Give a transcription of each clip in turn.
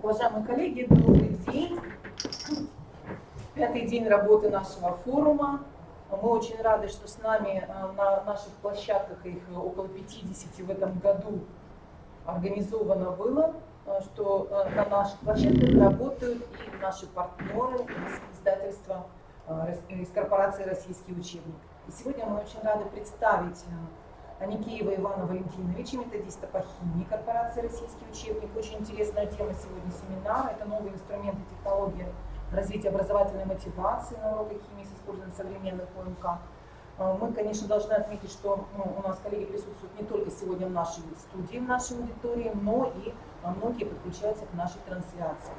Уважаемые коллеги, добрый день. Пятый день работы нашего форума. Мы очень рады, что с нами на наших площадках, их около 50 в этом году организовано было, что на наших площадках работают и наши партнеры из издательства, из корпорации «Российский учебник». И сегодня мы очень рады представить Аникеева Ивана Валентиновича, методиста по химии корпорации «Российский учебник». Очень интересная тема сегодня семинара. Это новые инструменты, технологии развития образовательной мотивации на уроках химии с использованием современных ОМК. Мы, конечно, должны отметить, что у нас коллеги присутствуют не только сегодня в нашей студии, в нашей аудитории, но и многие подключаются к нашей трансляции.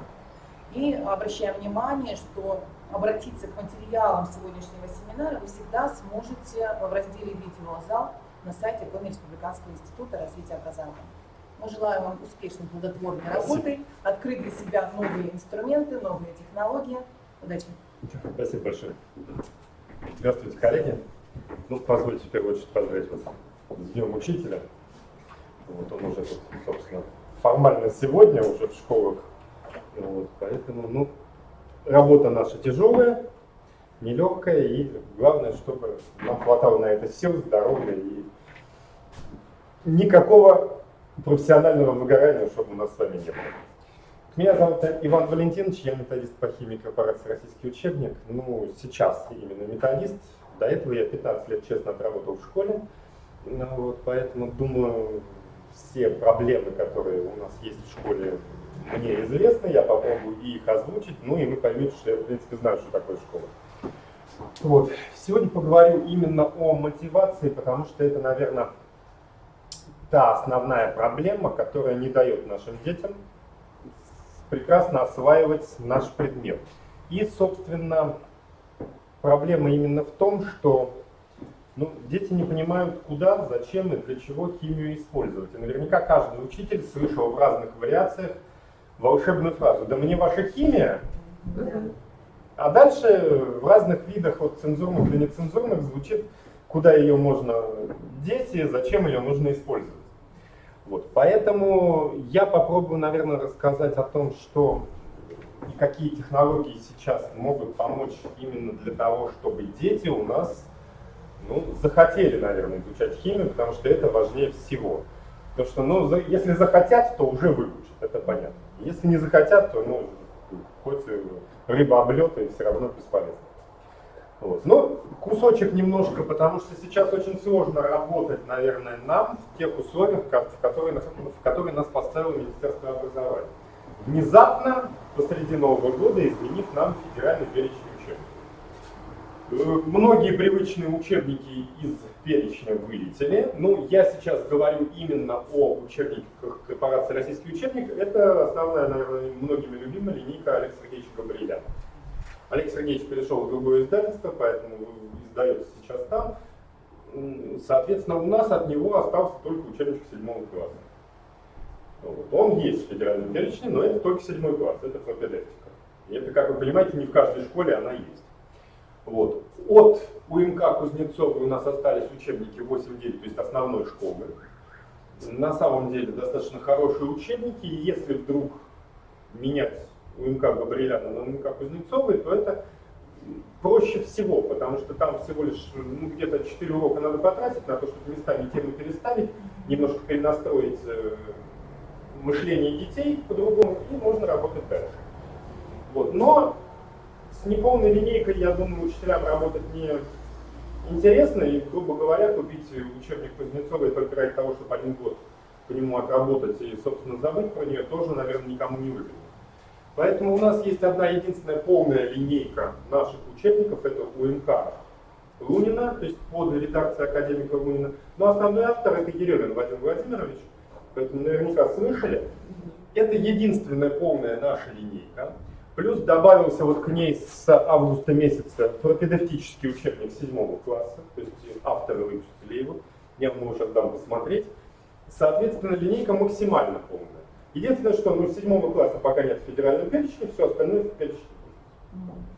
И обращаем внимание, что обратиться к материалам сегодняшнего семинара вы всегда сможете в разделе «Видеозал» на сайте Коми Республиканского института развития образования. Мы желаем вам успешной, плодотворной работы, открыть для себя новые инструменты, новые технологии. Удачи! Спасибо большое. Здравствуйте, коллеги. Позвольте в первую очередь поздравить вас с Днем Учителя. Вот он уже тут, собственно, формально сегодня уже в школах. Поэтому, работа наша тяжелая, нелегкая, и главное, чтобы нам хватало на это сил, здоровья и никакого профессионального выгорания, чтобы у нас с вами не было. Меня зовут Иван Валентинович, я методист по химии корпорации «Российский учебник». Сейчас именно методист. До этого я 15 лет честно отработал в школе. Поэтому, думаю, все проблемы, которые у нас есть в школе, мне известны. Я попробую их озвучить, и вы поймете, что я, в принципе, знаю, что такое школа. Сегодня поговорю именно о мотивации, потому что это, наверное, та основная проблема, которая не дает нашим детям прекрасно осваивать наш предмет. И, собственно, проблема именно в том, что дети не понимают, куда, зачем и для чего химию использовать. И наверняка каждый учитель слышал в разных вариациях волшебную фразу: «Да мне ваша химия!» А дальше в разных видах, от цензурных до нецензурных, звучит, куда ее можно деть и зачем ее нужно использовать. Поэтому я попробую, наверное, рассказать о том, что и какие технологии сейчас могут помочь именно для того, чтобы дети у нас захотели, наверное, изучать химию, потому что это важнее всего. Потому что, если захотят, то уже выучат, это понятно. Если не захотят, то хоть рыба облета, и все равно бесполезно. Кусочек немножко, потому что сейчас очень сложно работать, наверное, нам в тех условиях, в которые нас поставило Министерство образования. Внезапно, посреди Нового года, изменив нам федеральный перечень учебников. Многие привычные учебники из перечня вылетели. Я сейчас говорю именно о учебниках корпорации «Российский учебник». Это основная, наверное, многими любимая линейка Олега Сергеевича Габриэляна. Олег Сергеевич перешел в другое издательство, поэтому издается сейчас там. Соответственно, у нас от него остался только учебничек 7 класса. Он есть в федеральном перечне, но это только 7 класс, это пропедевтика. И это, как вы понимаете, не в каждой школе она есть. От УМК Кузнецова у нас остались учебники 8-9, то есть основной школы. На самом деле достаточно хорошие учебники, и если вдруг менять УМК Габриэляна на УМК Кузнецовой, то это проще всего, потому что там всего лишь где-то 4 урока надо потратить на то, чтобы местами темы переставить, немножко перенастроить мышление детей по-другому, и можно работать дальше. Но с неполной линейкой, я думаю, учителям работать не интересно, и, грубо говоря, купить учебник Кузнецовой только ради того, чтобы 1 год по нему отработать и, собственно, забыть про нее, тоже, наверное, никому не выгодно. Поэтому у нас есть одна единственная полная линейка наших учебников, это УМК Лунина, то есть под редакцией академика Лунина. Но основной автор это Еремин Вадим Владимирович, поэтому наверняка слышали. Это единственная полная наша линейка. Плюс добавился к ней с августа месяца пропедевтический учебник 7 класса, то есть авторы выпустили его, я вам его сейчас дам посмотреть. Соответственно, линейка максимально полная. Единственное, что с 7 класса пока нет федерального перечня, все остальное в перечне.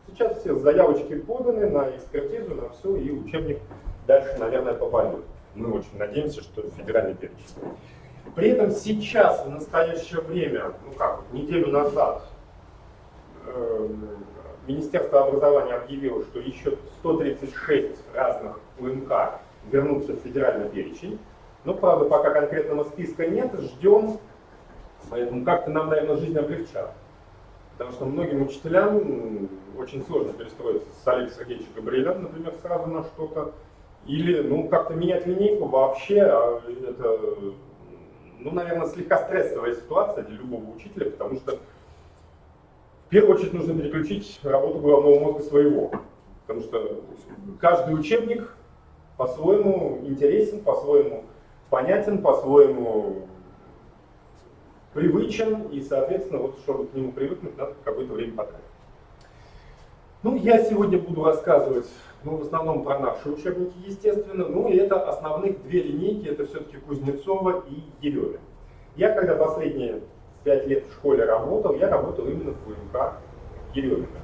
Сейчас все заявочки поданы на экспертизу, на все, и учебник дальше, наверное, попадет. Мы очень надеемся, что федеральный перечень. При этом сейчас, в настоящее время, ну как, неделю назад, Министерство образования объявило, что еще 136 разных УМК вернутся в федеральный перечень. Но, правда, пока конкретного списка нет, ждем, поэтому как-то нам, наверное, жизнь облегчат. Потому что многим учителям очень сложно перестроиться с Олега Сергеевича Габриэля, например, сразу на что-то. Или, ну, как-то менять линейку вообще, это, ну, наверное, слегка стрессовая ситуация для любого учителя, потому что в первую очередь нужно переключить работу головного мозга своего. Потому что каждый учебник по-своему интересен, по-своему понятен, по-своему привычен, и, соответственно, вот, чтобы к нему привыкнуть, надо какое-то время потратить. Ну, я сегодня буду рассказывать, ну, в основном про наши учебники, естественно, ну, и это основных две линейки, это все-таки Кузнецова и Ерёвин. Я, когда последние 5 лет в школе работал, я работал именно в УМК Ерёвина.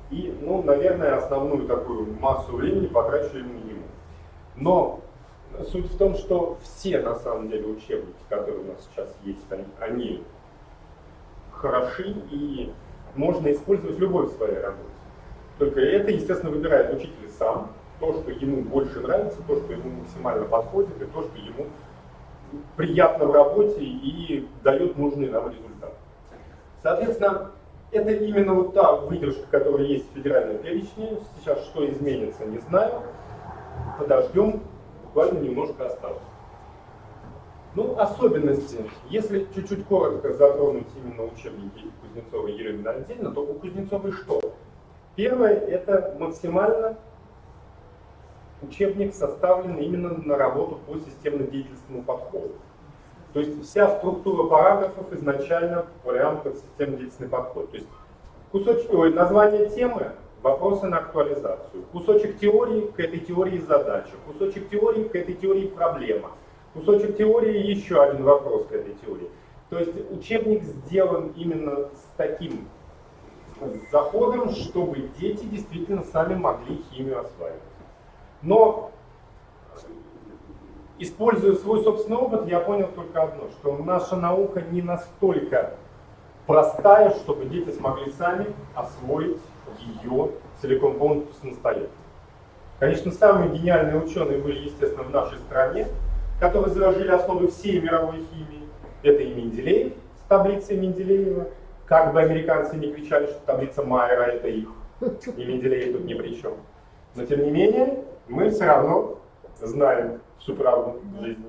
И, ну, наверное, основную такую массу времени потрачу именно ему. Но суть в том, что все, на самом деле, учебники, которые у нас сейчас есть, они хороши и можно использовать любой в своей работе. Только это, естественно, выбирает учитель сам, то, что ему больше нравится, то, что ему максимально подходит, и то, что ему приятно в работе и дает нужный нам результат. Соответственно, это именно вот та выдержка, которая есть в федеральном перечне. Сейчас что изменится, не знаю. Подождем, буквально немножко осталось. Ну, особенности. Если чуть-чуть коротко затронуть именно учебники Кузнецова и Ерёвина отдельно, то у Кузнецовой что? Первое, это максимально учебник составлен именно на работу по системно-деятельному подходу. То есть вся структура параграфов изначально прям под системно-деятельный подход. То есть кусочек, название темы, вопросы на актуализацию, кусочек теории к этой теории задача, кусочек теории к этой теории проблема, кусочек теории еще один вопрос к этой теории. То есть учебник сделан именно с таким заходом, чтобы дети действительно сами могли химию осваивать. Но, используя свой собственный опыт, я понял только одно, что наша наука не настолько простая, чтобы дети смогли сами освоить ее целиком полностью самостоятельно. Конечно, самые гениальные ученые были, естественно, в нашей стране, которые заложили основы всей мировой химии. Это и Менделеев с таблицей Менделеева. Как бы американцы не кричали, что таблица Майера это их, и Менделеев тут ни при чем. Но тем не менее, мы все равно знаем всю правду жизни.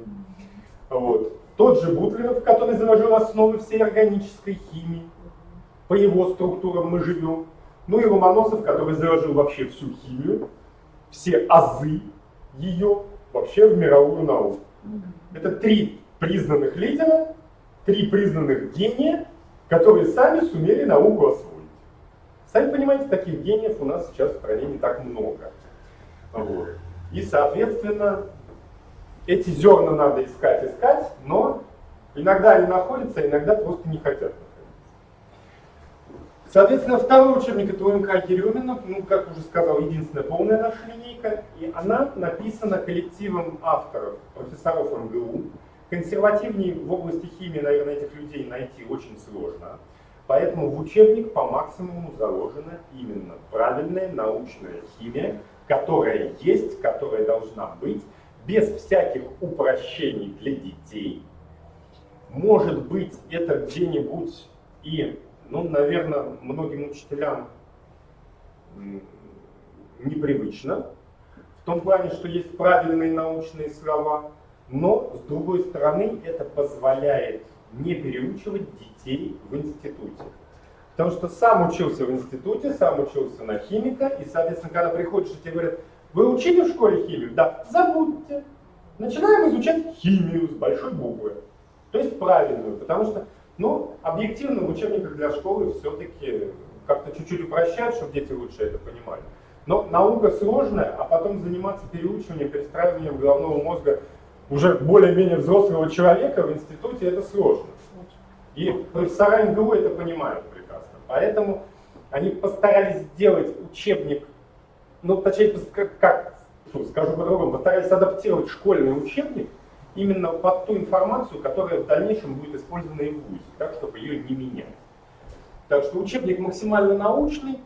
Вот. Тот же Бутлеров, который заложил основы всей органической химии. По его структурам мы живем. Ну и Ломоносов, который заложил вообще всю химию, все азы ее вообще в мировую науку. Это 3 признанных лидера, 3 признанных гения, которые сами сумели науку освоить. Сами понимаете, таких гениев у нас сейчас в стране не так много. Вот. И, соответственно, эти зерна надо искать, но иногда они находятся, иногда просто не хотят находиться. Соответственно, второй учебник это УМК Ерёмина, ну, как уже сказал, единственная полная наша линейка, и она написана коллективом авторов, профессоров МГУ. Консервативнее в области химии, наверное, этих людей найти очень сложно. Поэтому в учебник по максимуму заложена именно правильная научная химия, которая есть, которая должна быть, без всяких упрощений для детей. Может быть, это где-нибудь и, ну, наверное, многим учителям непривычно, в том плане, что есть правильные научные слова, но, с другой стороны, это позволяет не переучивать детей в институте. Потому что сам учился в институте, сам учился на химика, и, соответственно, когда приходишь и тебе говорят, вы учили в школе химию? Да, забудьте. Начинаем изучать химию с большой буквы. То есть правильную, потому что, ну, объективно в учебниках для школы все-таки как-то чуть-чуть упрощают, чтобы дети лучше это понимали. Но наука сложная, а потом заниматься переучиванием, перестраиванием головного мозга уже более-менее взрослого человека в институте, это сложно. И профессора МГУ это понимают прекрасно. Поэтому они постарались сделать учебник, ну, точнее, скажу по-другому, постарались адаптировать школьный учебник именно под ту информацию, которая в дальнейшем будет использована и в ВУЗе, так, чтобы ее не менять. Так что учебник максимально научный,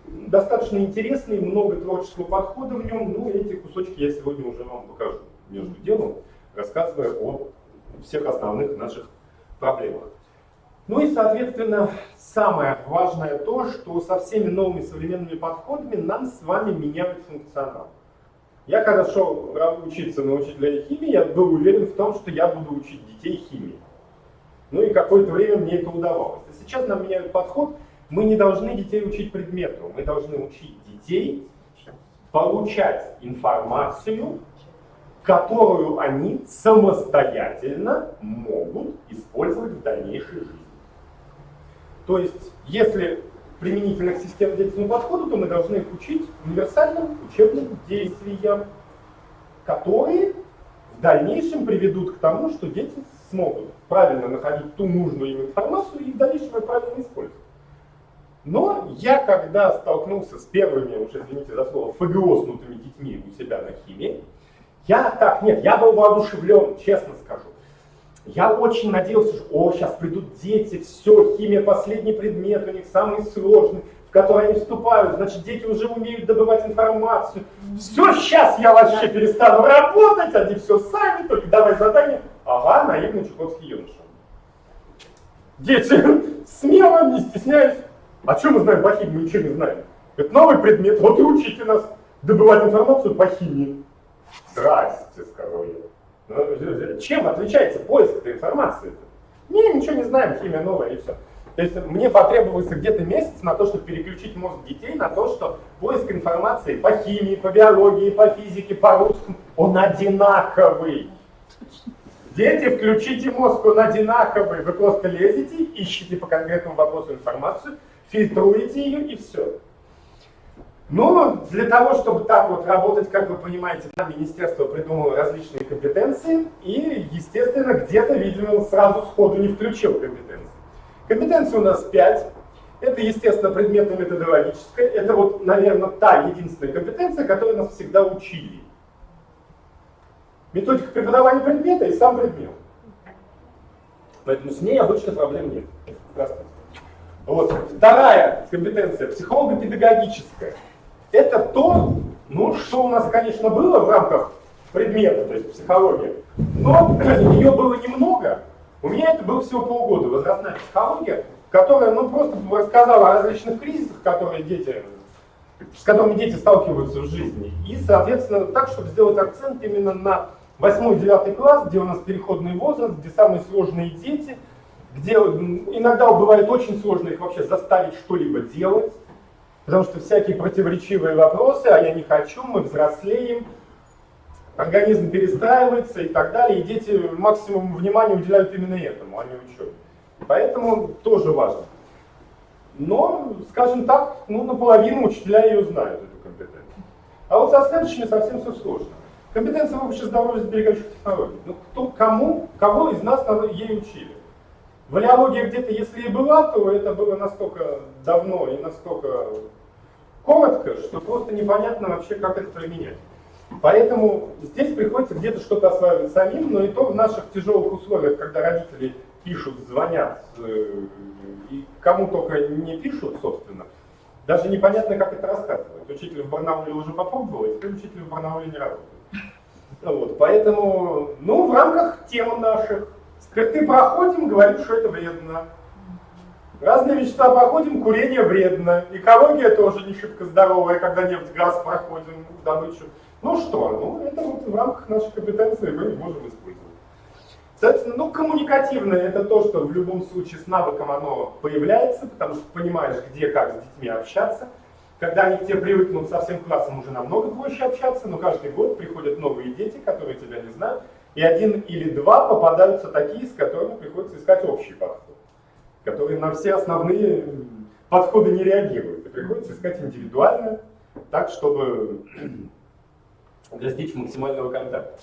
достаточно интересный, много творческого подхода в нем. Ну, эти кусочки я сегодня уже вам покажу между делом, рассказывая о всех основных наших проблемах. Ну и, соответственно, самое важное то, что со всеми новыми современными подходами нам с вами меняют функционал. Я когда шел учиться на учителя химии, я был уверен в том, что я буду учить детей химии. Ну и какое-то время мне это удавалось. А сейчас нам меняют подход. Мы не должны детей учить предмету, мы должны учить детей получать информацию, которую они самостоятельно могут использовать в дальнейшей жизни. То есть, если применительно к системно-деятельному подходу, то мы должны их учить универсальным учебным действиям, которые в дальнейшем приведут к тому, что дети смогут правильно находить ту нужную им информацию и в дальнейшем ее правильно использовать. Но я, когда столкнулся с первыми, уж извините за слово, ФГО-снутыми детьми у себя на химии, я был воодушевлен, честно скажу. Я очень надеялся, что сейчас придут дети, все, химия последний предмет, у них самый сложный, в который они вступают, значит, дети уже умеют добывать информацию. Все, сейчас я вообще перестану работать, они все сами, только давай задание. Ага, наивный чукотский юноша. Дети, смело, не стесняюсь. А что мы знаем по химии? Мы ничего не знаем. Это новый предмет, вот и учите нас добывать информацию по химии. Здрасте, сказал я. Чем отличается поиск этой информации-то? Ничего не знаем, химия новая и все. То есть мне потребовался где-то месяц на то, чтобы переключить мозг детей на то, что поиск информации по химии, по биологии, по физике, по русскому, он одинаковый. Дети, включите мозг, он одинаковый. Вы просто лезете, ищете по конкретному вопросу информацию, фильтруете ее и все. Но для того, чтобы так вот работать, как вы понимаете, министерство придумало различные компетенции и, естественно, где-то, видимо, сразу сходу не включил компетенции. Компетенции у нас 5. Это, естественно, предметно-методологическая. Это вот, наверное, та единственная компетенция, которую нас всегда учили. Методика преподавания предмета и сам предмет. Поэтому с ней обычно проблем нет. Здравствуйте. Вот. Вторая компетенция, психолого-педагогическая. Это то, что у нас, конечно, было в рамках предмета, то есть психология, но ее было немного. У меня это было всего полгода, возрастная психология, которая просто рассказала о различных кризисах, с которыми дети сталкиваются в жизни. И, соответственно, так, чтобы сделать акцент именно на 8-9 класс, где у нас переходный возраст, где самые сложные дети, где иногда бывает очень сложно их вообще заставить что-либо делать. Потому что всякие противоречивые вопросы, а я не хочу, мы взрослеем, организм перестраивается и так далее, и дети максимум внимания уделяют именно этому, а не учебе. Поэтому тоже важно. Но, скажем так, наполовину учителя ее знают, эту компетенцию. А вот со следующими совсем все сложно. Компетенция в общем здоровья сберегающих технологий. Кого из нас ей учили? Валиология где-то, если и была, то это было настолько давно и настолько коротко, что просто непонятно вообще, как это применять. Поэтому здесь приходится где-то что-то осваивать самим, но и то в наших тяжелых условиях, когда родители пишут, звонят, и кому только не пишут, собственно, даже непонятно, как это рассказывать. Учитель в Барнауле уже попробовал, и теперь учитель в Барнауле не работает. Вот, поэтому, в рамках тем наших, спирты проходим, говорим, что это вредно. Разные вещества проходим, курение вредно. Экология тоже не шибко здоровая, когда нефть, газ проходим в добычу. Это вот в рамках нашей компетенции мы не можем использовать. Соответственно, коммуникативное это то, что в любом случае с навыком оно появляется, потому что понимаешь, где, как с детьми общаться. Когда они к тебе привыкнут со всем классом, уже намного проще общаться, но каждый год приходят новые дети, которые тебя не знают. И 1 или 2 попадаются такие, с которыми приходится искать общий подход, которые на все основные подходы не реагируют. И приходится искать индивидуально, так, чтобы достичь максимального контакта.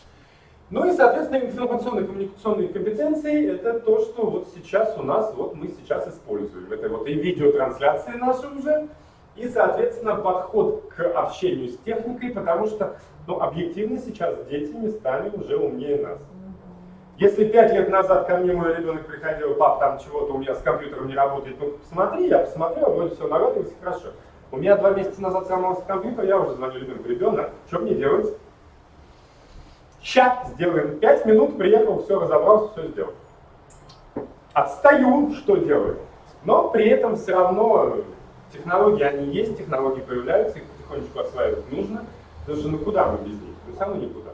И, соответственно, информационные и коммуникационные компетенции – это то, что вот сейчас у нас, мы сейчас используем. Это вот и видеотрансляции наши уже, и, соответственно, подход к общению с техникой, потому что, объективно сейчас дети местами уже умнее нас. Если 5 лет назад ко мне мой ребенок приходил: пап, там чего-то у меня с компьютером не работает, ну посмотри, я посмотрел, вроде все наладилось, хорошо. У меня 2 месяца назад сломался компьютер, я уже звоню ребенку: ребенок, что мне делать? Ща сделаем, 5 минут, приехал, все разобрался, все сделал. Отстаю, что делаю? Но при этом все равно технологии, они есть, технологии появляются, их потихонечку осваивать нужно, потому что ну куда мы без них? Ну все равно никуда.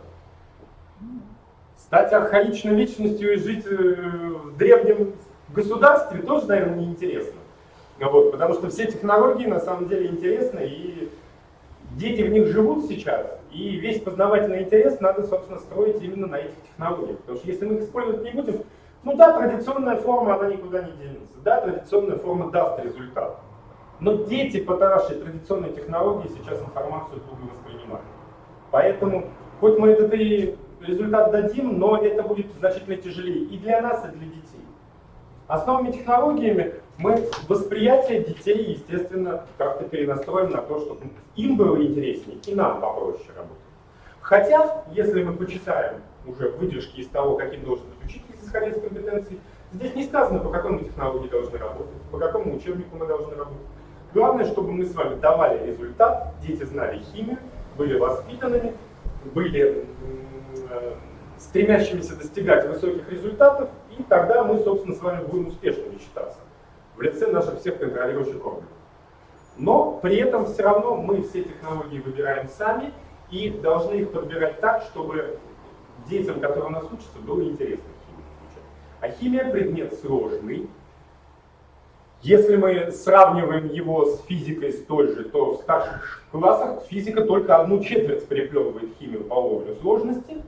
Стать архаичной личностью и жить в древнем государстве тоже, наверное, неинтересно. Вот, потому что все технологии на самом деле интересны, и дети в них живут сейчас, и весь познавательный интерес надо, собственно, строить именно на этих технологиях. Потому что если мы их использовать не будем, ну да, традиционная форма, она никуда не денется. Да, традиционная форма даст результат. Но дети по нашей традиционной технологии сейчас информацию туго воспринимают. Поэтому, хоть мы этот и результат дадим, но это будет значительно тяжелее и для нас, и для детей. Основными технологиями мы восприятие детей, естественно, как-то перенастроим на то, чтобы им было интереснее и нам попроще работать. Хотя, если мы почитаем уже выдержки из того, каким должен быть учитель, исходя из компетенций, здесь не сказано, по какому технологии должны работать, по какому учебнику мы должны работать. Главное, чтобы мы с вами давали результат, дети знали химию, были воспитанными, были стремящимися достигать высоких результатов, и тогда мы, собственно, с вами будем успешными считаться в лице наших всех контролирующих органов. Но при этом все равно мы все технологии выбираем сами и должны их подбирать так, чтобы детям, которые у нас учатся, было интересно химию изучать. А химия предмет сложный. Если мы сравниваем его с физикой столь же, то в старших классах физика только 1/4 переплевывает химию по уровню сложности.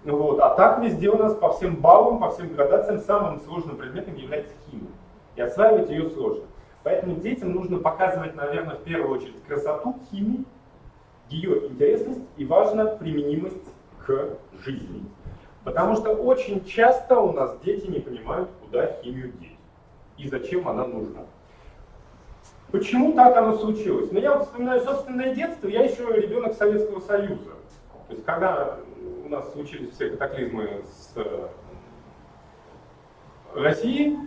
Вот. А так везде у нас по всем баллам, по всем градациям самым сложным предметом является химия. И осваивать ее сложно. Поэтому детям нужно показывать, наверное, в первую очередь красоту химии, ее интересность и, важно, применимость к жизни. Потому что очень часто у нас дети не понимают, куда химию деть и зачем она нужна. Почему так оно случилось? Ну, я вот вспоминаю собственное детство, я еще ребенок Советского Союза. То есть, когда у нас случились все катаклизмы с Россией,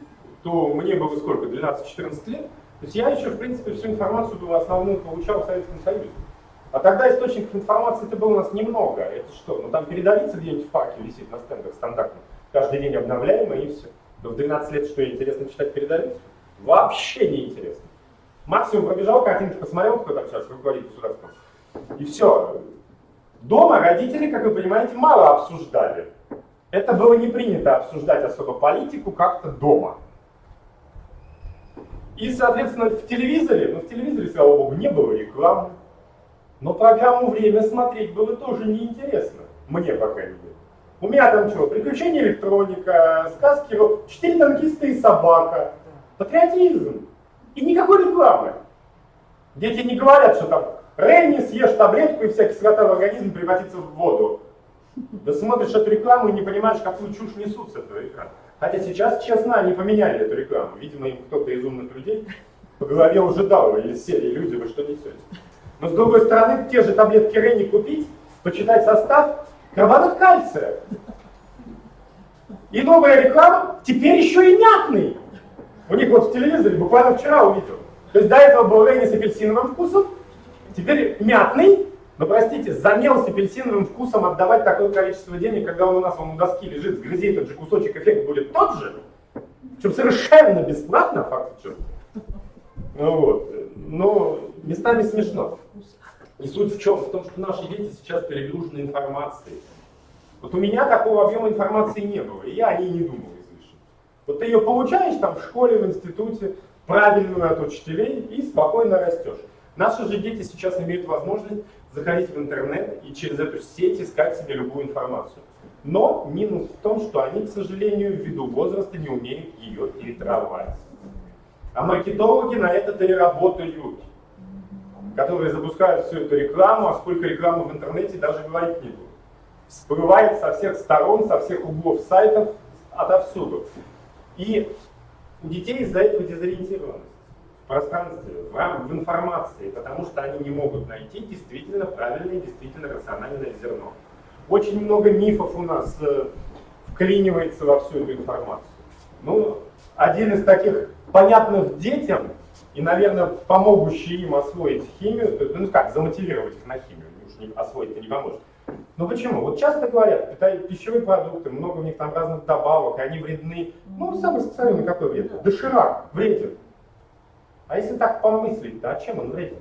то мне было сколько, 12-14 лет. То есть я еще, в принципе, всю информацию основную получал в Советском Союзе. А тогда источников информации-то было у нас немного. Это что? Ну там передовица где-нибудь в парке висит на стендах стандартно, каждый день обновляемая и все. Но в 12 лет что, интересно читать передовицу? Вообще не интересно. Максимум пробежал, картинки посмотрел, кто там сейчас руководит государством. И все. Дома родители, как вы понимаете, мало обсуждали. Это было не принято обсуждать особо политику как-то дома. И, соответственно, в телевизоре, слава богу, не было рекламы. Но программу «Время» смотреть было тоже неинтересно. Мне, по крайней мере. У меня там что, приключения электроника, сказки, 4 танкиста и собака, патриотизм. И никакой рекламы. Дети не говорят, что там Ренни, съешь таблетку и вся кислота в организме превратится в воду. Да смотришь эту рекламу и не понимаешь, какую чушь несут с этого экрана. Хотя сейчас, честно, они поменяли эту рекламу. Видимо, им кто-то из умных людей по голове уже дал из серии «Люди, вы что несете?». Но с другой стороны, те же таблетки Ренни купить, почитать состав, карбонат кальция. И новая реклама теперь еще и мятный. У них вот в телевизоре буквально вчера увидел. То есть до этого был Ренни с апельсиновым вкусом, теперь мятный. Но простите, за мел с апельсиновым вкусом отдавать такое количество денег, когда он у нас у доски лежит, сгрызи этот же кусочек, эффект будет тот же, причем совершенно бесплатно, фактически. Ну вот, но местами смешно. И суть в чем? В том, что наши дети сейчас перегружены информацией. Вот у меня такого объема информации не было, и я о ней не думал излишне. Вот ты ее получаешь там в школе, в институте, правильную от учителей, и спокойно растешь. Наши же дети сейчас имеют возможность заходить в интернет и через эту сеть искать себе любую информацию. Но минус в том, что они, к сожалению, ввиду возраста не умеют ее фильтровать. А маркетологи на это-то и работают, которые запускают всю эту рекламу, а сколько рекламы в интернете даже говорить не буду. Всплывает со всех сторон, со всех углов сайтов, отовсюду. И у детей из-за этого дезориентированность в пространстве, в информации, потому что они не могут найти действительно правильное, действительно рациональное зерно. Очень много мифов у нас в вклинивается во всю эту информацию. Ну, один из таких понятных детям и, наверное, помогущий им освоить химию, ну как, замотивировать их на химию, уж освоить-то не поможет. Ну почему? Вот часто говорят, пищевые продукты, много в них там разных добавок, они вредны. Ну, самый специальный какой вред? Доширак вреден. А если так помыслить, то а чем он вреден?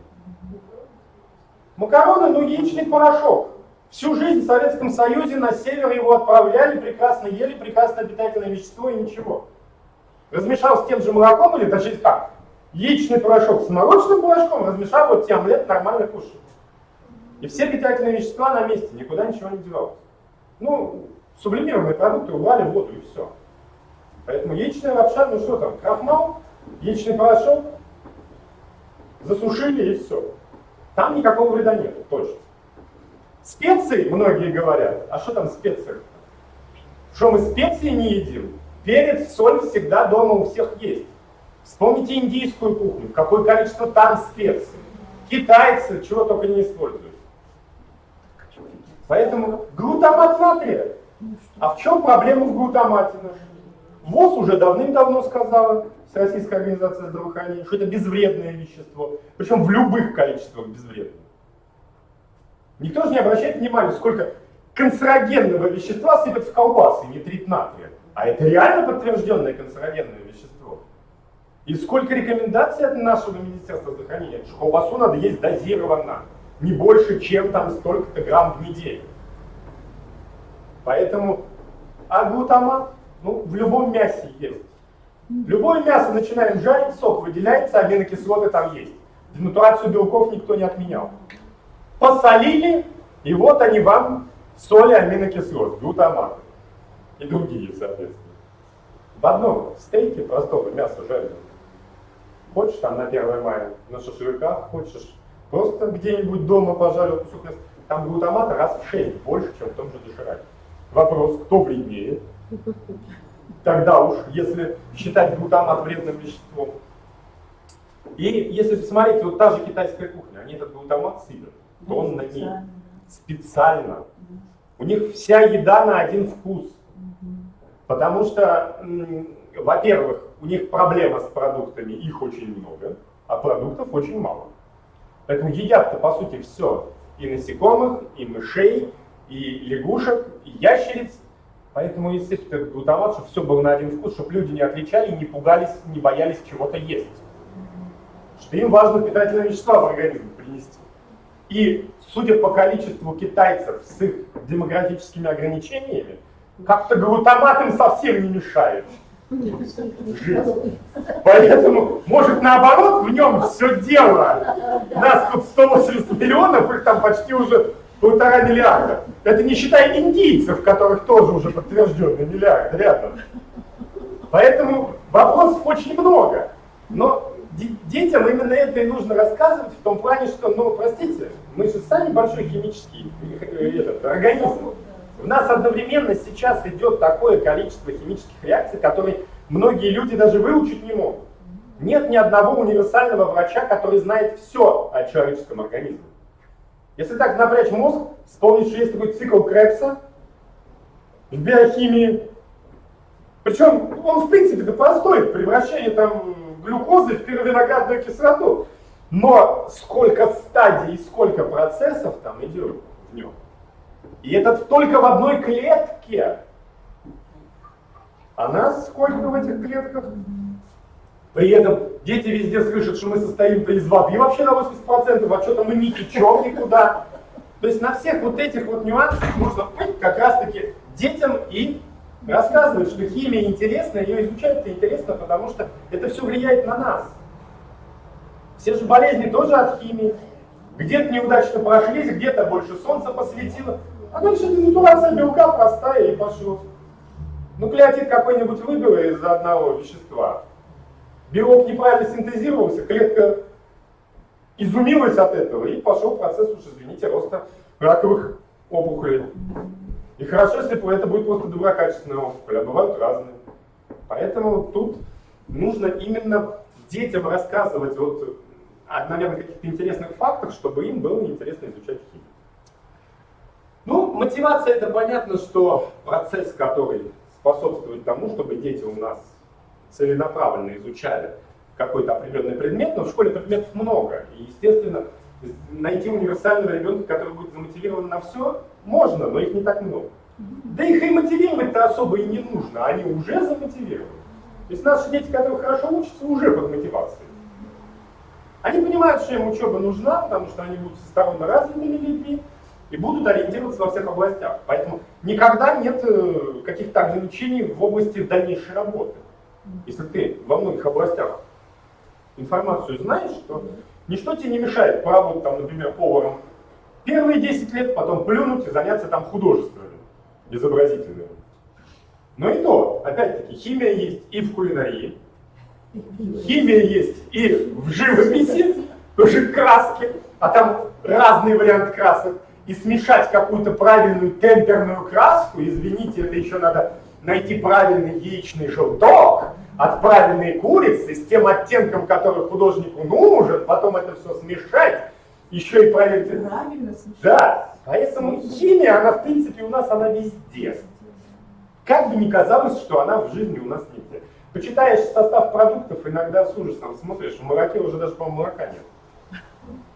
Макароны, ну яичный порошок. Всю жизнь в Советском Союзе на север его отправляли, прекрасно ели, прекрасное питательное вещество и ничего. Размешал с тем же молоком, или точнее как, яичный порошок с молочным порошком, размешал, вот тебе омлет нормально кушать. И все питательные вещества на месте, никуда ничего не девалось. Ну, сублимированные продукты убрали в воду и все. Поэтому яичная лапша, ну что там, крахмал, яичный порошок, засушили и все. Там никакого вреда нет, точно. Специи, многие говорят, а что там специи? Что мы специи не едим? Перец, соль всегда дома у всех есть. Вспомните индийскую кухню, какое количество там специй. Китайцы чего только не используют. Поэтому глутамат натрия. А в чем проблема в глутамате нашей? ВОЗ уже давным-давно сказала, Российская организация здравоохранения, что это безвредное вещество. Причем в любых количествах безвредное. Никто же не обращает внимания, сколько канцерогенного вещества сыпят в колбасы, нитрит натрия. А это реально подтвержденное канцерогенное вещество. И сколько рекомендаций от нашего Министерства здравоохранения, что колбасу надо есть дозированно, не больше, чем там столько-то грамм в неделю. Поэтому, а глутамат, ну, в любом мясе есть. Любое мясо начинаем жарить, сок выделяется, аминокислоты там есть. Денатурацию белков никто не отменял. Посолили, и вот они вам соли аминокислот, глутаматы. И другие, соответственно. В одном стейке простого мяса жареного. Хочешь там на 1 мая на шашлыках, хочешь просто где-нибудь дома пожарил кусок мяса. Там глутамата раз в 6 больше, чем в том же дошираке. Вопрос, кто вреднее? Тогда уж, если считать глутамат вредным веществом. И если посмотреть, вот та же китайская кухня, они этот глутамат сыпят тоннами, специально. У них вся еда на один вкус. Потому что, во-первых, у них проблема с продуктами, их очень много, а продуктов очень мало. Поэтому едят-то, по сути, все. И насекомых, и мышей, и лягушек, и ящериц. Поэтому и сыпят этот глутамат, чтобы все было на один вкус, чтобы люди не отличали, не пугались, не боялись чего-то есть. Что им важно питательные вещества в организм принести. И судя по количеству китайцев с их демографическими ограничениями, как-то глутамат им совсем не мешает жить. Поэтому, может, наоборот, в нем все дело. Нас тут 180 миллионов, их там почти уже 1,5 миллиарда. Это не считая индийцев, которых тоже уже подтвержденный миллиард рядом. Поэтому вопросов очень много. Но детям именно это и нужно рассказывать в том плане, что, ну, простите, мы же сами большой химический организм. У нас одновременно сейчас идет такое количество химических реакций, которые многие люди даже выучить не могут. Нет ни одного универсального врача, который знает все о человеческом организме. Если так напрячь мозг, вспомнить, что есть такой цикл Кребса в биохимии. Причем он в принципе-то простой, превращение там глюкозы в пировиноградную кислоту. Но сколько стадий и сколько процессов там идет в нем. И это только в одной клетке. А нас сколько в этих клетках? При этом дети везде слышат, что мы состоим-то из воды вообще на 80%, а что-то мы не течем никуда. То есть на всех вот этих вот нюансах нужно как раз-таки детям и рассказывать, что химия интересна, ее изучать-то интересно, потому что это все влияет на нас. Все же болезни тоже от химии. Где-то неудачно прошлись, где-то больше солнца посветило. А дальше денатурация белка простая и пошло. Нуклеотид какой-нибудь выбило из одного вещества. Белок неправильно синтезировался, клетка изумилась от этого, и пошел процесс, уж извините, роста раковых опухолей. И хорошо, если это будет просто доброкачественная опухоль, а бывают разные. Поэтому тут нужно именно детям рассказывать вот о, наверное, каких-то интересных фактах, чтобы им было интересно изучать химию. Ну, мотивация — это понятно, что процесс, который способствовать тому, чтобы дети у нас целенаправленно изучали какой-то определенный предмет, но в школе предметов много. И, естественно, найти универсального ребенка, который будет замотивирован на все, можно, но их не так много. Да их и мотивировать-то особо и не нужно, они уже замотивированы. То есть наши дети, которые хорошо учатся, уже под мотивацией. Они понимают, что им учеба нужна, потому что они будут всесторонне развитыми людьми и будут ориентироваться во всех областях. Поэтому никогда нет каких-то ограничений в области дальнейшей работы. Если ты во многих областях информацию знаешь, то ничто тебе не мешает поработать, там, например, поваром первые 10 лет, потом плюнуть и заняться там художественными, изобразительными. Но и то, опять-таки, химия есть и в кулинарии, химия есть и в живописи, тоже краски, а там разные варианты красок. И смешать какую-то правильную темперную краску, извините, это еще надо найти правильный яичный желток от правильной курицы с тем оттенком, который художнику нужен, потом это все смешать, еще и проверить. Правильно смешать. Да, поэтому химия, она в принципе у нас, она везде. Как бы ни казалось, что она в жизни у нас нигде. Почитаешь состав продуктов, иногда с ужасом смотришь, в молоке уже даже, по-моему, молока нет.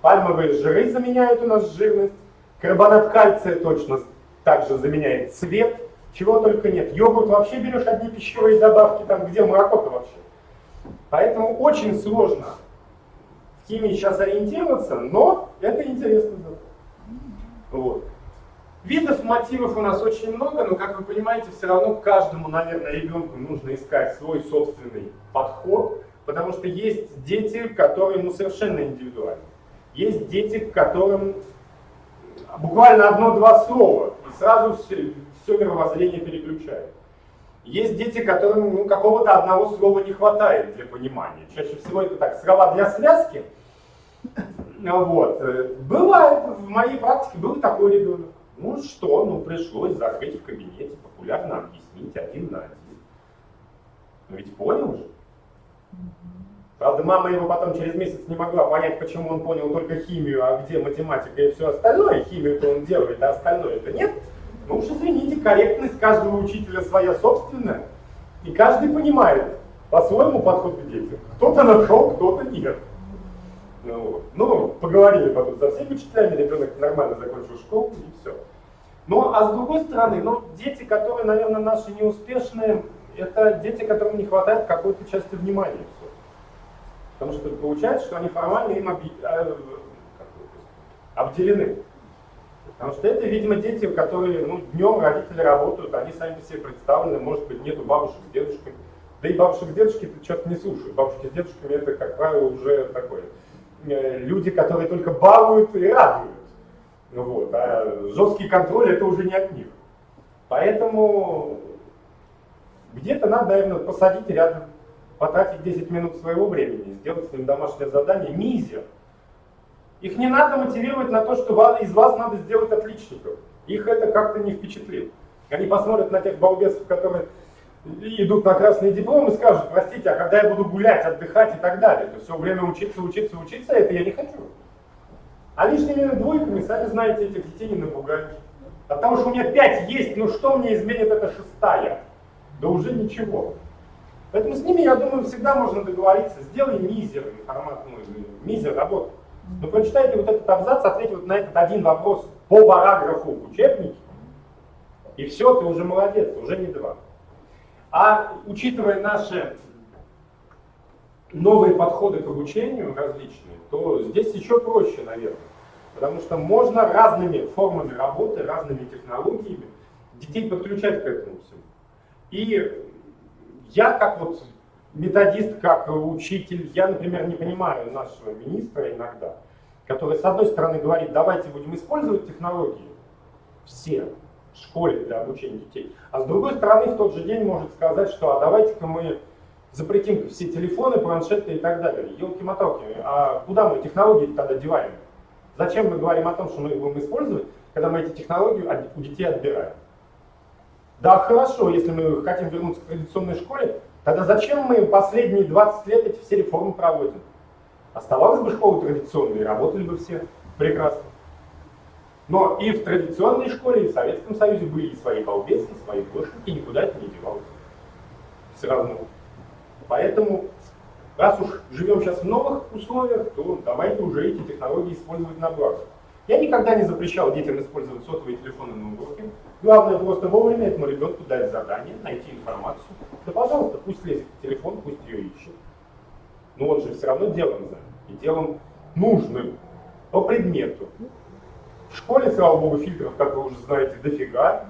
Пальмовые жиры заменяют у нас жирность, карбонат кальция точно также заменяет цвет, чего только нет. Йогурт вообще берешь одни пищевые добавки, там где молоко-то вообще. Поэтому очень сложно в химии сейчас ориентироваться, но это интересно. Вот. Видов, мотивов у нас очень много, но, как вы понимаете, все равно каждому, наверное, ребенку нужно искать свой собственный подход, потому что есть дети, которые совершенно индивидуальны. Есть дети, которым буквально одно-два слова, и сразу все мировоззрение переключает. Есть дети, которым какого-то одного слова не хватает для понимания. Чаще всего это так, слова для связки. Вот. Бывает, в моей практике был такой ребенок. Ну что, пришлось закрыть в кабинете, популярно объяснить 1 на 1. Но ведь понял же. Правда, мама его потом через месяц не могла понять, почему он понял только химию, а где математика и все остальное. Химию-то он делает, а остальное-то нет. Ну уж извините, корректность каждого учителя своя собственная. И каждый понимает по-своему подход к детям. Кто-то нашел, кто-то нет. Поговорили потом со всеми учителями, ребенок нормально закончил школу и все. А с другой стороны, дети, которые, наверное, наши неуспешные, это дети, которым не хватает какой-то части внимания. Все. Потому что получается, что они формально им обделены. Потому что это, видимо, дети, которые днем родители работают, они сами по себе представлены, может быть, нету бабушек с дедушками. Да и бабушек с дедушками что-то не слушают. Бабушки с дедушками это, как правило, уже такое. Люди, которые только балуют и радуют. А жесткий контроль это уже не от них. Поэтому где-то надо, наверное, посадить рядом, потратить 10 минут своего времени, сделать с ним домашнее задание, мизер. Их не надо мотивировать на то, что из вас надо сделать отличников. Их это как-то не впечатлит. Они посмотрят на тех балбесов, которые идут на красный диплом и скажут: простите, а когда я буду гулять, отдыхать и так далее, то все время учиться, это я не хочу. А лишними двойками, сами знаете, этих детей не напугаешь. От того, что у меня 5 есть, что мне изменит эта 6-я? Да уже ничего. Поэтому с ними, я думаю, всегда можно договориться. Сделай мизер, мизер работы. Прочитайте вот этот абзац, ответьте на этот один вопрос по параграфу в учебнике, и все, ты уже молодец, уже не 2. А учитывая наши новые подходы к обучению различные, то здесь еще проще, наверное. Потому что можно разными формами работы, разными технологиями детей подключать к этому всему. И я как методист, как учитель, я, например, не понимаю нашего министра иногда, который, с одной стороны, говорит: давайте будем использовать технологии все в школе для обучения детей, а с другой стороны, в тот же день может сказать, что давайте-ка мы запретим все телефоны, планшеты и так далее. Елки-моталки, а куда мы технологии тогда деваем? Зачем мы говорим о том, что мы их будем использовать, когда мы эти технологии у детей отбираем? Да, хорошо, если мы хотим вернуться к традиционной школе, тогда зачем мы последние 20 лет эти все реформы проводим? Оставалась бы школа традиционной, работали бы все прекрасно. Но и в традиционной школе, и в Советском Союзе были свои балбесы, свои площадки, никуда это не девалось. Все равно. Поэтому, раз уж живем сейчас в новых условиях, то давайте уже эти технологии использовать на благо. Я никогда не запрещал детям использовать сотовые телефоны на уроке. Главное просто вовремя этому ребенку дать задание, найти информацию. Да, пожалуйста, пусть лезет в телефон, пусть ее ищет. Но он же все равно делом занят. И делом нужным, по предмету. В школе, слава богу, фильтров, как вы уже знаете, дофига.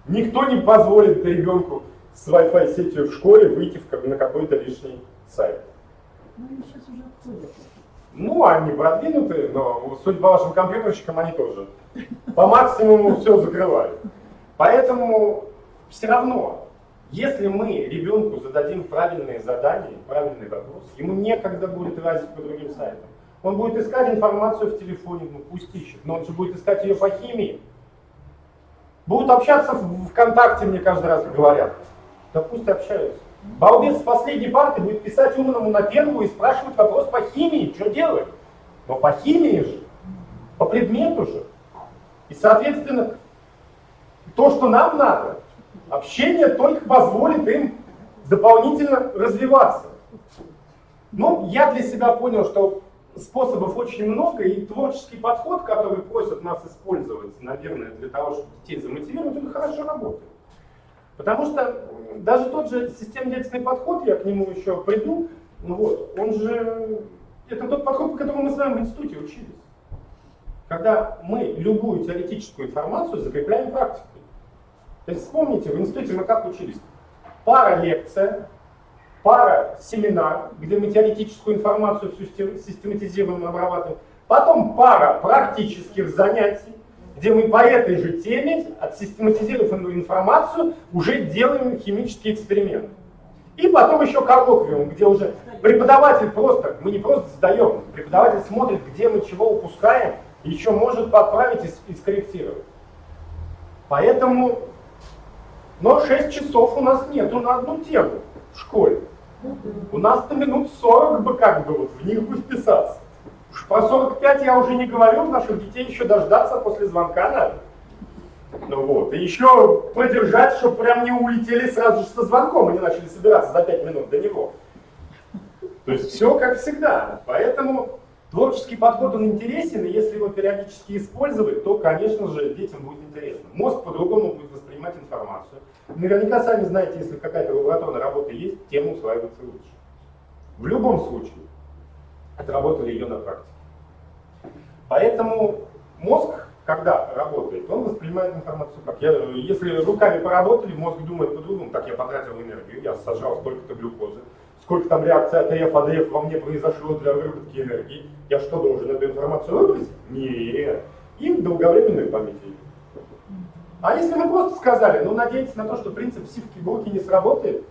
Никто не позволит ребенку с Wi-Fi сетью в школе выйти на какой-то лишний сайт. Ну, они сейчас уже отходят. Ну, они продвинутые, но судя по вашим компьютерщикам, они тоже по максимуму все закрывали. Поэтому все равно, если мы ребенку зададим правильные задания, правильный вопрос, ему некогда будет лазить по другим сайтам. Он будет искать информацию в телефоне, ну пусть ищет, но он же будет искать ее по химии. Будут общаться в ВКонтакте, мне каждый раз говорят. Да пусть общаются. Балбес с последней парты будет писать умному на первую и спрашивать вопрос по химии, что делать? Но по химии же, по предмету же. И, соответственно, то, что нам надо, общение только позволит им дополнительно развиваться. Ну, я для себя понял, что способов очень много, и творческий подход, который просят нас использовать, наверное, для того, чтобы детей замотивировать, он хорошо работает. Потому что даже тот же системно-деятельный подход, я к нему еще приду, ну вот, он же, это тот подход, по которому мы с вами в институте учились. Когда мы любую теоретическую информацию закрепляем практикой. То есть вспомните, в институте мы как учились? Пара лекция, пара семинар, где мы теоретическую информацию всю систематизируем, обрабатываем. Потом пара практических занятий, где мы по этой же теме, отсистематизировав информацию, уже делаем химический эксперимент. И потом еще коллоквиум, где уже преподаватель просто, мы не просто сдаем, преподаватель смотрит, где мы чего упускаем, и еще может подправить и скорректировать. Поэтому, но 6 часов у нас нету на одну тему в школе. У нас-то минут 40 бы как бы вот в них бы вписаться. Уж про 45 я уже не говорю, наших детей еще дождаться после звонка надо. Ну вот, и еще продержать, чтобы прям не улетели сразу же со звонком и не начали собираться за 5 минут до него. То есть все как всегда. Поэтому творческий подход, он интересен, и если его периодически использовать, то, конечно же, детям будет интересно. Мозг по-другому будет воспринимать информацию. Наверняка сами знаете, если какая-то лабораторная работа есть, тема усваивается лучше. В любом случае, отработали ее на практике. Поэтому мозг, когда работает, он воспринимает информацию как. Если руками поработали, мозг думает по-другому, так я потратил энергию, я сожрал столько-то глюкозы, сколько там реакция АТФ, АДФ во мне произошло для выработки энергии, я что, должен эту информацию выбросить? Нет. И в долговременную память. А если мы просто сказали, ну надеяться на то, что принцип сивки-булки не сработает,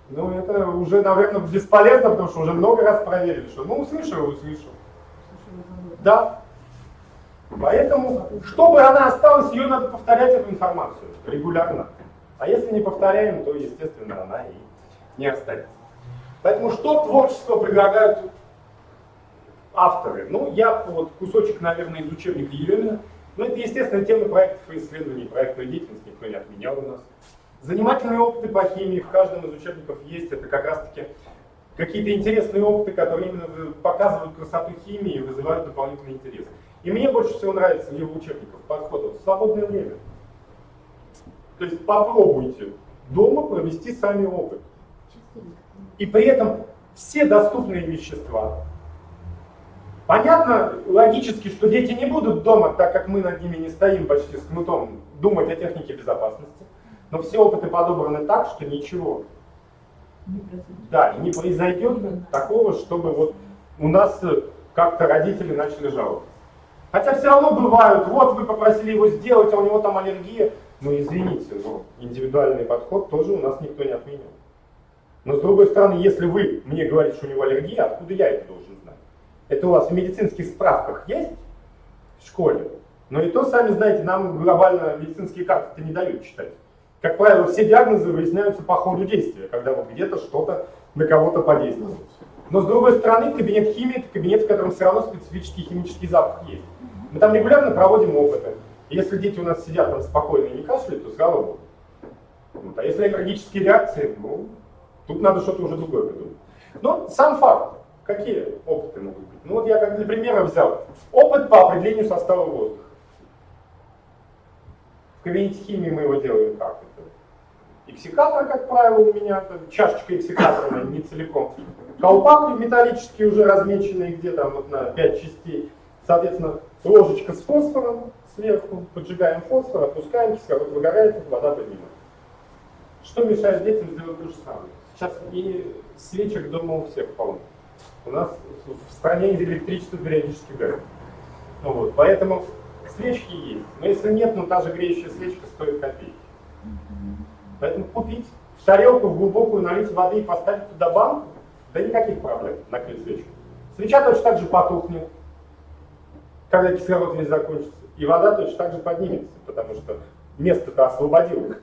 ну это уже, наверное, бесполезно, потому что уже много раз проверили, что ну услышал. Да. Поэтому, чтобы она осталась, ее надо повторять, эту информацию, регулярно. А если не повторяем, то, естественно, она и не останется. Поэтому что творчество предлагают авторы? Ну, я вот кусочек, наверное, из учебника Еремина. Ну, это, естественно, темы проектов и исследований, проектной деятельности никто не отменял у нас. Занимательные опыты по химии в каждом из учебников есть. Это как раз-таки какие-то интересные опыты, которые именно показывают красоту химии и вызывают дополнительный интерес. И мне больше всего нравится в его учебниках подход в свободное время. То есть попробуйте дома провести сами опыт. И при этом все доступные вещества. Понятно логически, что дети не будут дома, так как мы над ними не стоим почти с кнутом, думать о технике безопасности. Но все опыты подобраны так, что ничего не произойдет такого, чтобы вот у нас как-то родители начали жаловаться. Хотя все равно бывают, вот вы попросили его сделать, а у него там аллергия. Ну извините, но индивидуальный подход тоже у нас никто не отменял. Но с другой стороны, если вы мне говорите, что у него аллергия, откуда я это должен знать? Это у вас в медицинских справках есть в школе? Но и то, сами знаете, нам глобально медицинские карты не дают читать. Как правило, все диагнозы выясняются по ходу действия, когда вот где-то что-то на кого-то подействовало. Но с другой стороны, кабинет химии — это кабинет, в котором все равно специфический химический запах есть. Мы там регулярно проводим опыты. Если дети у нас сидят там спокойно и не кашляют, то слава богу. Вот. А если аллергические реакции, ну, тут надо что-то уже другое придумать. Но сам факт. Какие опыты могут быть? Ну вот я как для примера взял опыт по определению состава воздуха. В кабинете химии мы его делаем как? Это эксикатор, как правило, у меня, чашечка эксикатора, не целиком. Колпак металлический, уже размеченный где-то вот на 5 частей. Соответственно, ложечка с фосфором сверху, поджигаем фосфор, опускаем, кислород выгорает, вода поднимается. Что мешает детям сделать то же самое? Сейчас и свечек дома у всех полно. У нас в стране электричество периодически горит. Ну вот, поэтому свечки есть. Но если нет, ну та же греющая свечка стоит копейки. Поэтому купить в тарелку, в глубокую налить воды и поставить туда банку, да никаких проблем накрыть свечку. Свеча точно так же потухнет, когда кислород весь закончится. И вода точно так же поднимется, потому что место-то освободилось.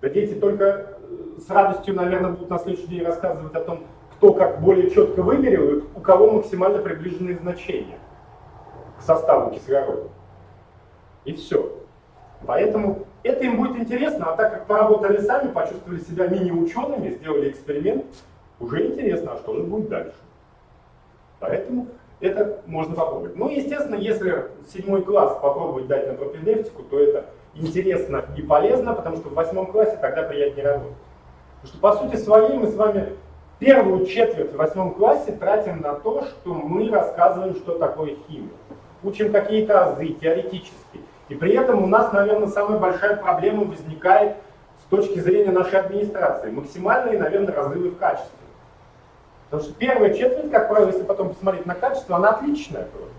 Да дети только с радостью, наверное, будут на следующий день рассказывать о том, кто как более четко вымерил и у кого максимально приближенные значения к составу кислорода. И все. Поэтому это им будет интересно, а так как поработали сами, почувствовали себя мини-учеными, сделали эксперимент, уже интересно, а что же будет дальше. Поэтому это можно попробовать. Ну, естественно, если 7 класс попробовать дать на пропедевтику, то это интересно и полезно, потому что в 8 классе тогда приятнее работать. Потому что по сути своей мы с вами первую четверть в 8 классе тратим на то, что мы рассказываем, что такое химия. Учим какие-то азы теоретические. И при этом у нас, наверное, самая большая проблема возникает с точки зрения нашей администрации. Максимальные, наверное, разрывы в качестве. Потому что первая четверть, как правило, если потом посмотреть на качество, она отличная просто.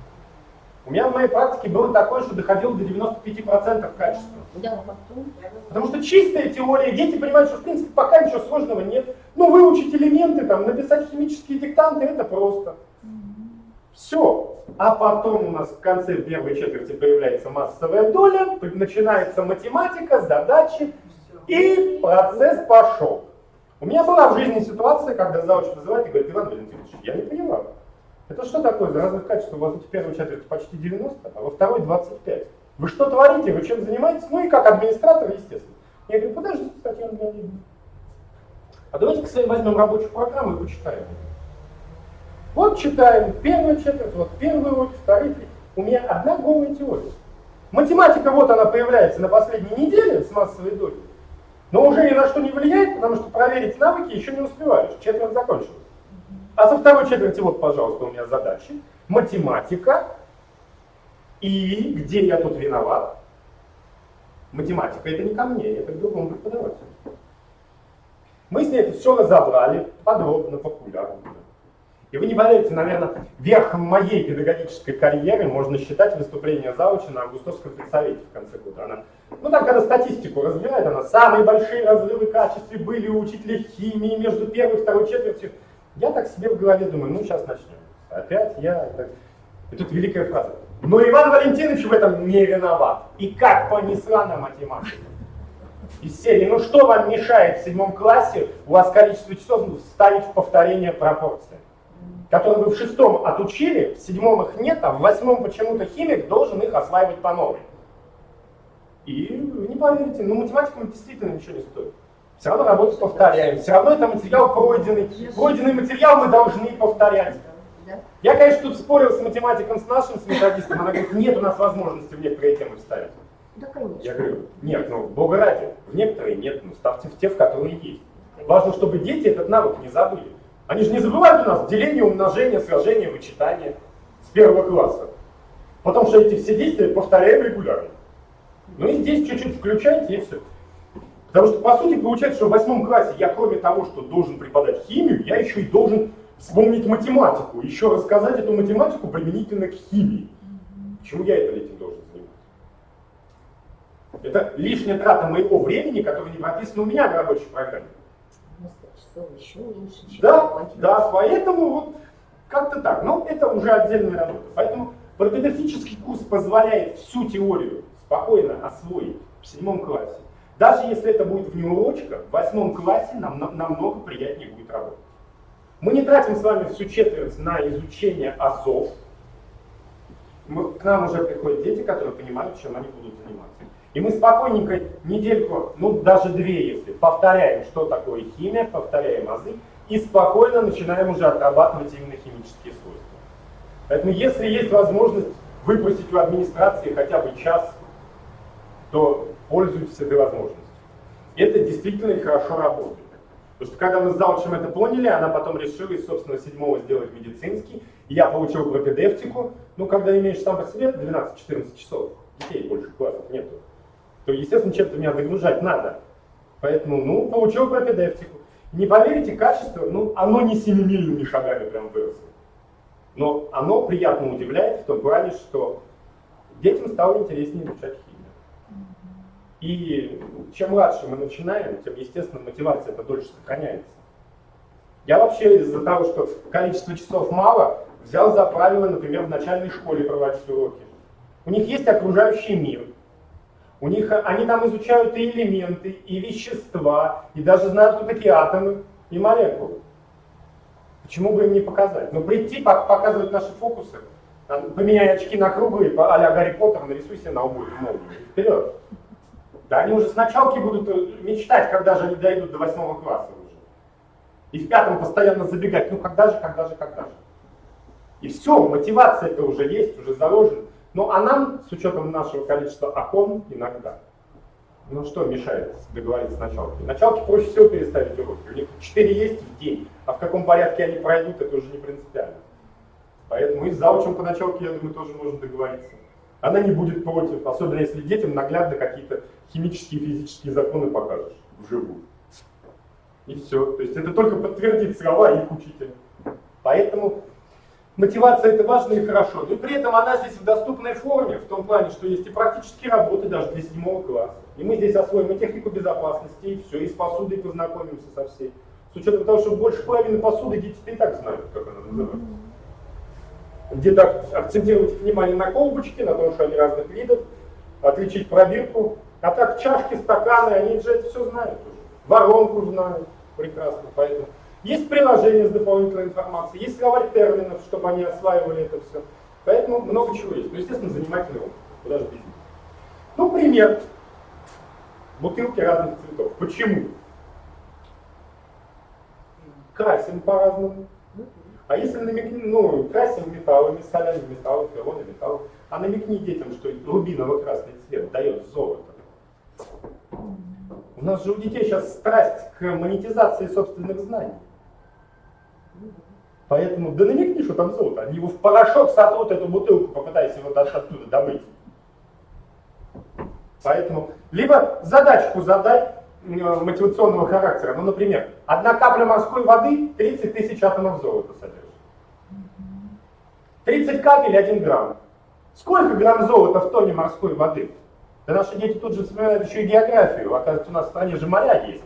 У меня в моей практике было такое, что доходило до 95% качества. Потому что чистая теория, дети понимают, что в принципе пока ничего сложного нет. Ну, выучить элементы, там, написать химические диктанты, это просто. Все. А потом у нас в конце первой четверти появляется массовая доля, начинается математика, задачи, и процесс пошел. У меня была в жизни ситуация, когда зауч вызывает и говорит: Иван Валентинович, я не понимаю. Это что такое за разных качеств? У вас в первой четверти почти 90, а во второй 25. Вы что творите? Вы чем занимаетесь? Ну и как администратор, естественно. Я говорю: подождите, Татьяна Леонидовна. А давайте-ка с вами возьмем рабочую программу и почитаем. Вот читаем первую четверть, вот первый урок, второй, третий. У меня одна голая теория. Математика, вот она появляется на последней неделе с массовой долей, но уже ни на что не влияет, потому что проверить навыки еще не успеваешь. Четверть закончилась. А со второй четверти, вот, пожалуйста, у меня задачи. Математика. И где я тут виноват? Математика это не ко мне, это к другому преподавателю. Мы с ней это все разобрали подробно, популярно. И вы не поверите, наверное, верхом моей педагогической карьеры можно считать выступление зауча на Августовском педсовете в конце года. Она, ну там, когда статистику разбирает, она: самые большие разрывы в качестве были у учителей химии между первой и второй четвертью. Я так себе в голове думаю: ну сейчас начнем. Опять я. И тут великая фраза: но Иван Валентинович в этом не виноват. И как понесла на математику. Из серии: ну что вам мешает в 7 классе у вас количество часов ставить в повторение пропорции, которые вы в 6 отучили, в 7 их нет, а в 8 почему-то химик должен их осваивать по новой. И вы не поверите, ну математика действительно ничего не стоит. Все равно работу повторяем, все равно это материал пройденный. Пройденный материал мы должны повторять. Я, конечно, тут спорил с математиком, с нашим, с методистом. Она говорит: нет у нас возможности в некоторые темы вставить. Да, конечно. Я говорю: нет, ну, бога ради, в некоторые нет, ну, ставьте в те, в которые есть. Важно, чтобы дети этот навык не забыли. Они же не забывают у нас деление, умножение, сложение, вычитание с 1 класса. Потому что эти все действия повторяем регулярно. Ну и здесь чуть-чуть включайте, и все. Потому что, по сути, получается, что в 8 классе я, кроме того, что должен преподать химию, я еще и должен вспомнить математику, еще рассказать эту математику применительно к химии. Почему я этим должен заниматься? Это лишняя трата моего времени, которое не прописано у меня в рабочей программе. Еще меньше, чем Да, поэтому вот как-то так. Но это уже отдельная работа. Поэтому пропедевтический курс позволяет всю теорию спокойно освоить в 7 классе. Даже если это будет внеурочка, в 8 классе нам намного приятнее будет работать. Мы не тратим с вами всю четверть на изучение азов. К нам уже приходят дети, которые понимают, чем они будут заниматься. И мы спокойненько недельку, ну даже 2, если, повторяем, что такое химия, повторяем азы, и спокойно начинаем уже отрабатывать именно химические свойства. Поэтому если есть возможность выпросить у администрации хотя бы час, то пользуйтесь этой возможностью. Это действительно хорошо работает. Потому что когда мы с заучем это поняли, она потом решила из собственного 7-го сделать медицинский, и я получил пропедевтику. Ну, когда имеешь сам по себе 12-14 часов, детей больше классов нету, то, естественно, чем-то меня догружать надо. Поэтому, ну, получил пропедевтику. Не поверите, качество, ну, оно не семимильными шагами прям выросло. Но оно приятно удивляет в том плане, что детям стало интереснее изучать химию. И чем младше мы начинаем, тем, естественно, мотивация это дольше сохраняется. Я вообще из-за того, что количество часов мало, взял за правило, например, в начальной школе проводить уроки. У них есть окружающий мир. Они там изучают и элементы, и вещества, и даже знают, кто такие атомы и молекулы. Почему бы им не показать? Ну, прийти, показывать наши фокусы, поменяй очки на круглые, а-ля Гарри Поттер, нарисуй себе на обоих молнию. Вперед! Да они уже с началки будут мечтать, когда же они дойдут до 8 класса уже. И в 5 постоянно забегать, ну когда же. И все, мотивация это уже есть, уже заложена. Ну а нам, с учетом нашего количества окон, иногда. Ну что мешает договориться с началкой? Началке проще всего переставить уроки. У них 4 есть в день, а в каком порядке они пройдут, это уже не принципиально. Поэтому и с заучем по началке, я думаю, тоже можно договориться. Она не будет против, особенно если детям наглядно какие-то химические и физические законы покажешь вживую. И все. То есть это только подтвердит слова их учителя. Поэтому мотивация это важно и хорошо. Но и при этом она здесь в доступной форме, в том плане, что есть и практические работы даже для 7 класса. И мы здесь освоим и технику безопасности, и все, и с посудой познакомимся со всей. С учетом того, что больше половины посуды дети-то и так знают, как она называется. Где-то акцентировать внимание на колбочке, на том, что они разных видов, отличить пробирку. А так чашки, стаканы, они же это все знают уже. Воронку знают прекрасно. Поэтому есть приложение с дополнительной информацией, есть словарь терминов, чтобы они осваивали это все. Поэтому много чего есть. Ну, естественно, занимательный опыт. Куда же без них. Ну, пример. Бутылки разных цветов. Почему? Красим по-разному. А если намекни, ну, красим металлами, солями металлов, фероны металлов, а намекни детям, что рубиново-красный цвет дает золото. У нас же у детей сейчас страсть к монетизации собственных знаний. Поэтому да намекни, что там золото. Они его в порошок сотрут, эту бутылку, попытайся его оттуда добыть. Поэтому либо задачку задай мотивационного характера. Ну, например, 1 капля морской воды 30 тысяч атомов золота содержит. 30 капель 1 грамм. Сколько грамм золота в тонне морской воды? Да наши дети тут же вспоминают еще и географию. Оказывается, у нас в стране же моря есть.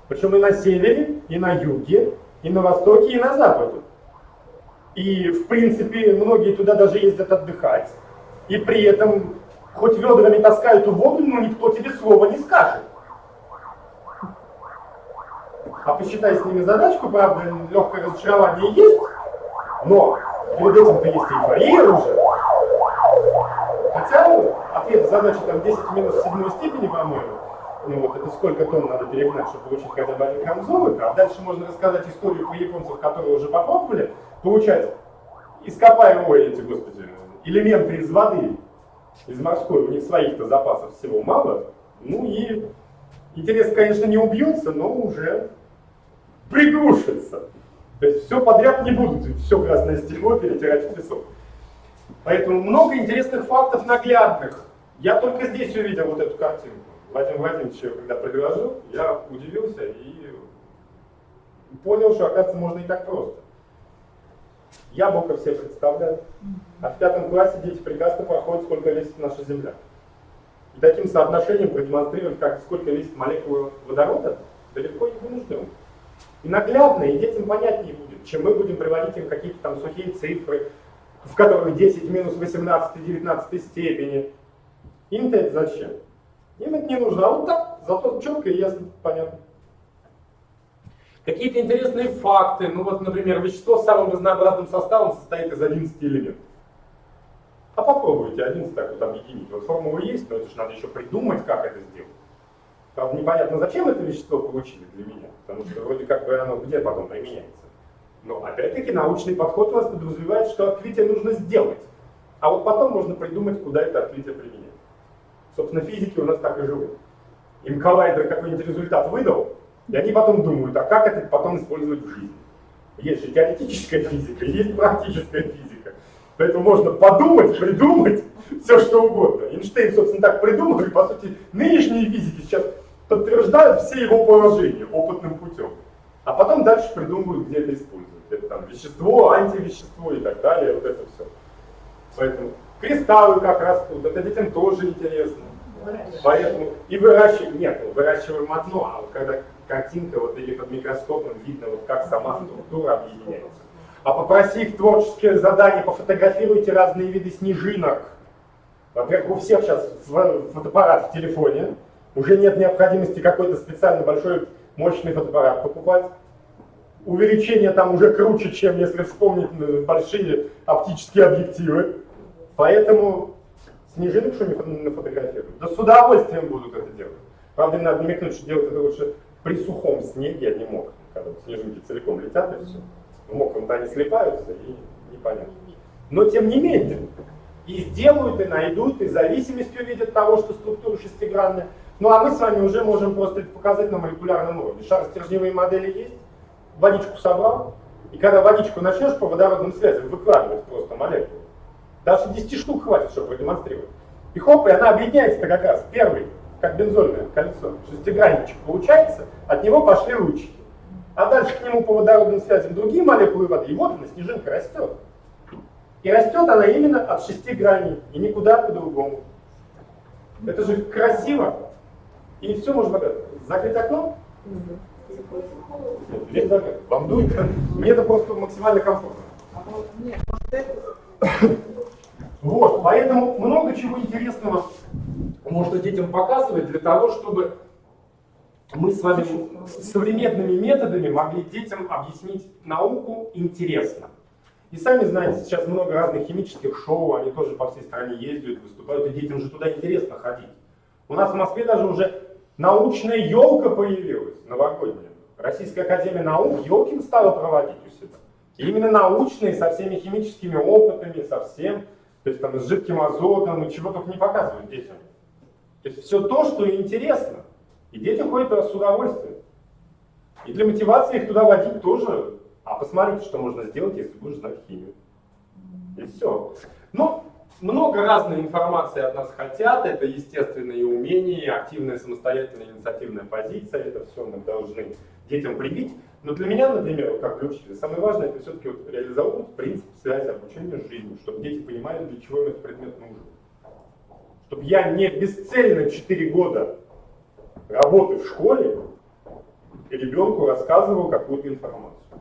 Причем и на севере, и на юге, и на востоке, и на западе. И, в принципе, многие туда даже ездят отдыхать. И при этом хоть ведрами таскают эту воду, но никто тебе слова не скажет. А посчитай с ними задачку, правда, легкое разочарование есть, но перед этим-то есть эйфория уже. Хотя ответ задачи там 10 минус 7 степени, по-моему, ну вот это сколько тонн надо перегнать, чтобы получить хотя бы 1 грамм золота, а дальше можно рассказать историю про японцев, которые уже попробовали получать ископаемые элементы из воды, из морской, у них своих-то запасов всего мало, ну и интерес, конечно, не убьется, но уже приглушится. То есть все подряд не будут, все красное стекло перетирать в песок. Поэтому много интересных фактов наглядных. Я только здесь увидел вот эту картинку. Владимир Владимирович ее когда предложил, я удивился и понял, что, оказывается, можно и так просто. Яблоко все представляют, а в 5 классе дети прекрасно проходят, сколько весит наша Земля. И таким соотношением продемонстрировать, сколько весит молекула водорода, далеко не вынужден. И наглядно, и детям понятнее будет, чем мы будем приводить им какие-то там сухие цифры, в которых 10 минус 18 19 степени. Им-то это зачем? Им это не нужно, а вот так, зато четко и ясно, понятно. Какие-то интересные факты. Ну вот, например, вещество с самым разнообразным составом состоит из 11 элементов. А попробуйте 11 так вот объединить. Вот формула есть, но это же надо еще придумать, как это сделать. Правда, непонятно, зачем это вещество получили для меня, потому что вроде как бы оно где потом применяется. Но опять-таки научный подход у нас подразумевает, что открытие нужно сделать. А вот потом можно придумать, куда это открытие применять. Собственно, физики у нас так и живут. Им коллайдер какой-нибудь результат выдал, и они потом думают, а как это потом использовать в жизни. Есть же теоретическая физика, есть практическая физика. Поэтому можно подумать, придумать все что угодно. Эйнштейн, собственно, так придумал, и по сути нынешние физики сейчас подтверждают все его положения опытным путем. А потом дальше придумывают, где это использовать. Это там вещество, антивещество и так далее, вот это все. Поэтому кристаллы как растут, это детям тоже интересно. Поэтому и выращиваем, нет, выращиваем одно, а вот когда картинка вот или под микроскопом видно, вот как сама структура объединяется. А попроси их творческое задание, пофотографируйте разные виды снежинок. Во-первых, у всех сейчас фотоаппарат в телефоне, уже нет необходимости какой-то специально большой мощный фотоаппарат покупать. Увеличение там уже круче, чем если вспомнить большие оптические объективы. Поэтому снежинок что не нафотографируют? Да с удовольствием будут это делать. Правда, мне надо намекнуть, что делать это лучше при сухом снеге, а не мокром, когда снежинки целиком летят и все. В мокром-то они слипаются и непонятно. Но тем не менее, и сделают, и найдут, и зависимость увидят того, что структура шестигранная. Ну а мы с вами уже можем просто это показать на молекулярном уровне. Шаростержневые модели есть, водичку собрал, и когда водичку начнешь по водородным связям выкладывать просто молекулу, даже 10 штук хватит, чтобы продемонстрировать. И хоп, и она объединяется как раз первый, как бензольное кольцо. Шестигранничек получается, от него пошли лучики. А дальше к нему по водородным связям другие молекулы воды, и вот она, снежинка, растет. И растет она именно от 6 граней, и никуда по-другому. Это же красиво. И все можно показать. Закрыть окно? Дверь закрыта. Вам дует? Мне это просто максимально комфортно. Вот, поэтому много чего интересного можно детям показывать для того, чтобы мы с вами современными методами могли детям объяснить науку интересно. И сами знаете, сейчас много разных химических шоу, они тоже по всей стране ездят, выступают, и детям же туда интересно ходить. У нас в Москве даже уже научная елка появилась, новогодняя. Российская академия наук елки стала проводить у себя. И именно научные, со всеми химическими опытами, со всем, то есть там с жидким азотом, и чего только не показывают детям. То есть все то, что интересно. И дети ходят туда с удовольствием. И для мотивации их туда водить тоже. А посмотрите, что можно сделать, если будешь знать химию. И все. Но много разной информации от нас хотят. Это естественные умения, активная самостоятельная инициативная позиция. Это все мы должны детям привить. Но для меня, например, как для учителя, самое важное это все-таки вот реализовать принцип связи обучения с жизнью, чтобы дети понимали, для чего им этот предмет нужен. Чтобы я не бесцельно 4 года работы в школе и ребенку рассказывал какую-то информацию,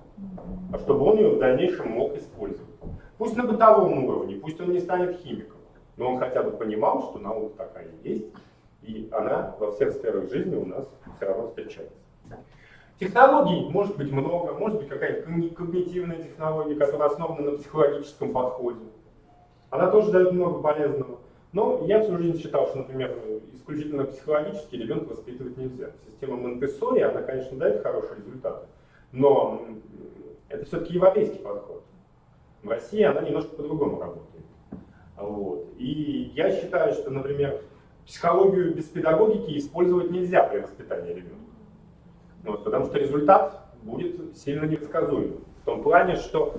а чтобы он ее в дальнейшем мог использовать. Пусть на бытовом уровне, пусть он не станет химиком, но он хотя бы понимал, что наука такая есть, и она во всех сферах жизни у нас все равно встречается. Технологий может быть много, может быть какая-то когнитивная технология, которая основана на психологическом подходе. Она тоже дает много полезного. Но я всю жизнь считал, что, например, исключительно психологически ребенка воспитывать нельзя. Система Монтессори, она, конечно, дает хорошие результаты, но это все-таки европейский подход. В России она немножко по-другому работает. Вот. И я считаю, что, например, психологию без педагогики использовать нельзя при воспитании ребенка. Вот, потому что результат будет сильно непредсказуемым. В том плане, что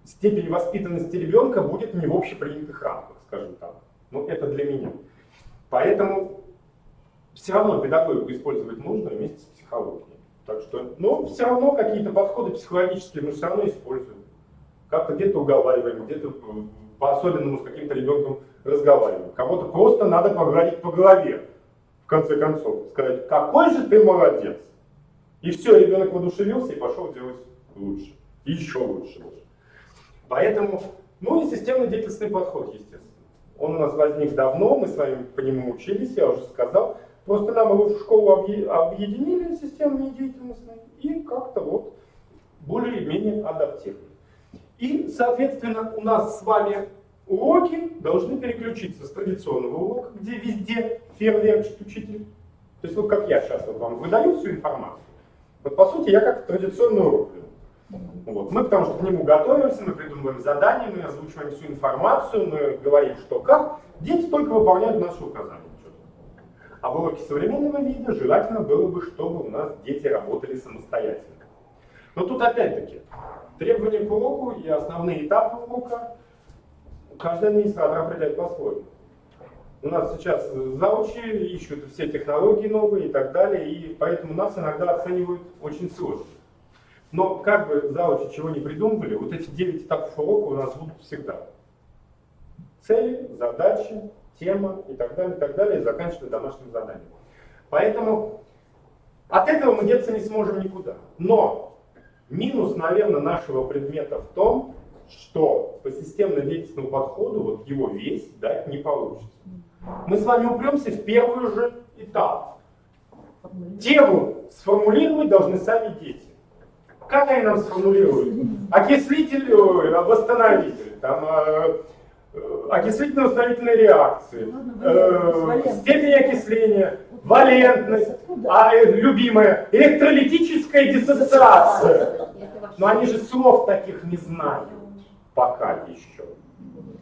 степень воспитанности ребенка будет не в общепринятых рамках, скажем так. Ну, это для меня. Поэтому все равно педагогику использовать нужно вместе с психологией. Так что, но все равно какие-то подходы психологические мы все равно используем. Как-то где-то уговариваем, где-то по-особенному с каким-то ребенком разговариваем. Кого-то просто надо поговорить по голове, в конце концов. Сказать, какой же ты молодец. И все, ребенок воодушевился и пошел делать лучше. И еще лучше. Поэтому, ну и системно-деятельный подход, естественно. Он у нас возник давно, мы с вами по нему учились, я уже сказал. Просто нам его в школу объединили системные деятельности и как-то вот более-менее адаптировали. И, соответственно, у нас с вами уроки должны переключиться с традиционного урока, где везде фейерверчит учитель. То есть вот как я сейчас вот вам выдаю всю информацию. Вот по сути я как традиционный урок веду. Вот. Мы потому что к нему готовимся, мы придумываем задания, мы озвучиваем всю информацию, мы говорим, что как. Дети только выполняют наши указания. А в уроке современного вида желательно было бы, чтобы у нас дети работали самостоятельно. Но тут опять-таки требования к уроку и основные этапы урока каждый администратор определяет по-своему. У нас сейчас заучи ищут все технологии новые и так далее, и поэтому нас иногда оценивают очень сложно. Но как бы заучи чего не придумывали, вот эти 9 этапов урока у нас будут всегда. Цели, задачи, тема и так далее, и заканчивая домашним заданием. Поэтому от этого мы деться не сможем никуда. Но минус, наверное, нашего предмета в том, что по системно-деятельному подходу вот его весь дать не получится. Мы с вами упремся в первый же этап. Тему сформулировать должны сами дети. Как они нам сформулируют? Окислитель, восстановитель, там, окислительно-восстановительные реакции, степень окисления, валентность, любимая, электролитическая диссоциация. Но они же слов таких не знают пока еще.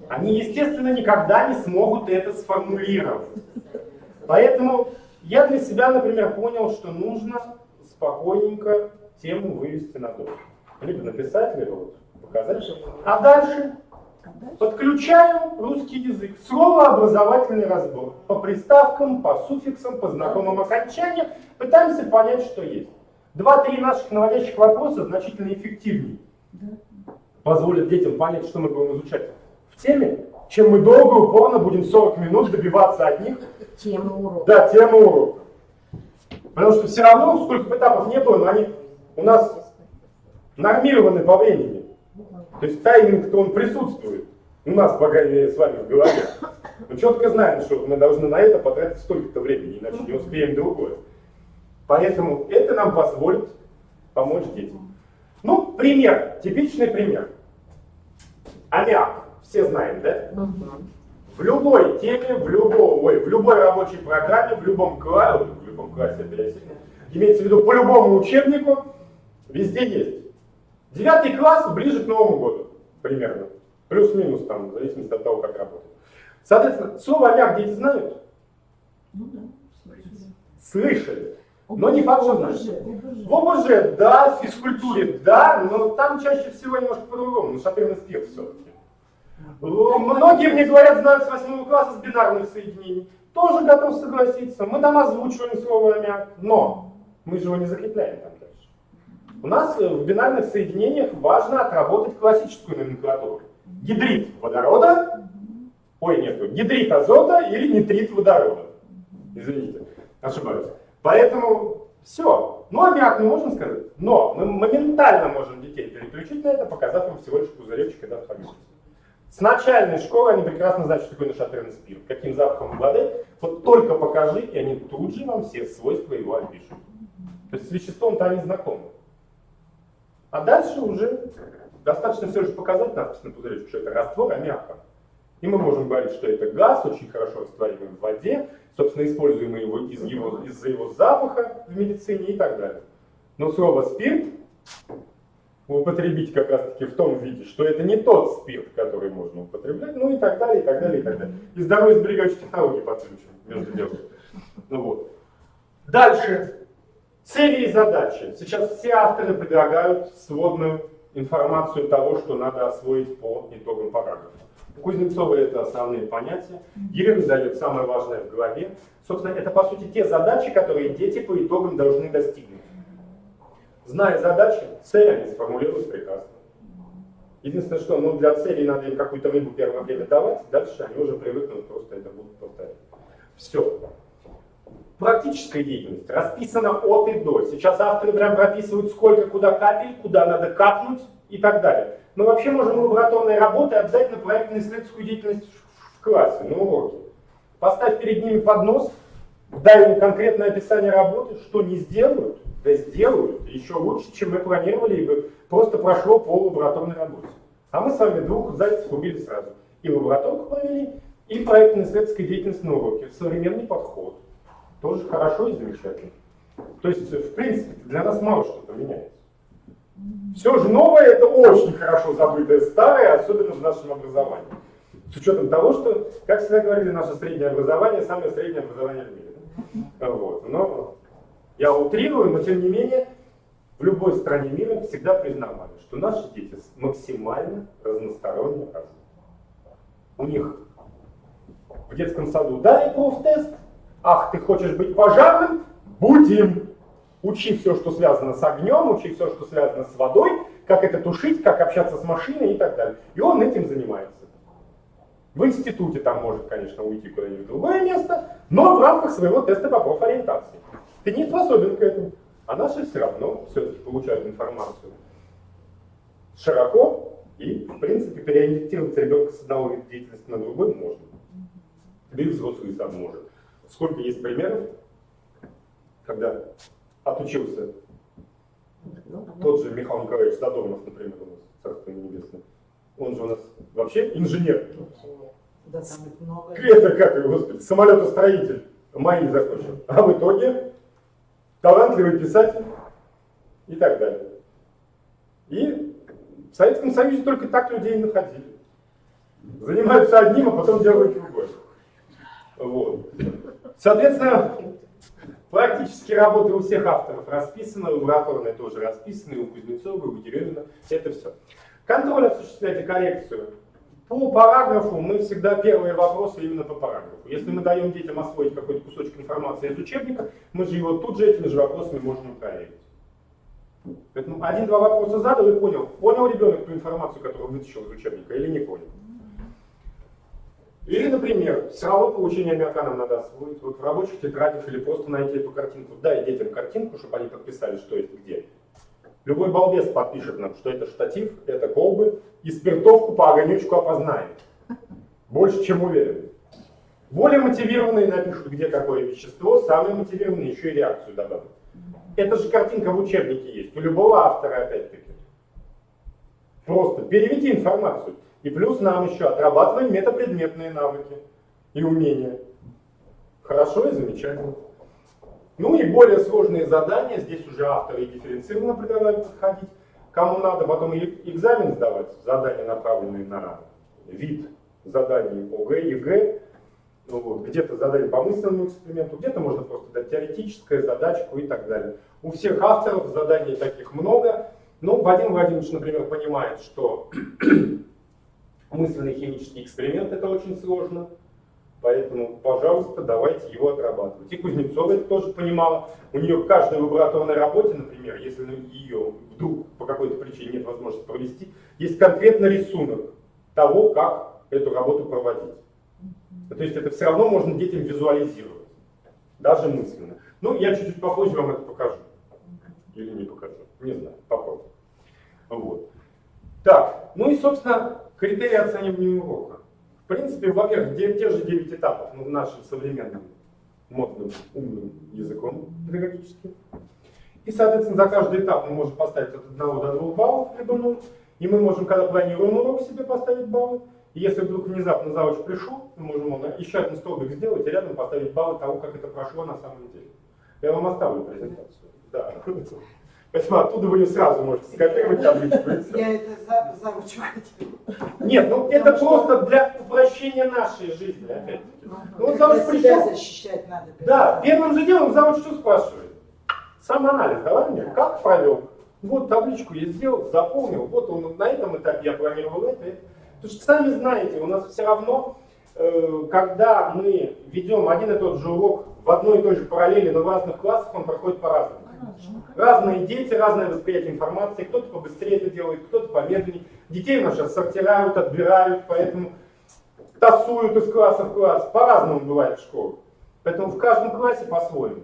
Они, естественно, никогда не смогут это сформулировать. Поэтому я для себя, например, понял, что нужно спокойненько тему вывести на доску. Либо написать, либо вот показать. А дальше подключаем русский язык. Словообразовательный разбор. По приставкам, по суффиксам, по знакомым окончаниям. Пытаемся понять, что есть. 2-3 наших наводящих вопроса значительно эффективнее. Позволят детям понять, что мы будем изучать в теме, чем мы долго и упорно будем 40 минут добиваться от них. Тема урока. Да, тема урока. Потому что все равно, сколько бы этапов не было, но они у нас нормированы по времени. То есть тайминг-то он присутствует. У нас, по крайней мере, с вами в голове. Мы четко знаем, что мы должны на это потратить столько-то времени, иначе не успеем другое. Поэтому это нам позволит помочь детям. Ну, пример, типичный пример. Аммиак, все знаем, да? В любой теме, в любой рабочей программе, в любом классе, имеется в виду по любому учебнику, везде есть. 9 класс ближе к Новому году, примерно. Плюс-минус, там, в зависимости от того, как работает. Соответственно, слово аммиак дети знают? Слышали. Но не факт, что знают. В ОБЖ, да, в физкультуре, да, но там чаще всего немножко по-другому, но шатырный спирт все-таки. Многие мне говорят, знают с 8 класса с бинарных соединений. Тоже готов согласиться. Мы там озвучиваем слово аммиак, но мы же его не закрепляем там дальше. У нас в бинарных соединениях важно отработать классическую номенклатуру. Гидрид водорода, гидрид азота или нитрид водорода. Извините, ошибаюсь. Поэтому все. Ну, аммиак мы можем сказать, но мы моментально можем детей переключить на это, показав им всего лишь пузыречек и алфавит. С начальной школы они прекрасно знают, что такое нашатырный спирт, каким запахом обладает. Вот только покажи, и они тут же вам все свойства его опишут. То есть с веществом-то они знакомы. А дальше уже достаточно все лишь показать надпись на пузыречку, что это раствор аммиака. И мы можем говорить, что это газ, очень хорошо растворимый в воде, собственно, используемый его из-за его запаха в медицине и так далее. Но слово «спирт» употребить как раз-таки в том виде, что это не тот спирт, который можно употреблять, ну и так далее, и так далее, и так далее. И здоровье сберегающие технологии подключим между делом. Ну вот. Дальше. Цели и задачи. Сейчас все авторы предлагают сводную информацию того, что надо освоить по итогам параграфа. У Кузнецова это основные понятия. Елена дает самое важное в голове. Собственно, это по сути те задачи, которые дети по итогам должны достигнуть. Зная задачи, цель они сформулируют прекрасно. Единственное, что для целей надо им какую-то рыбу первое время давать, дальше они уже привыкнут, просто это будут повторять. Все. Практическая деятельность расписана от и до. Сейчас авторы прям прописывают, сколько куда капель, куда надо капнуть и так далее. Мы вообще можем лабораторные работы отдать на проектно-исследовательскую деятельность в классе, на уроке. Поставь перед ними поднос, дай им конкретное описание работы, что не сделают, да сделают еще лучше, чем мы планировали, и просто прошло по лабораторной работе. А мы с вами 2 зайцев убили сразу. И лабораторку провели, и проектно-исследовательская деятельность на уроке. Современный подход. Тоже хорошо и замечательно. То есть, в принципе, для нас мало что поменяется. Все же новое — это очень хорошо забытое старое, особенно в нашем образовании. С учетом того, что, как всегда говорили, наше среднее образование — самое среднее образование в мире. Вот. Но я утрирую, но тем не менее, в любой стране мира всегда признавали, что наши дети максимально разносторонне развиты. У них в детском саду дали профтест. Ах, ты хочешь быть пожарным? Будь им. Учи все, что связано с огнем, учи все, что связано с водой, как это тушить, как общаться с машиной и так далее. И он этим занимается. В институте там может, конечно, уйти куда-нибудь в другое место, но в рамках своего теста по профориентации. Ты не способен к этому. А наши все равно все-таки получают информацию широко, и, в принципе, переориентировать ребенка с одного вида деятельности на другой можно. Да и взрослый сам может. Сколько есть примеров, когда отучился тот же Михаил Николаевич Задорнов, например, у нас, Царство Небесное. Он же у нас вообще инженер. Да, там их много. Это как его, господи, самолетостроитель. МАИ закончил. А в итоге талантливый писатель и так далее. И в Советском Союзе только так людей находили. Занимаются одним, а потом делают другое. Вот. Соответственно, практически работы у всех авторов расписаны, у Лабораторной тоже расписаны, у Кузнецова, у Деревина. Это все. Контроль осуществлять и коррекцию. По параграфу мы всегда первые вопросы именно по параграфу. Если мы даем детям освоить какой-то кусочек информации из учебника, мы же его тут же этими же вопросами можем проверить. Поэтому 1-2 вопроса задал и понял. Понял ребенок ту информацию, которую вытащил из учебника, или не понял. Или, например, все равно получение аммиака нам надо освоить. Вот в рабочих тетрадях или просто найти эту картинку. Дай детям картинку, чтобы они подписали, что это где. Любой балбес подпишет нам, что это штатив, это колбы, и спиртовку по огонечку опознает. Больше чем уверен. Более мотивированные напишут, где какое вещество, самые мотивированные еще и реакцию добавят. Эта же картинка в учебнике есть, у любого автора опять-таки. Просто переведи информацию. И плюс нам еще отрабатываем метапредметные навыки и умения. Хорошо и замечательно. Ну и более сложные задания, здесь уже авторы и дифференцированно предлагают подходить. Кому надо потом экзамен сдавать, задания, направленные на вид заданий ОГЭ, ЕГЭ, ну вот, где-то задание по мысленному эксперименту, где-то можно просто дать теоретическое, задачку и так далее. У всех авторов заданий таких много, но Вадим Владимирович, например, понимает, что мысленный химический эксперимент это очень сложно. Поэтому, пожалуйста, давайте его отрабатывать. И Кузнецова это тоже понимала. У нее в каждой лабораторной работе, например, если ее вдруг по какой-то причине нет возможности провести, есть конкретный рисунок того, как эту работу проводить. То есть это все равно можно детям визуализировать, даже мысленно. Ну, я чуть-чуть попозже вам это покажу. Или не покажу, не знаю, попробуем. Вот. Так, ну и, собственно, критерии оценивания урока. В принципе, во-первых, те же 9 этапов нашим современным модным умным языком педагогическим. И, соответственно, за каждый этап мы можем поставить от 1 до 2 баллов придумал. И мы можем, когда планируем урок, себе поставить баллы. И если вдруг внезапно завуч пришел, мы можем еще один столбик сделать и рядом поставить баллы того, как это прошло на самом деле. Я вам оставлю презентацию. Да. Поэтому оттуда вы ее сразу можете скопировать табличку. Я это завучу хотела. Нет, ну это просто для упрощения нашей жизни, опять-таки. Ну, вот завуч Для себя пришел. защищать надо. Да, первым же делом завуч что спрашивает? Самоанализ, давай мне, как провел? Вот табличку я сделал, заполнил, вот он на этом этапе я планировал это. Потому что сами знаете, у нас все равно, когда мы ведем один и тот же урок в одной и той же параллели, но в разных классах, он проходит по-разному. Разные дети, разное восприятие информации, кто-то побыстрее это делает, кто-то помедленнее. Детей у нас сейчас сортируют, отбирают, поэтому тасуют из класса в класс. По-разному бывает в школе. Поэтому в каждом классе по-своему.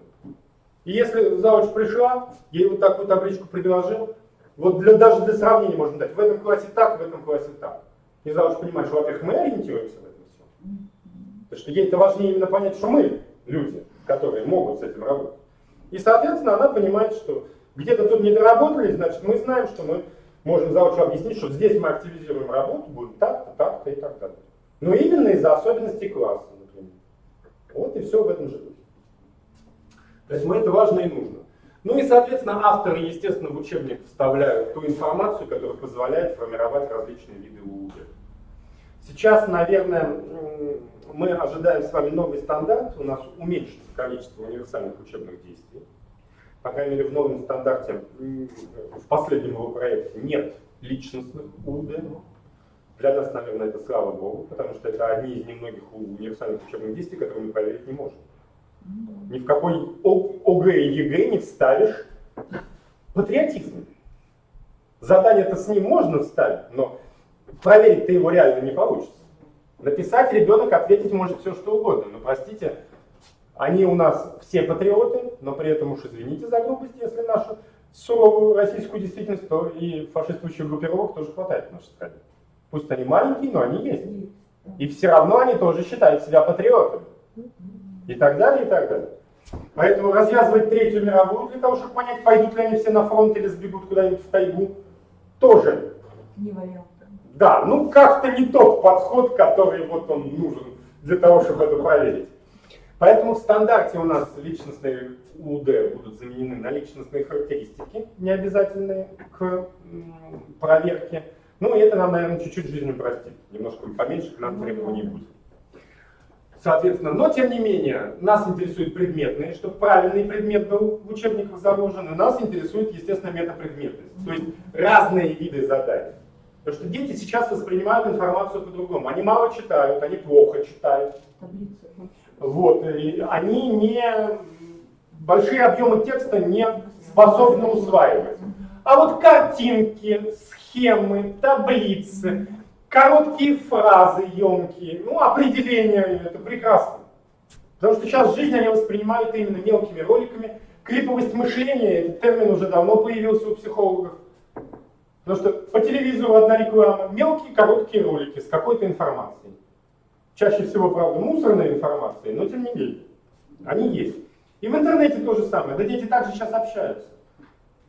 И если завуч пришла, ей вот такую табличку предложил, вот даже для сравнения можно дать. В этом классе так, в этом классе так. И завуч понимает, что, во-первых, мы ориентируемся в этом всем. Потому что ей это важнее именно понять, что мы люди, которые могут с этим работать. И, соответственно, она понимает, что где-то тут не доработали, значит, мы знаем, что мы Можем заучу объяснить, что здесь мы активизируем работу, будет так-то, так-то и так далее. Но именно из-за особенностей класса, например. Вот и все в этом же духе. То есть это важно и нужно. Ну и, соответственно, авторы, естественно, в учебник вставляют ту информацию, которая позволяет формировать различные виды УУД. Сейчас, наверное, мы ожидаем с вами новый стандарт. У нас уменьшится количество универсальных учебных действий. По крайней мере, в новом стандарте, в последнем его проекте, нет личностных УУД. Для нас, наверное, это слава богу, потому что это одни из немногих универсальных учебных действий, которые мы проверить не можем. Ни в какой ОГЭ и ЕГЭ не вставишь патриотизм. Задание-то с ним можно вставить, но проверить-то его реально не получится. Написать ребенок ответить может все что угодно, но простите, они у нас все патриоты, но при этом уж извините за грубость, если нашу суровую российскую действительность, то и фашистующих группировок тоже хватает в нашей стране. Пусть они маленькие, но они есть. И все равно они тоже считают себя патриотами. И так далее, и так далее. Поэтому развязывать Третью мировую для того, чтобы понять, пойдут ли они все на фронт или сбегут куда-нибудь в тайгу, тоже. Не вариант. Да, ну как-то не тот подход, который вот он нужен для того, чтобы это проверить. Поэтому в стандарте у нас личностные УД будут заменены на личностные характеристики, необязательные к проверке. Ну и это нам, наверное, чуть-чуть жизнь упростит. Немножко поменьше к нам требований будет. Соответственно, но тем не менее, нас интересуют предметные, чтобы правильный предмет был в учебниках заложен, и нас интересует, естественно, метапредметность, то есть разные виды заданий. Потому что дети сейчас воспринимают информацию по-другому. Они мало читают, они плохо читают. Вот, и они не, большие объемы текста не способны усваивать. А вот картинки, схемы, таблицы, короткие фразы, емкие, ну, определения, это прекрасно. Потому что сейчас жизнь они воспринимают именно мелкими роликами. Клиповость мышления, этот термин уже давно появился у психологов. Потому что по телевизору одна реклама, мелкие короткие ролики с какой-то информацией. Чаще всего, правда, мусорной информацией, но тем не менее, они есть. И в интернете то же самое, да дети также сейчас общаются.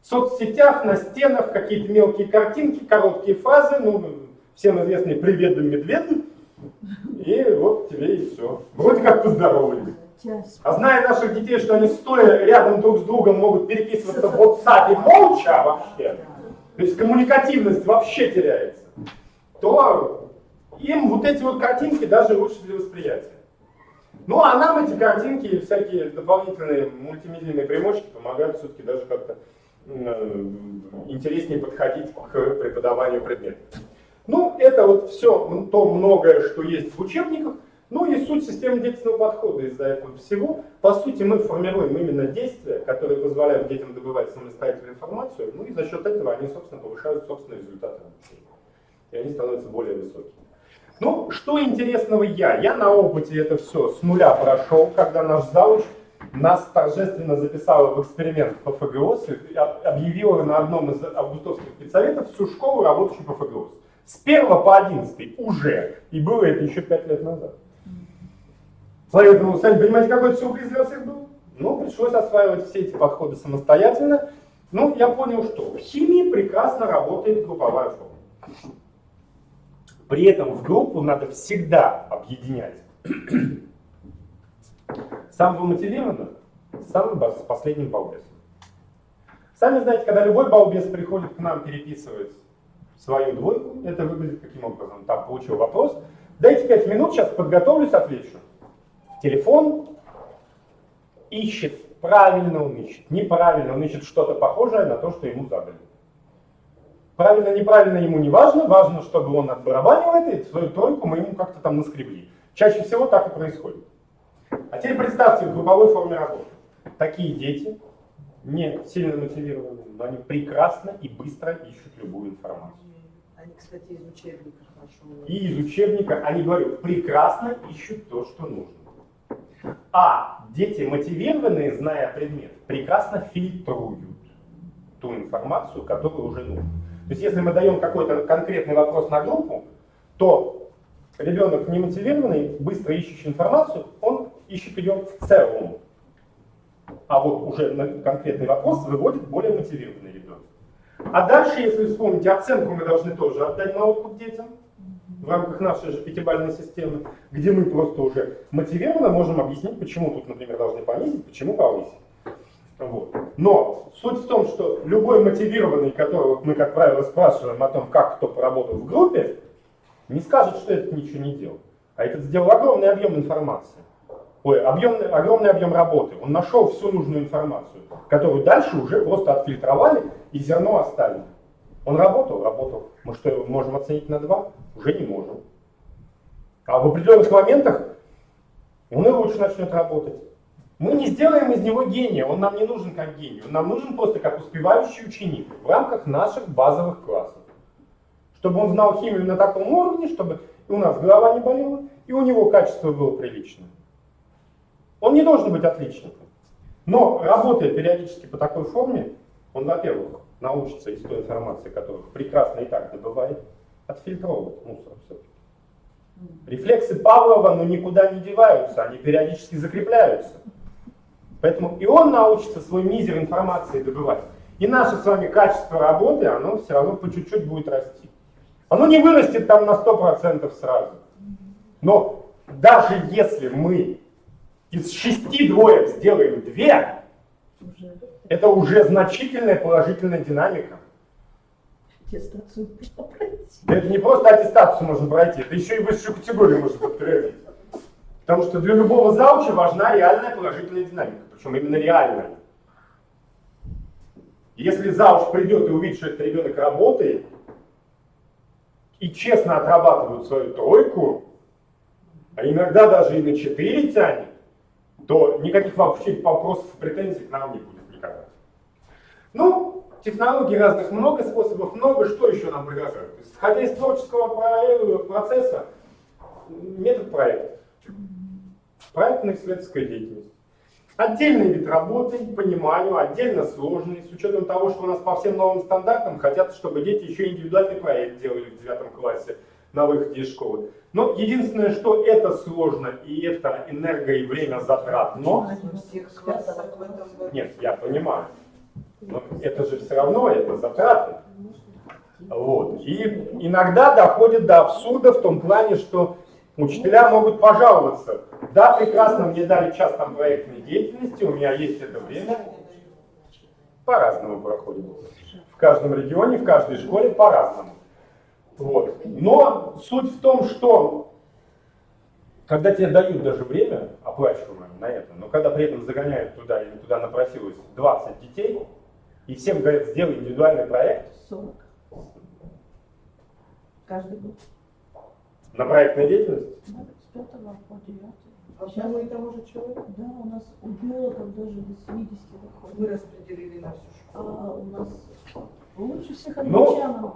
В соцсетях, на стенах какие-то мелкие картинки, короткие фразы, ну, всем известный «Привет, медведь», и вот тебе и все. Вроде как поздоровались. А зная наших детей, что они стоя рядом друг с другом могут переписываться в WhatsApp молча вообще, то есть коммуникативность вообще теряется, то им вот эти вот картинки даже лучше для восприятия. Ну а нам эти картинки и всякие дополнительные мультимедийные примочки помогают все-таки даже как-то интереснее подходить к преподаванию предметов. Ну, это вот все то многое, что есть в учебниках. Ну и суть системы детского подхода из-за этого всего. По сути, мы формируем именно действия, которые позволяют детям добывать самостоятельную информацию, ну и за счет этого они, собственно, повышают собственные результаты обучения. И они становятся более высокими. Ну, что интересного я на опыте это все с нуля прошел, когда наш зауч нас торжественно записала в эксперимент по ФГОС и объявила на одном из августовских педсоветов всю школу, работающую по ФГОС. С 1 по 11 уже. И было это еще 5 лет назад. Поэтому, сами понимаете, какой это сюрприз для всех был? Ну, пришлось осваивать все эти подходы самостоятельно. Ну, я понял, что в химии прекрасно работает групповая форма. При этом в группу надо всегда объединять самого мотивированного с самым последним балбесом. Сами знаете, когда любой балбес приходит к нам переписывать свою двойку, это выглядит каким образом? Там получил вопрос, дайте 5 минут, сейчас подготовлюсь, отвечу. Телефон ищет, правильно он ищет, неправильно он ищет что-то похожее на то, что ему задали. Правильно, неправильно ему не важно, важно, чтобы он отбарабанил это, и свою тройку мы ему как-то там наскребли. Чаще всего так и происходит. А теперь представьте в групповой форме работы. Такие дети, не сильно мотивированные, но они прекрасно и быстро ищут любую информацию. Они, кстати, из учебника хорошо. И из учебника, они, говорю, прекрасно ищут то, что нужно. А дети, мотивированные, зная предмет, прекрасно фильтруют ту информацию, которую уже нужно. То есть если мы даем какой-то конкретный вопрос на группу, то ребенок немотивированный, быстро ищущий информацию, он ищет ее в целом. А вот уже на конкретный вопрос выводит более мотивированный ребенок. А дальше, если вспомните, оценку мы должны тоже отдать на откуп детям в рамках нашей же пятибалльной системы, где мы просто уже мотивированно можем объяснить, почему тут, например, должны понизить, почему повысить. Вот. Но суть в том, что любой мотивированный, которого мы, как правило, спрашиваем о том, как кто поработал в группе, не скажет, что этот ничего не делал. А этот сделал огромный объем информации. Огромный объем работы. Он нашел всю нужную информацию, которую дальше уже просто отфильтровали и зерно оставили. Он работал, работал. Мы что, его можем оценить на 2? Уже не можем. А в определенных моментах он и лучше начнет работать. Мы не сделаем из него гения, он нам не нужен как гений. Он нам нужен просто как успевающий ученик в рамках наших базовых классов. Чтобы он знал химию на таком уровне, чтобы и у нас голова не болела, и у него качество было приличное. Он не должен быть отличником. Но работая периодически по такой форме, он, во-первых, научится из той информации, которую прекрасно и так добывает, отфильтровывать мусор все-таки. Рефлексы Павлова никуда не деваются, они периодически закрепляются. Поэтому и он научится свой мизер информации добывать. И наше с вами качество работы, оно все равно по чуть-чуть будет расти. Оно не вырастет там на 100% сразу. Но даже если мы из 6 двоек сделаем 2, это уже значительная положительная динамика. Аттестацию пройти. Это не просто аттестацию можно пройти, это еще и высшую категорию можно подтвердить. Потому что для любого зауча важна реальная положительная динамика, причем именно реальная. Если зауч придет и увидит, что этот ребенок работает, и честно отрабатывают свою 3, а иногда даже и на 4 тянет, то никаких вообще вопросов и претензий к нам не будет никогда. Ну, технологий разных много, способов много, что еще нам предлагают? Исходя из творческого процесса, метод проекта. Проектно-исследовательская деятельность. Отдельный вид работы, пониманию, отдельно сложный, с учетом того, что у нас по всем новым стандартам хотят, чтобы дети еще индивидуальный проект делали в 9 классе на выходе из школы. Но единственное, что это сложно и это энерго и время затратно. Всех классов в этом году. Нет, я понимаю. Но это же все равно, это затраты. Вот. И иногда доходит до абсурда в том плане, что учителя могут пожаловаться. Да, прекрасно, мне дали час там проектной деятельности, у меня есть это время. По-разному проходит. В каждом регионе, в каждой школе по-разному. Вот. Но суть в том, что когда тебе дают даже время, оплачиваемое на это, но когда при этом загоняют туда, или туда напросилось 20 детей, и всем говорят, сделай индивидуальный проект. 40. Каждый год. На проектной деятельности? Да, с 5 по 9. Одному и тому же человеку Да, у нас у биологов даже до 70 доходит. вы распределили на всю А школу. у нас лучше всех Ну, англичанам.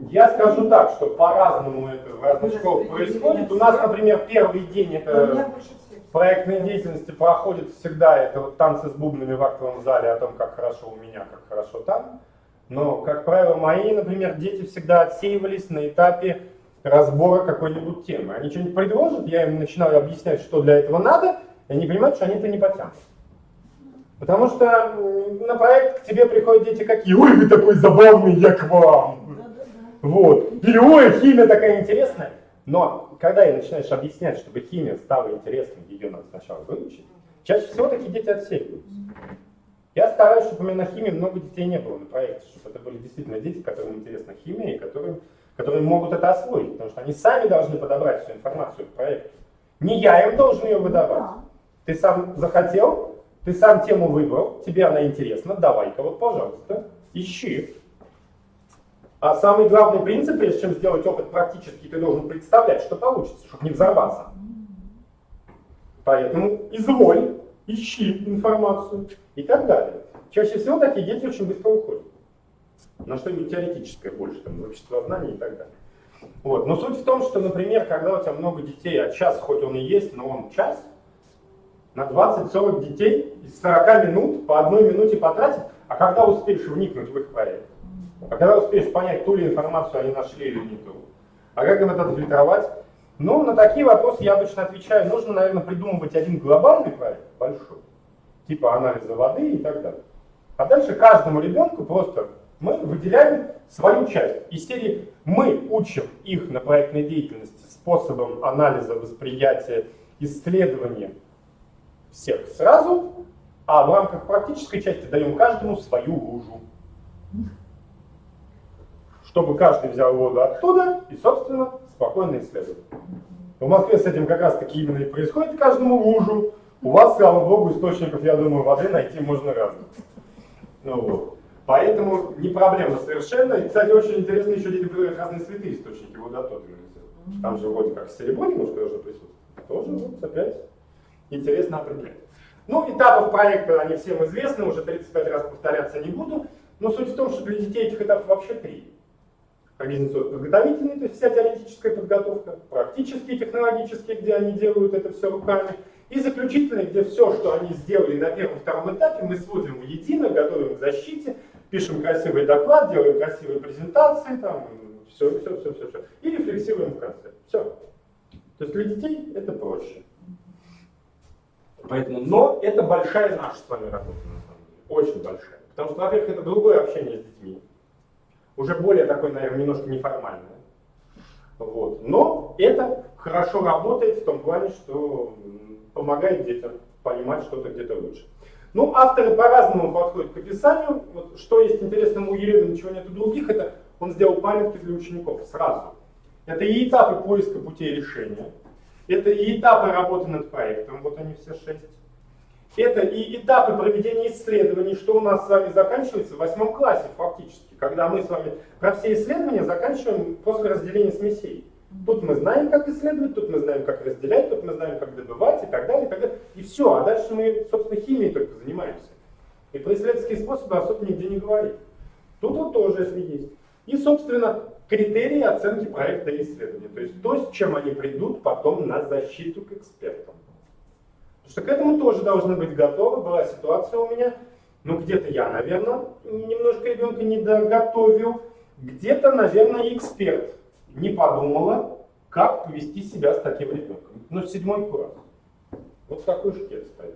Я скажу так, что по-разному это в разных школах происходит. У нас, например, первый день У меня это больше всех. проектной деятельности проходит всегда, это вот танцы с бубнами в актовом зале о том, как хорошо у меня, как хорошо там. Но, как правило, мои, например, дети всегда отсеивались на этапе разбора какой-нибудь темы. Они что-нибудь предложат, я им начинаю объяснять, что для этого надо, и они понимают, что они это не потянут. Потому что на проект к тебе приходят дети какие: «Ой, вы такой забавный, я к вам!» Вот. Или «Ой, химия такая интересная!» Но когда и начинаешь объяснять, чтобы химия стала интересной, ее надо сначала выучить, чаще всего такие дети отсеиваются. Я стараюсь, чтобы у меня на химии много детей не было на проекте, чтобы это были действительно дети, которым интересна химия и которые могут это освоить, потому что они сами должны подобрать всю информацию к проекту. Не я им должен ее выдавать. Ты сам захотел, ты сам тему выбрал, тебе она интересна, давай-ка вот, пожалуйста, ищи. А самый главный принцип, прежде чем сделать опыт практически, ты должен представлять, что получится, чтобы не взорваться. Поэтому изволь, ищи информацию и так далее. Чаще всего такие дети очень быстро уходят. На что-нибудь теоретическое больше, там, обществознание и так далее. Вот. Но суть в том, что, например, когда у тебя много детей, а час хоть он и есть, но он час, на 20-40 детей из 40 минут по 1 минуте потратить, а когда успеешь вникнуть в их проект? А когда успеешь понять, ту ли информацию они нашли или не ту? А как им это отфильтровать? Ну, на такие вопросы я обычно отвечаю, нужно, наверное, придумывать один глобальный проект, большой, типа анализа воды и так далее. А дальше каждому ребенку просто Мы выделяем свою часть. Из серии мы учим их на проектной деятельности способом анализа, восприятия, исследования всех сразу, а в рамках практической части даем каждому свою лужу. Чтобы каждый взял воду оттуда и, собственно, спокойно исследовал. В Москве с этим как раз таки именно и происходит, каждому лужу. У вас, слава богу, источников, я думаю, воды найти можно разных. Ну, вот. Поэтому не проблема совершенно. И, кстати, очень интересно еще дети выбирают разные святые источники водотопа. Там же вроде как серебро немножко должно присутствовать. Тоже вот опять интересно определять. Ну, этапов проекта, они всем известны, уже 35 раз повторяться не буду. Но суть в том, что для детей этих этапов вообще 3. Организационно-подготовительный, то есть вся теоретическая подготовка, практические, технологические, где они делают это все руками, и заключительный, где все, что они сделали на первом-втором этапе, мы сводим воедино, готовим к защите, пишем красивый доклад, делаем красивые презентации, там, все. И рефлексируем в конце. Все. То есть для детей это проще. Поэтому, но это большая наша с вами работа, на самом деле. Очень большая. Потому что, во-первых, это другое общение с детьми. Уже более такое, наверное, немножко неформальное. Вот. Но это хорошо работает в том плане, что помогает детям понимать что-то где-то лучше. Ну, авторы по-разному подходят к описанию. Вот, что есть интересного у Еремина, чего нет у других, это он сделал памятки для учеников сразу. Это и этапы поиска путей решения, это и этапы работы над проектом, вот они все 6. Это и этапы проведения исследований, что у нас с вами заканчивается в 8 классе фактически, когда мы с вами про все исследования заканчиваем после разделения смесей. Тут мы знаем, как исследовать, тут мы знаем, как разделять, тут мы знаем, как добывать и так далее, и так далее. И все, а дальше мы, собственно, химией только занимаемся. И про исследовательские способы особо нигде не говорим. Тут вот тоже это есть. И, собственно, критерии оценки проекта и исследования. То есть то, с чем они придут потом на защиту к экспертам. Потому что к этому тоже должны быть готовы. Была ситуация у меня, ну где-то я, наверное, немножко ребенка не доготовил, где-то, наверное, и эксперт не подумала, как повести себя с таким ребенком. Ну, 7 класс. Вот в такой школе стоит.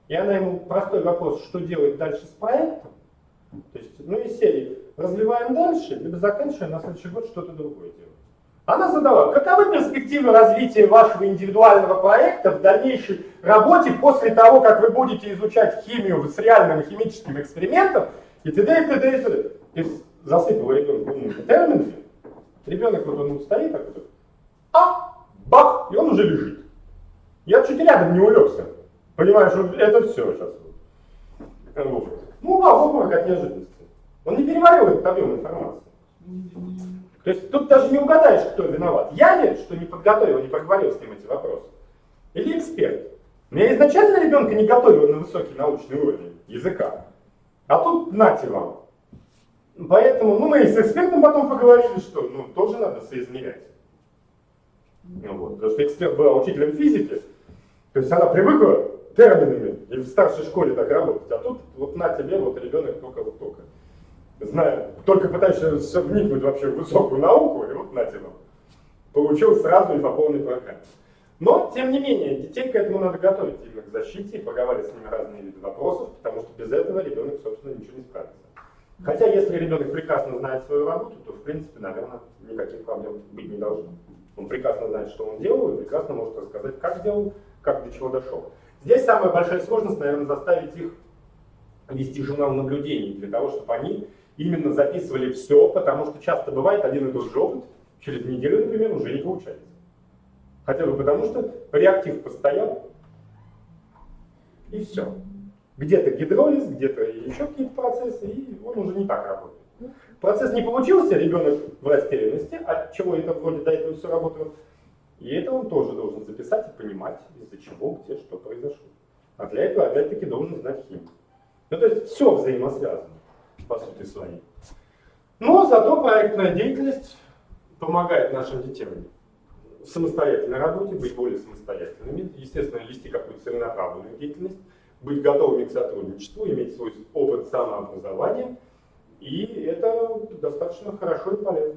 И она ему простой вопрос, что делать дальше с проектом. То есть, ну, из серии развиваем дальше, либо заканчиваем, на следующий год что-то другое делаем. Она задала, каковы перспективы развития вашего индивидуального проекта в дальнейшей работе после того, как вы будете изучать химию с реальным химическим экспериментом и т.д. и т.д. и т.д. То есть засыпал ребенка умными терминами, ребенок вот он стоит так вот, бах, и он уже лежит. Я чуть рядом не улегся, понимаешь, вот это все сейчас. Вот. Ну, в обморок от неожиданности. Он не переварил этот объем информации. То есть тут даже не угадаешь, кто виноват. Я ли, что не подготовил, не проговорил с ним эти вопросы? Или эксперт? Но я изначально ребенка не готовил на высокий научный уровень языка. А тут нате вам. Поэтому, ну, мы и с экспертом потом поговорили, что ну, тоже надо соизмерять. Вот. Потому что эксперт была учителем физики, то есть она привыкла терминами и в старшей школе так работать. А тут вот на тебе вот ребенок только вот только. Знаю, только пытаешься вникнуть вообще в высокую науку, и вот на тебе. Получил сразу и по полной программе. Но, тем не менее, детей к этому надо готовить именно к защите и проговаривать с ними разные виды вопросов, потому что без этого ребенок, собственно, ничего не справится. Хотя, если ребенок прекрасно знает свою работу, то, в принципе, наверное, никаких проблем быть не должно. Он прекрасно знает, что он делал, и прекрасно может рассказать, как делал, как до чего дошел. Здесь самая большая сложность, наверное, заставить их вести журнал наблюдений, для того, чтобы они именно записывали все, потому что часто бывает один и тот же опыт, через неделю, например, уже не получается. Хотя бы потому, что реактив постоял, и все. Где-то гидролиз, где-то еще какие-то процессы, и он уже не так работает. Процесс не получился, ребенок в растерянности, от чего это вроде до этого все работало. И это он тоже должен записать и понимать, из-за чего, где, что произошло. А для этого, опять-таки, должен знать химию. Ну, то есть все взаимосвязано, по сути своей. Но зато проектная деятельность помогает нашим детям в самостоятельной работе, быть более самостоятельными, естественно, вести какую-то целенаправленную деятельность, быть готовыми к сотрудничеству, иметь свой опыт самообразования, и это достаточно хорошо и полезно.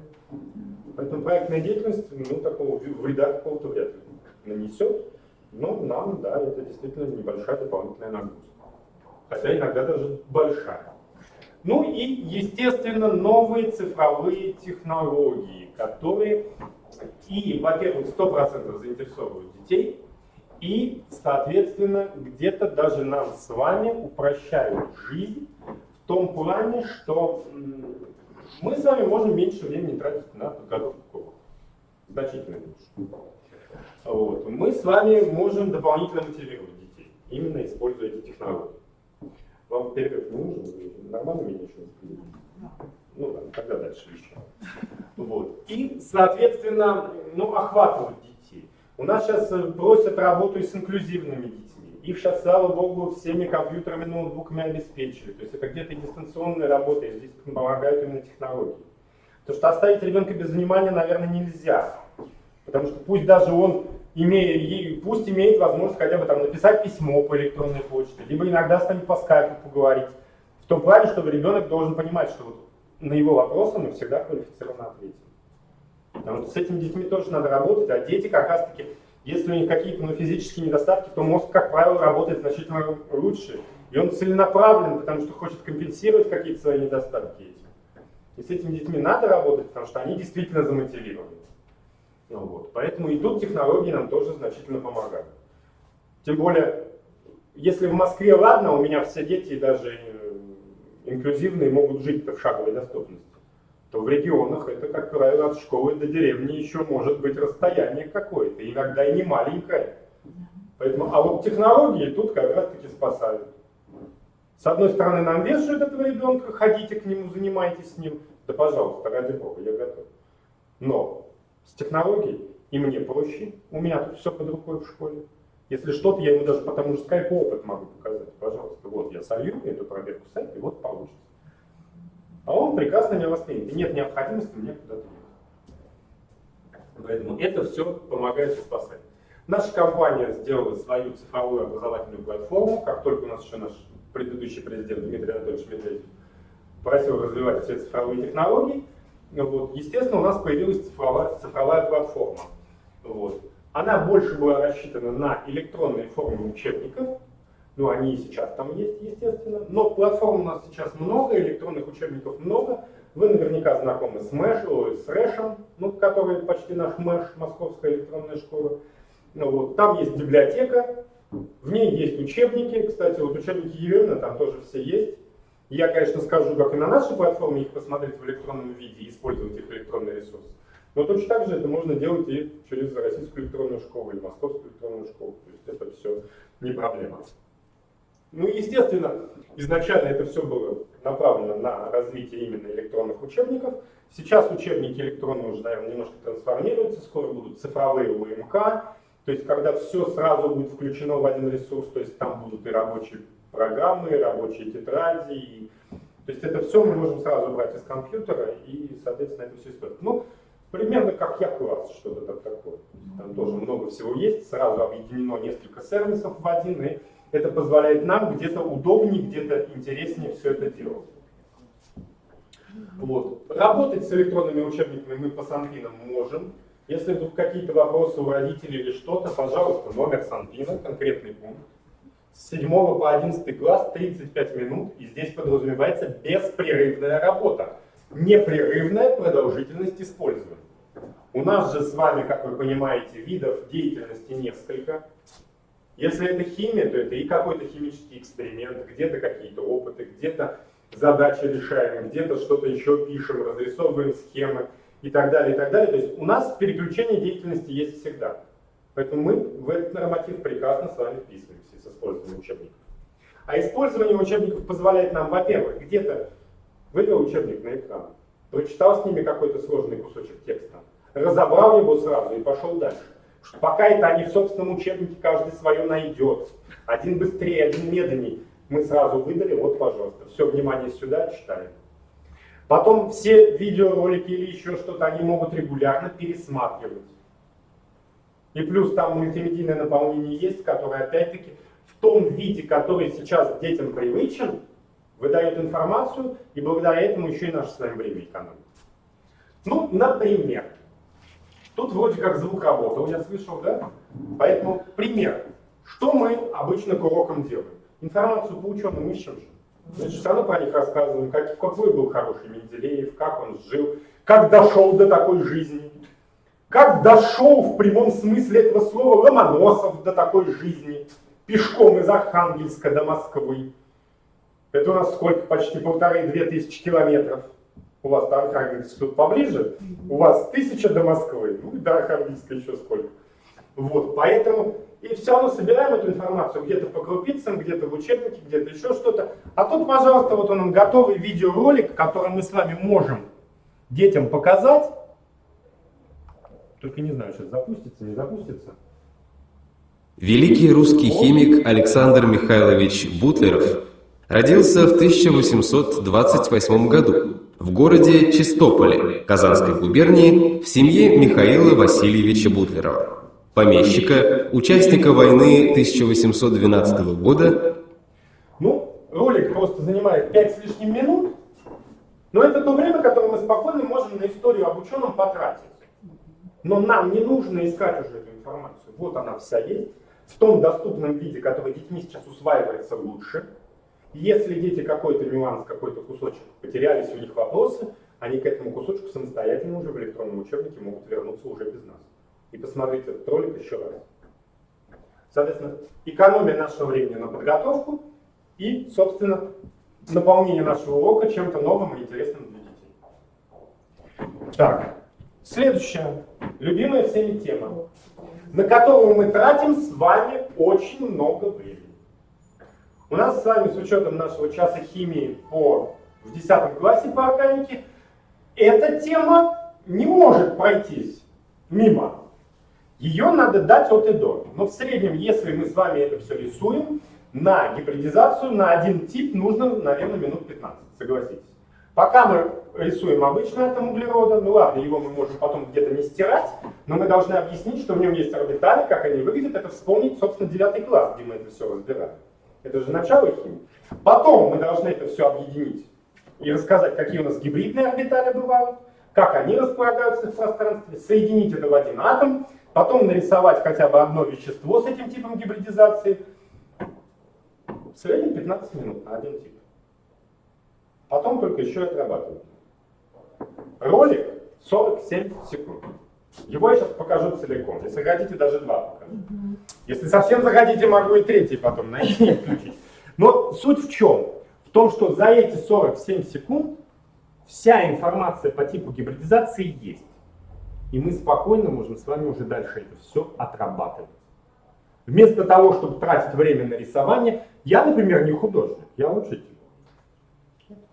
Поэтому проектная деятельность, ну, такого вреда какого-то вряд ли нанесет, но нам, да, это действительно небольшая дополнительная нагрузка. Хотя иногда даже большая. Ну и, естественно, новые цифровые технологии, которые и, во-первых, 100% заинтересовывают детей, и, соответственно, где-то даже нам с вами упрощают жизнь в том плане, что мы с вами можем меньше времени тратить на подготовку к уроку. Значительно меньше. Вот. Мы с вами можем дополнительно мотивировать детей, именно используя эти технологии. Вам перерыв не нужен? Вы нормально меня еще не. Ну ладно, тогда дальше еще. Вот. И, соответственно, охватывать детей. У нас сейчас просят работу с инклюзивными детьми. Их сейчас, слава богу, всеми компьютерами, ноутбуками обеспечили. То есть это где-то дистанционная работа, и здесь помогают именно технологии. Потому что оставить ребенка без внимания, наверное, нельзя. Потому что пусть даже он имеет возможность хотя бы там написать письмо по электронной почте, либо иногда с нами по скайпу поговорить. В том плане, чтобы ребенок должен понимать, что вот на его вопросы мы всегда квалифицированно ответим. Потому что с этими детьми тоже надо работать, а дети как раз таки, если у них какие-то физические недостатки, то мозг, как правило, работает значительно лучше. И он целенаправлен, потому что хочет компенсировать какие-то свои недостатки этим. И с этими детьми надо работать, потому что они действительно замотивированы. Вот. Поэтому и тут технологии нам тоже значительно помогают. Тем более, если в Москве, ладно, у меня все дети, даже инклюзивные, могут жить-то в шаговой доступности, то в регионах это, как правило, от школы до деревни еще может быть расстояние какое-то, иногда и не маленькое. Поэтому, а вот технологии тут как раз таки спасают. С одной стороны, нам вешают этого ребенка, ходите к нему, занимайтесь с ним. Да пожалуйста, ради бога, я готов. Но с технологией и мне проще. У меня тут все под рукой в школе. Если что-то, я ему даже по тому же скайпу опыт могу показать. Пожалуйста, вот я солью эту проверку сайта, и вот получится. А он прекрасно меня воспримет. И нет необходимости мне куда-то ехать. Поэтому это все помогает и спасать. Наша компания сделала свою цифровую образовательную платформу. Как только у нас еще наш предыдущий президент Дмитрий Анатольевич Медведев просил развивать все цифровые технологии, вот, естественно, у нас появилась цифровая платформа. Вот. Она больше была рассчитана на электронные формы учебников. Ну, они и сейчас там есть, естественно. Но платформ у нас сейчас много, электронных учебников много. Вы наверняка знакомы с Рэшем, который почти наш Мэш, Московская электронная школа. Вот. Там есть библиотека, в ней есть учебники. Кстати, вот учебники Елены там тоже все есть. Я, конечно, скажу, как и на нашей платформе их посмотреть в электронном виде и использовать их электронный ресурс. Но точно так же это можно делать и через Российскую электронную школу или Московскую электронную школу. То есть это все не проблема. Ну и, естественно, изначально это все было направлено на развитие именно электронных учебников. Сейчас учебники электронные уже, наверное, немножко трансформируются, скоро будут цифровые УМК. То есть когда все сразу будет включено в один ресурс, то есть там будут и рабочие программы, рабочие тетради. То есть это все мы можем сразу брать из компьютера и, соответственно, это все использовать. Ну, примерно как Я-класс, что-то такое. Там тоже много всего есть, сразу объединено несколько сервисов в один, и это позволяет нам где-то удобнее, где-то интереснее все это делать. Вот. Работать с электронными учебниками мы по Санпинам можем. Если тут какие-то вопросы у родителей или что-то, пожалуйста, номер Санпина, конкретный пункт. С 7 по 11 класс 35 минут, и здесь подразумевается беспрерывная работа. Непрерывная продолжительность использования. У нас же с вами, как вы понимаете, видов деятельности несколько. Если это химия, то это и какой-то химический эксперимент, где-то какие-то опыты, где-то задачи решаем, где-то что-то еще пишем, разрисовываем схемы и так далее, и так далее. То есть у нас переключение деятельности есть всегда. Поэтому мы в этот норматив прекрасно с вами вписываемся с использованием учебников. А использование учебников позволяет нам, во-первых, где-то вывел учебник на экран, прочитал с ними какой-то сложный кусочек текста, разобрал его сразу и пошел дальше. Пока это они в собственном учебнике каждый свое найдет. Один быстрее, один медленнее. Мы сразу выдали, вот, пожалуйста, все внимание сюда, читаем. Потом все видеоролики или еще что-то они могут регулярно пересматривать. И плюс там мультимедийное наполнение есть, которое опять-таки в том виде, который сейчас детям привычен, выдает информацию, и благодаря этому еще и наше с вами время экономит. Ну, например, тут вроде как звук работал, я слышал, да? Поэтому пример. Что мы обычно к урокам делаем? Информацию по ученым ищем же. Мы же все равно про них рассказываем, какой был хороший Менделеев, как он жил, как дошел до такой жизни, как дошел в прямом смысле этого слова Ломоносов до такой жизни, пешком из Архангельска до Москвы. Это у нас сколько? Почти 1500-2000 километров. У вас до Архангельска тут поближе, у вас 1000 до Москвы, ну и до Архангельска еще сколько. Вот, поэтому и все равно собираем эту информацию где-то по крупицам, где-то в учебнике, где-то еще что-то. А тут, пожалуйста, вот он готовый видеоролик, который мы с вами можем детям показать. Только не знаю, сейчас запустится, не запустится. Великий русский химик Александр Михайлович Бутлеров родился в 1828 году в городе Чистополе Казанской губернии в семье Михаила Васильевича Бутлерова, помещика, участника войны 1812 года. Ну, ролик просто занимает 5 с лишним минут, но это то время, которое мы спокойно можем на историю об ученом потратить. Но нам не нужно искать уже эту информацию. Вот она вся есть, в том доступном виде, который детьми сейчас усваивается лучше. Если дети какой-то нюанс, какой-то кусочек потерялись, у них вопросы, они к этому кусочку самостоятельно уже в электронном учебнике могут вернуться уже без нас. И посмотреть этот ролик еще раз. Соответственно, экономия нашего времени на подготовку и, собственно, наполнение нашего урока чем-то новым и интересным для детей. Так, следующая, любимая всеми тема, на которую мы тратим с вами очень много времени. У нас с вами, с учетом нашего часа химии в 10 классе по органике, эта тема не может пройтись мимо. Ее надо дать от и до. Но в среднем, если мы с вами это все рисуем, на гибридизацию, на один тип нужно, наверное, минут 15, согласитесь. Пока мы рисуем обычный атом углерода, ну ладно, его мы можем потом где-то не стирать, но мы должны объяснить, что в нем есть орбитали, как они выглядят, это вспомнить, собственно, 9 класс, где мы это все разбираем. Это же начало химии. Потом мы должны это все объединить и рассказать, какие у нас гибридные орбитали бывают, как они располагаются в пространстве, соединить это в один атом, потом нарисовать хотя бы одно вещество с этим типом гибридизации. В среднем 15 минут на один тип. Потом только еще и отрабатывать. Ролик 47 секунд. Его я сейчас покажу целиком. Если хотите, даже 2 покажу. Если совсем захотите, могу и 3 потом найти и включить. Но суть в чем? В том, что за эти 47 секунд вся информация по типу гибридизации есть. И мы спокойно можем с вами уже дальше это все отрабатывать. Вместо того, чтобы тратить время на рисование, я, например, не художник, я учитель.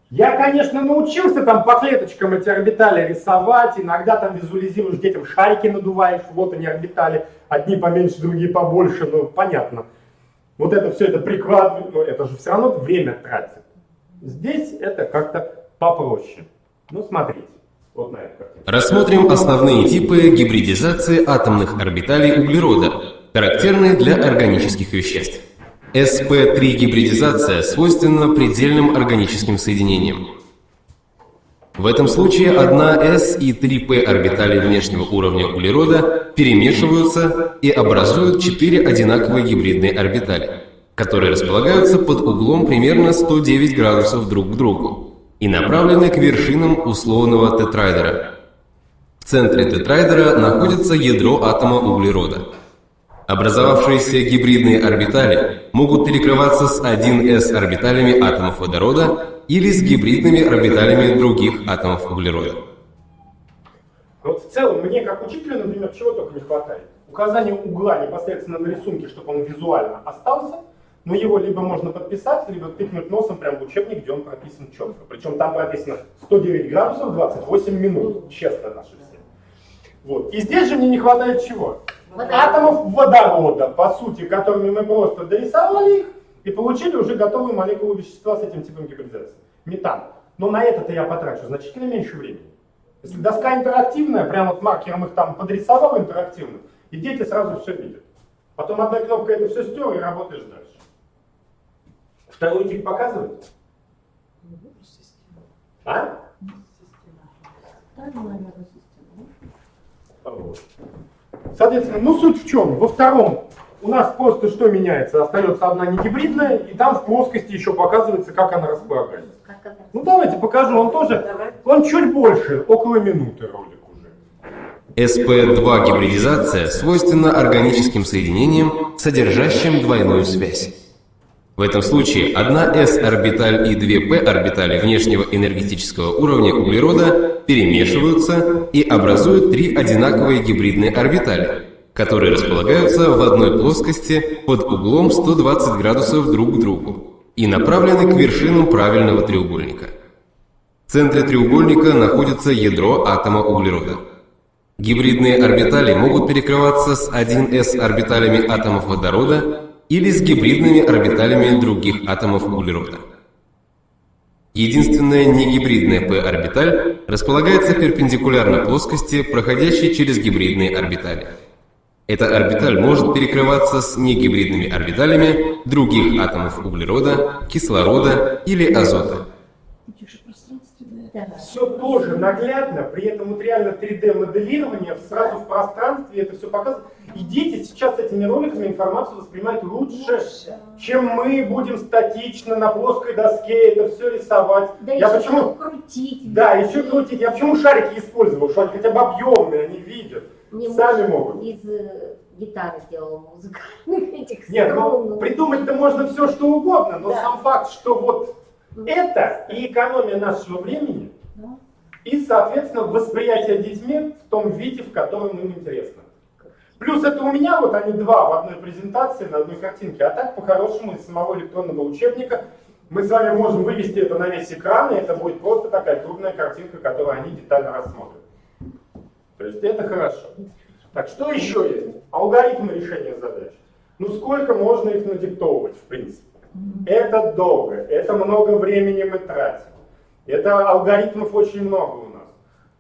Я, конечно, научился там по клеточкам эти орбитали рисовать, иногда там визуализируешь, детям шарики надуваешь, вот они орбитали, одни поменьше, другие побольше, ну понятно. Вот это все это прикладывать, но это же все равно время тратит. Здесь это как-то попроще. Ну смотрите, вот на это. Рассмотрим основные типы гибридизации атомных орбиталей углерода, характерные для органических веществ. sp3 гибридизация свойственна предельным органическим соединениям. В этом случае одна s и 3p орбитали внешнего уровня углерода перемешиваются и образуют 4 одинаковые гибридные орбитали, которые располагаются под углом примерно 109 градусов друг к другу и направлены к вершинам условного тетраэдера. В центре тетраэдера находится ядро атома углерода. Образовавшиеся гибридные орбитали могут перекрываться с 1s орбиталями атомов водорода или с гибридными орбиталями других атомов углерода. Вот в целом мне, как учителю, например, чего только не хватает. Указание угла непосредственно на рисунке, чтобы он визуально остался, но его либо можно подписать, либо тыкнуть носом прямо в учебник, где он прописан четко. Причем там прописано 109 градусов 28 минут, честно наши все. Вот. И здесь же мне не хватает чего? Атомов водорода, по сути, которыми мы просто дорисовали их и получили уже готовую молекулу вещества с этим типом гибридизации. Метан. Но на это-то я потрачу значительно меньше времени. Если доска интерактивная, прямо вот маркером их там подрисовал интерактивно, и дети сразу все видят. Потом одной кнопкой это все стер и работаешь дальше. Второй тип показывает? А? Так, наверное, система. Вот. Соответственно, ну суть в чем? Во втором у нас просто что меняется? Остается одна негибридная, и там в плоскости еще показывается, как она располагается. Ну давайте покажу, он тоже, он чуть больше, около минуты ролик уже. SP2 гибридизация свойственна органическим соединениям, содержащим двойную связь. В этом случае одна s-орбиталь и две p-орбитали внешнего энергетического уровня углерода перемешиваются и образуют три одинаковые гибридные орбитали, которые располагаются в одной плоскости под углом 120 градусов друг к другу и направлены к вершинам правильного треугольника. В центре треугольника находится ядро атома углерода. Гибридные орбитали могут перекрываться с 1s орбиталями атомов водорода или с гибридными орбиталями других атомов углерода. Единственная негибридная p-орбиталь располагается перпендикулярно плоскости, проходящей через гибридные орбитали. Эта орбиталь может перекрываться с негибридными орбиталями других атомов углерода, кислорода или азота. Все тоже наглядно, при этом вот реально 3D-моделирование сразу в пространстве, это все показывает. И дети сейчас этими роликами информацию воспринимают лучше, чем мы будем статично на плоской доске это все рисовать. Да Я еще почему... крутить. Да, еще крутить. Я почему шарики использовал? Что они хотя бы объемные, они видят. Мне Сами муж могут. из гитары делал музыкальных этих Нет, ну струн. придумать-то можно все что угодно, но Да. сам факт, что вот это и экономия нашего времени, и, соответственно, восприятие детьми в том виде, в котором им интересно. Плюс это у меня, вот они два в одной презентации, на одной картинке, а так, по-хорошему, из самого электронного учебника мы с вами можем вывести это на весь экран, и это будет просто такая крупная картинка, которую они детально рассмотрят. То есть это хорошо. Так, что еще есть? Алгоритмы решения задач. Ну, сколько можно их надиктовывать, в принципе? Это долго, это много времени мы тратим. Это алгоритмов очень много у нас.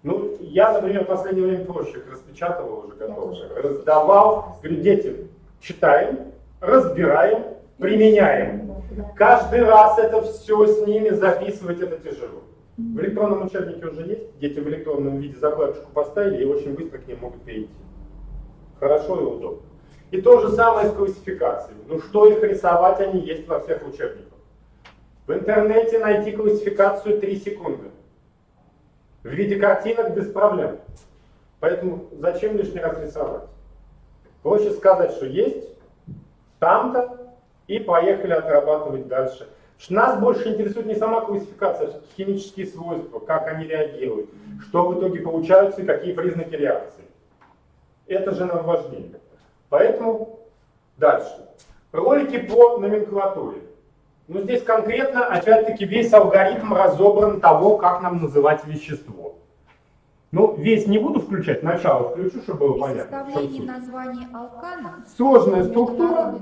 Ну, я, например, в последнее время проще их распечатывал уже готовые. Раздавал, говорю, дети, читаем, разбираем, применяем. Каждый раз это все с ними записывать, это тяжело. В электронном учебнике уже есть, дети в электронном виде закладочку поставили и очень быстро к ним могут перейти. Хорошо и удобно. И то же самое с классификацией. Ну что их рисовать, они есть во всех учебниках. В интернете найти классификацию 3 секунды. В виде картинок без проблем. Поэтому зачем лишний раз рисовать? Проще сказать, что есть, там-то, и поехали отрабатывать дальше. Нас больше интересует не сама классификация, а химические свойства, как они реагируют, что в итоге получаются и какие признаки реакции. Это же нам важнее. Поэтому дальше. Ролики по номенклатуре. Ну здесь конкретно, опять-таки, весь алгоритм разобран того, как нам называть вещество. Ну, весь не буду включать, начало включу, чтобы было При понятно. составлении названия алкана Сложная структура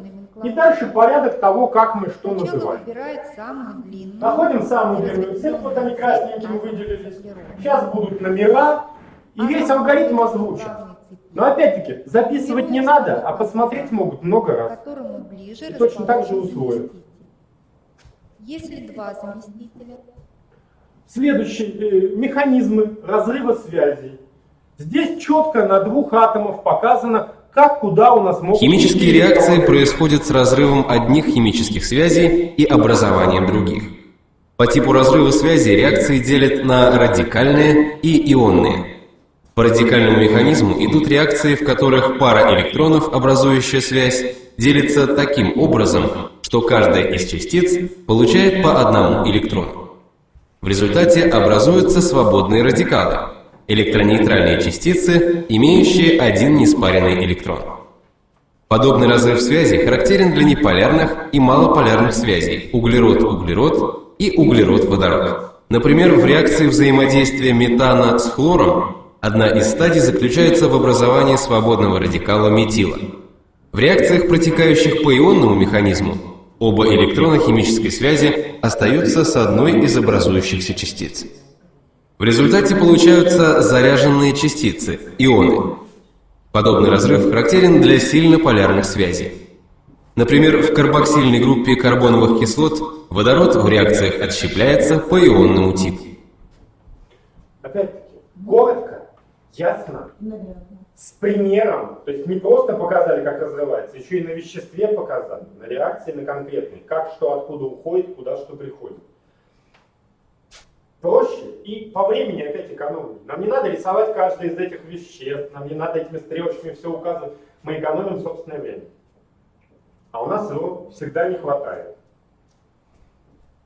и дальше порядок того, как мы что сначала называем. выбирает самую длинную. Находим самую длинную цепь, вот они красненьким выделились. Сейчас будут номера, и весь алгоритм озвучен. Но опять-таки, записывать не надо, а посмотреть могут много раз. Которому ближе И точно так же расположен условия. заместитель. Если два заместителя, Следующие механизмы разрыва связей. Здесь четко на двух атомах показано, как, куда у нас могут... Химические реакции происходят с разрывом одних химических связей и образованием других. По типу разрыва связи реакции делят на радикальные и ионные. По радикальному механизму идут реакции, в которых пара электронов, образующая связь, делится таким образом, что каждая из частиц получает по одному электрону. В результате образуются свободные радикалы, электронейтральные частицы, имеющие один неспаренный электрон. Подобный разрыв связи характерен для неполярных и малополярных связей углерод-углерод и углерод-водород. Например, в реакции взаимодействия метана с хлором одна из стадий заключается в образовании свободного радикала метила. В реакциях, протекающих по ионному механизму, оба электрона химической связи остаются с одной из образующихся частиц. В результате получаются заряженные частицы, ионы. Подобный разрыв характерен для сильно полярных связей. Например, в карбоксильной группе карбоновых кислот водород в реакциях отщепляется по ионному типу. Опять-таки, коротко, ясно, с примером, то есть не просто показали, как разрывается, еще и на веществе показали, на реакции, на конкретной, как что откуда уходит, куда что приходит. Проще и по времени опять экономнее. Нам не надо рисовать каждое из этих веществ, нам не надо этими стрелочками все указывать, мы экономим собственное время. А у нас его всегда не хватает.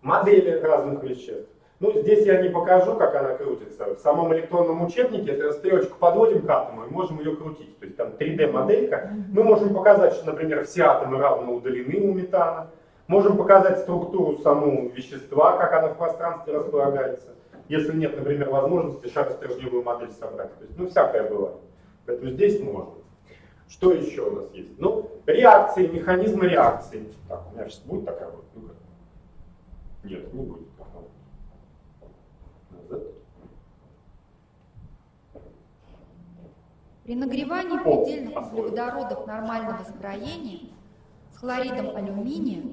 Модели разных веществ. Ну, здесь я не покажу, как она крутится. В самом электронном учебнике эту стрелочку подводим к атому и можем ее крутить. То есть там 3D-моделька. Мы можем показать, что, например, все атомы равно удалены у метана. Можем показать структуру самого вещества, как она в пространстве располагается. Если нет, например, возможности шаростержневую модель собрать. То есть, ну, всякое бывает. Поэтому здесь можно. Что еще у нас есть? Ну, реакции, механизмы реакции. Так, у меня сейчас будет такая вот? Ну-ка. Нет, не будет. Назад. При нагревании предельных углеводородов нормального строения с хлоридом алюминия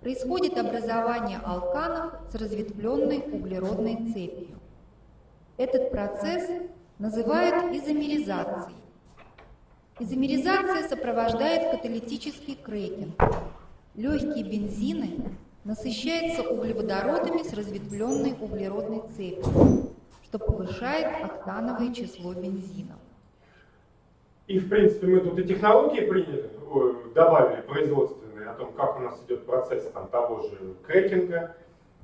происходит образование алканов с разветвленной углеродной цепью. Этот процесс называют изомеризацией. Изомеризация сопровождает каталитический крекинг. Легкие бензины насыщаются углеводородами с разветвленной углеродной цепью, что повышает октановое число бензинов. И, в принципе, мы тут и технологии добавили производственные о том, как у нас идет процесс там, того же крекинга,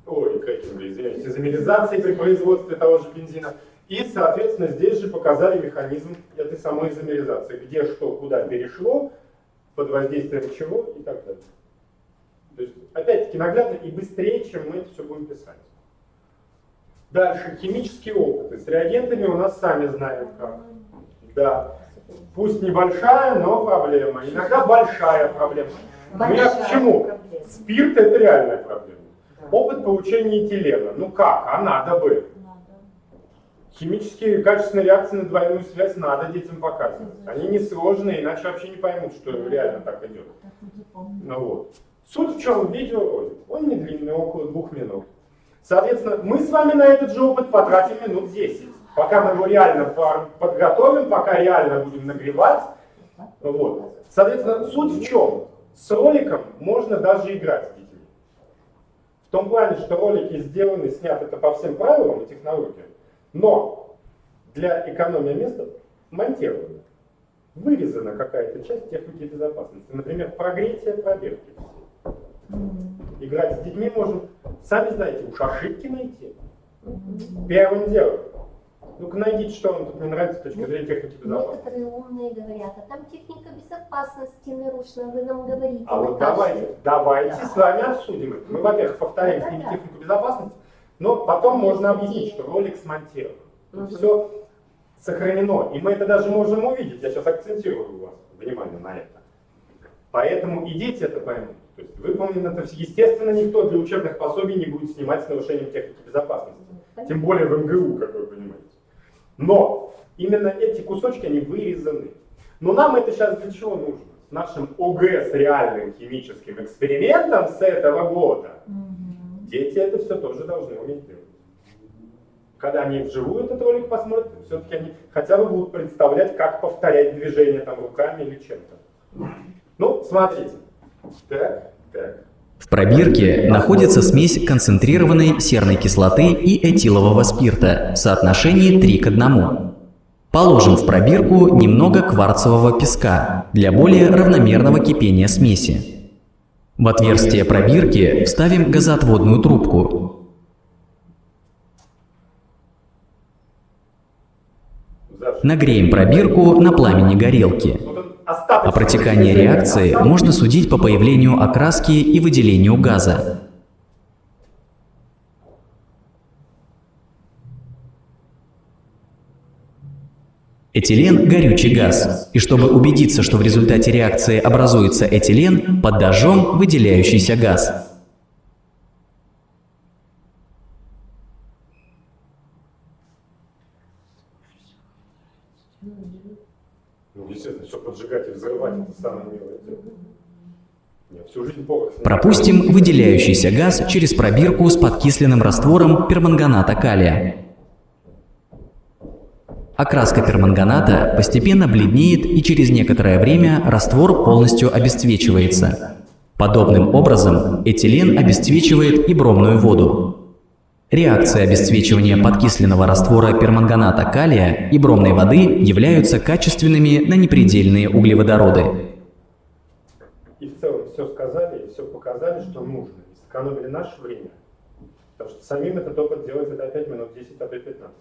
извиняюсь, изомеризации при производстве того же бензина. И, соответственно, здесь же показали механизм этой самой изомеризации, где что, куда перешло, под воздействием чего и так далее. То есть, опять-таки, наглядно и быстрее, чем мы это все будем писать. Дальше, химические опыты. С реагентами у нас сами знаем как. Да. Пусть небольшая, но проблема. Иногда большая проблема. Почему? Спирт — это реальная проблема. Опыт получения этилена. Ну как? А надо бы. Химические качественные реакции на двойную связь надо детям показывать. Они несложные, иначе вообще не поймут, что реально так идет. Ну вот. Суть в чем? Видеоролик. Он не длинный, около 2 минут. Соответственно, мы с вами на этот же опыт потратим минут 10. Пока мы его реально подготовим, пока реально будем нагревать. Вот. Соответственно, суть в чем? С роликом можно даже играть с детьми. В том плане, что ролики сделаны, сняты это по всем правилам и технологиям, но для экономии места монтированы. Вырезана какая-то часть техники безопасности. Например, прогретие пробирки. Играть с детьми можем, сами знаете, уж ошибки найти. Первым делом. Ну-ка найдите, что вам тут не нравится с точки зрения техники безопасности. Некоторые умные говорят, а там техника безопасности нарушена, вы нам говорите. А вот давайте с вами обсудим это. Мы, во-первых, повторяем с ними технику безопасности, но потом можно объяснить, что ролик смонтирован. Все сохранено. И мы это даже можем увидеть. Я сейчас акцентирую у вас внимание на это. Поэтому и дети это поймут. То есть выполнено это все. Естественно, никто для учебных пособий не будет снимать с нарушением техники безопасности. Тем более в МГУ, как вы понимаете. Но именно эти кусочки, они вырезаны. Но нам это сейчас для чего нужно? С нашим ОГЭ, с реальным химическим экспериментом с этого года, дети это все тоже должны уметь делать. Когда они вживую этот ролик посмотрят, все-таки они хотя бы будут представлять, как повторять движение там руками или чем-то. Ну, смотрите. Так. В пробирке находится смесь концентрированной серной кислоты и этилового спирта в соотношении 3:1. Положим в пробирку немного кварцевого песка для более равномерного кипения смеси. В отверстие пробирки вставим газоотводную трубку. Нагреем пробирку на пламени горелки. О протекании реакции можно судить по появлению окраски и выделению газа. Этилен – горючий газ, и чтобы убедиться, что в результате реакции образуется этилен, подожжем выделяющийся газ. Ну, естественно, все поджигать и взрывать — это самое милое дело. Нет, всю жизнь порох. Пропустим выделяющийся газ через пробирку с подкисленным раствором перманганата калия. Окраска перманганата постепенно бледнеет и через некоторое время раствор полностью обесцвечивается. Подобным образом этилен обесцвечивает и бромную воду. Реакции обесцвечивания подкисленного раствора перманганата калия и бромной воды являются качественными на непредельные углеводороды. И в целом все сказали, и все показали, что нужно. И сэкономили наше время. Потому что самим этот опыт делать это опять минут 10, а то и 15.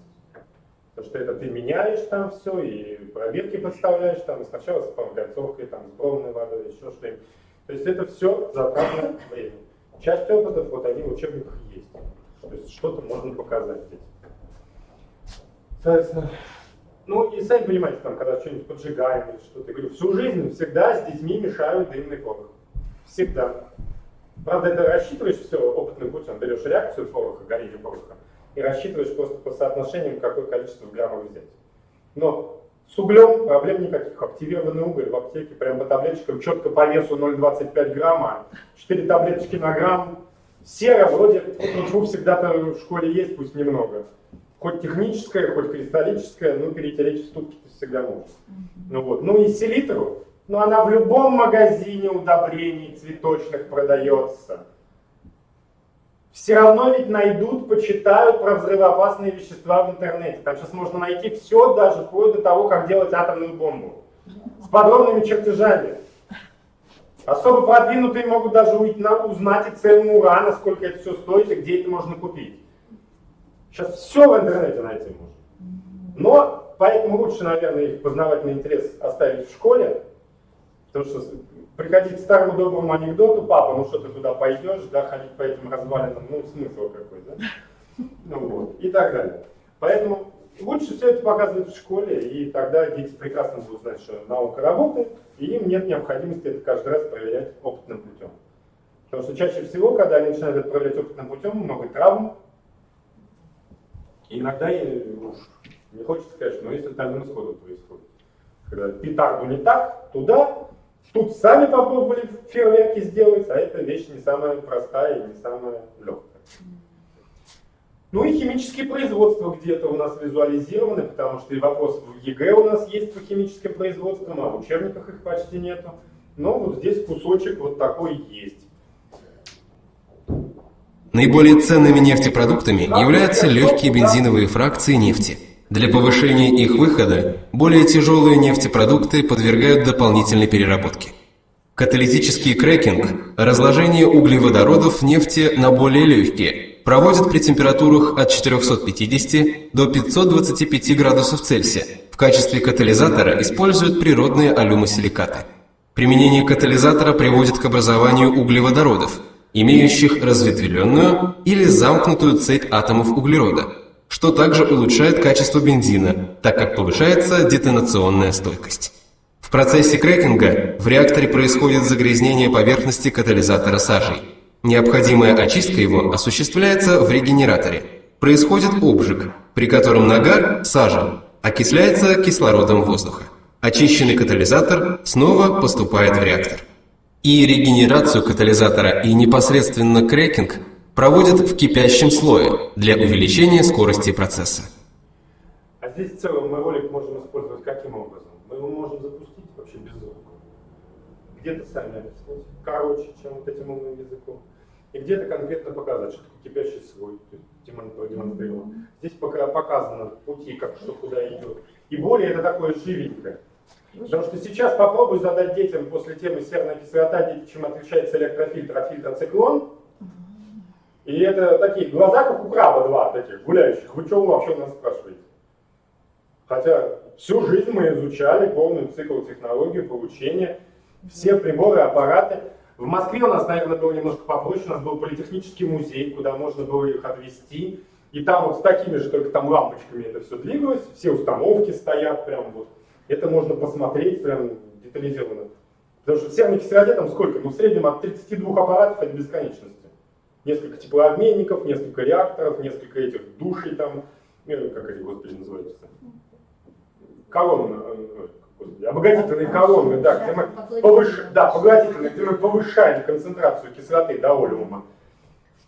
Потому что это ты меняешь там все, и пробирки подставляешь там, и сначала с промокольцовкой, там, с бромной водой, еще что-нибудь. То есть это все затратное время. Часть опытов, вот они в учебниках есть. То есть что-то можно показать здесь. Соответственно, ну и сами понимаете, там, когда что-нибудь поджигаем или что-то, я говорю, всю жизнь всегда с детьми мешают дымный порох. Всегда. Правда, это рассчитываешь все опытным путем, берешь реакцию пороха, горение пороха, и рассчитываешь просто по соотношениям, какое количество граммов взять. Но с углем проблем никаких. Активированный уголь в аптеке, прям по таблеточкам, четко по весу 0,25 грамма, 4 таблеточки на грамм. Сера вроде всегда-то в школе есть, пусть немного. Хоть техническая, хоть кристаллическая, ну перетереть в ступке всегда можно. Ну, вот. Ну и селитру, ну она в любом магазине удобрений цветочных продается. Все равно ведь найдут, почитают про взрывоопасные вещества в интернете. Там сейчас можно найти все, даже вплоть до того, как делать атомную бомбу. С подробными чертежами. Особо продвинутые могут даже узнать и цену урана, сколько это все стоит и где это можно купить. Сейчас все в интернете найти можно. Но поэтому лучше, наверное, их познавательный интерес оставить в школе. Потому что приходить к старому доброму анекдоту, папа, ну что ты туда пойдешь, да, ходить по этим развалинам, ну смысл какой, да? Ну вот, и так далее. Поэтому лучше все это показывать в школе, и тогда дети прекрасно будут знать, что наука работает, и им нет необходимости это каждый раз проверять опытным путем. Потому что чаще всего, когда они начинают это проверять опытным путем, много травм. И иногда, не хочется сказать, но есть летальным исходом происходит. Когда петарду не так, туда, тут сами попробовали фейерверки сделать, а эта вещь не самая простая и не самая легкая. Ну и химические производства где-то у нас визуализированы, потому что и вопрос в ЕГЭ у нас есть по химическим производствам, а в учебниках их почти нету. Но вот здесь кусочек вот такой есть. Наиболее ценными нефтепродуктами являются легкие бензиновые фракции нефти. Для повышения их выхода более тяжелые нефтепродукты подвергают дополнительной переработке. Каталитический крекинг – разложение углеводородов нефти на более легкие, проводят при температурах от 450 до 525 градусов Цельсия. В качестве катализатора используют природные алюмосиликаты. Применение катализатора приводит к образованию углеводородов, имеющих разветвленную или замкнутую цепь атомов углерода, что также улучшает качество бензина, так как повышается детонационная стойкость. В процессе крекинга в реакторе происходит загрязнение поверхности катализатора сажей. Необходимая очистка его осуществляется в регенераторе. Происходит обжиг, при котором нагар, сажа, окисляется кислородом воздуха. Очищенный катализатор снова поступает в реактор. И регенерацию катализатора и непосредственно крекинг проводят в кипящем слое для увеличения скорости процесса. А здесь в целом мы ролик можем использовать каким образом? Мы его можем запустить вообще без звука. Где-то сами объяснить, короче, чем вот этим умным языком. И где-то конкретно показать, что такое кипящий слой, продемонстрировано. Здесь показано пути, как что куда идет. И более это такое живенькое. Потому что сейчас попробуй задать детям после темы серная кислота, чем отличается электрофильтр от фильтра циклон. И это такие глаза, как у краба два таких гуляющих. Вы что вообще у нас спрашиваете? Хотя всю жизнь мы изучали полный цикл технологий, получения, все приборы, аппараты. В Москве у нас, наверное, было немножко попроще. У нас был политехнический музей, куда можно было их отвезти. И там вот с такими же, только там лампочками это все двигалось. Все установки стоят прям вот. Это можно посмотреть прям детализированно. Потому что в серной кислоте там сколько? Ну в среднем от 32 аппаратов до бесконечности. Несколько теплообменников, несколько реакторов, несколько этих душей там. Как эти, господи, называются? Колонны. Господи, обогатительные колонны, да, где мы поглотительные, где мы повышаем концентрацию кислоты до олеума.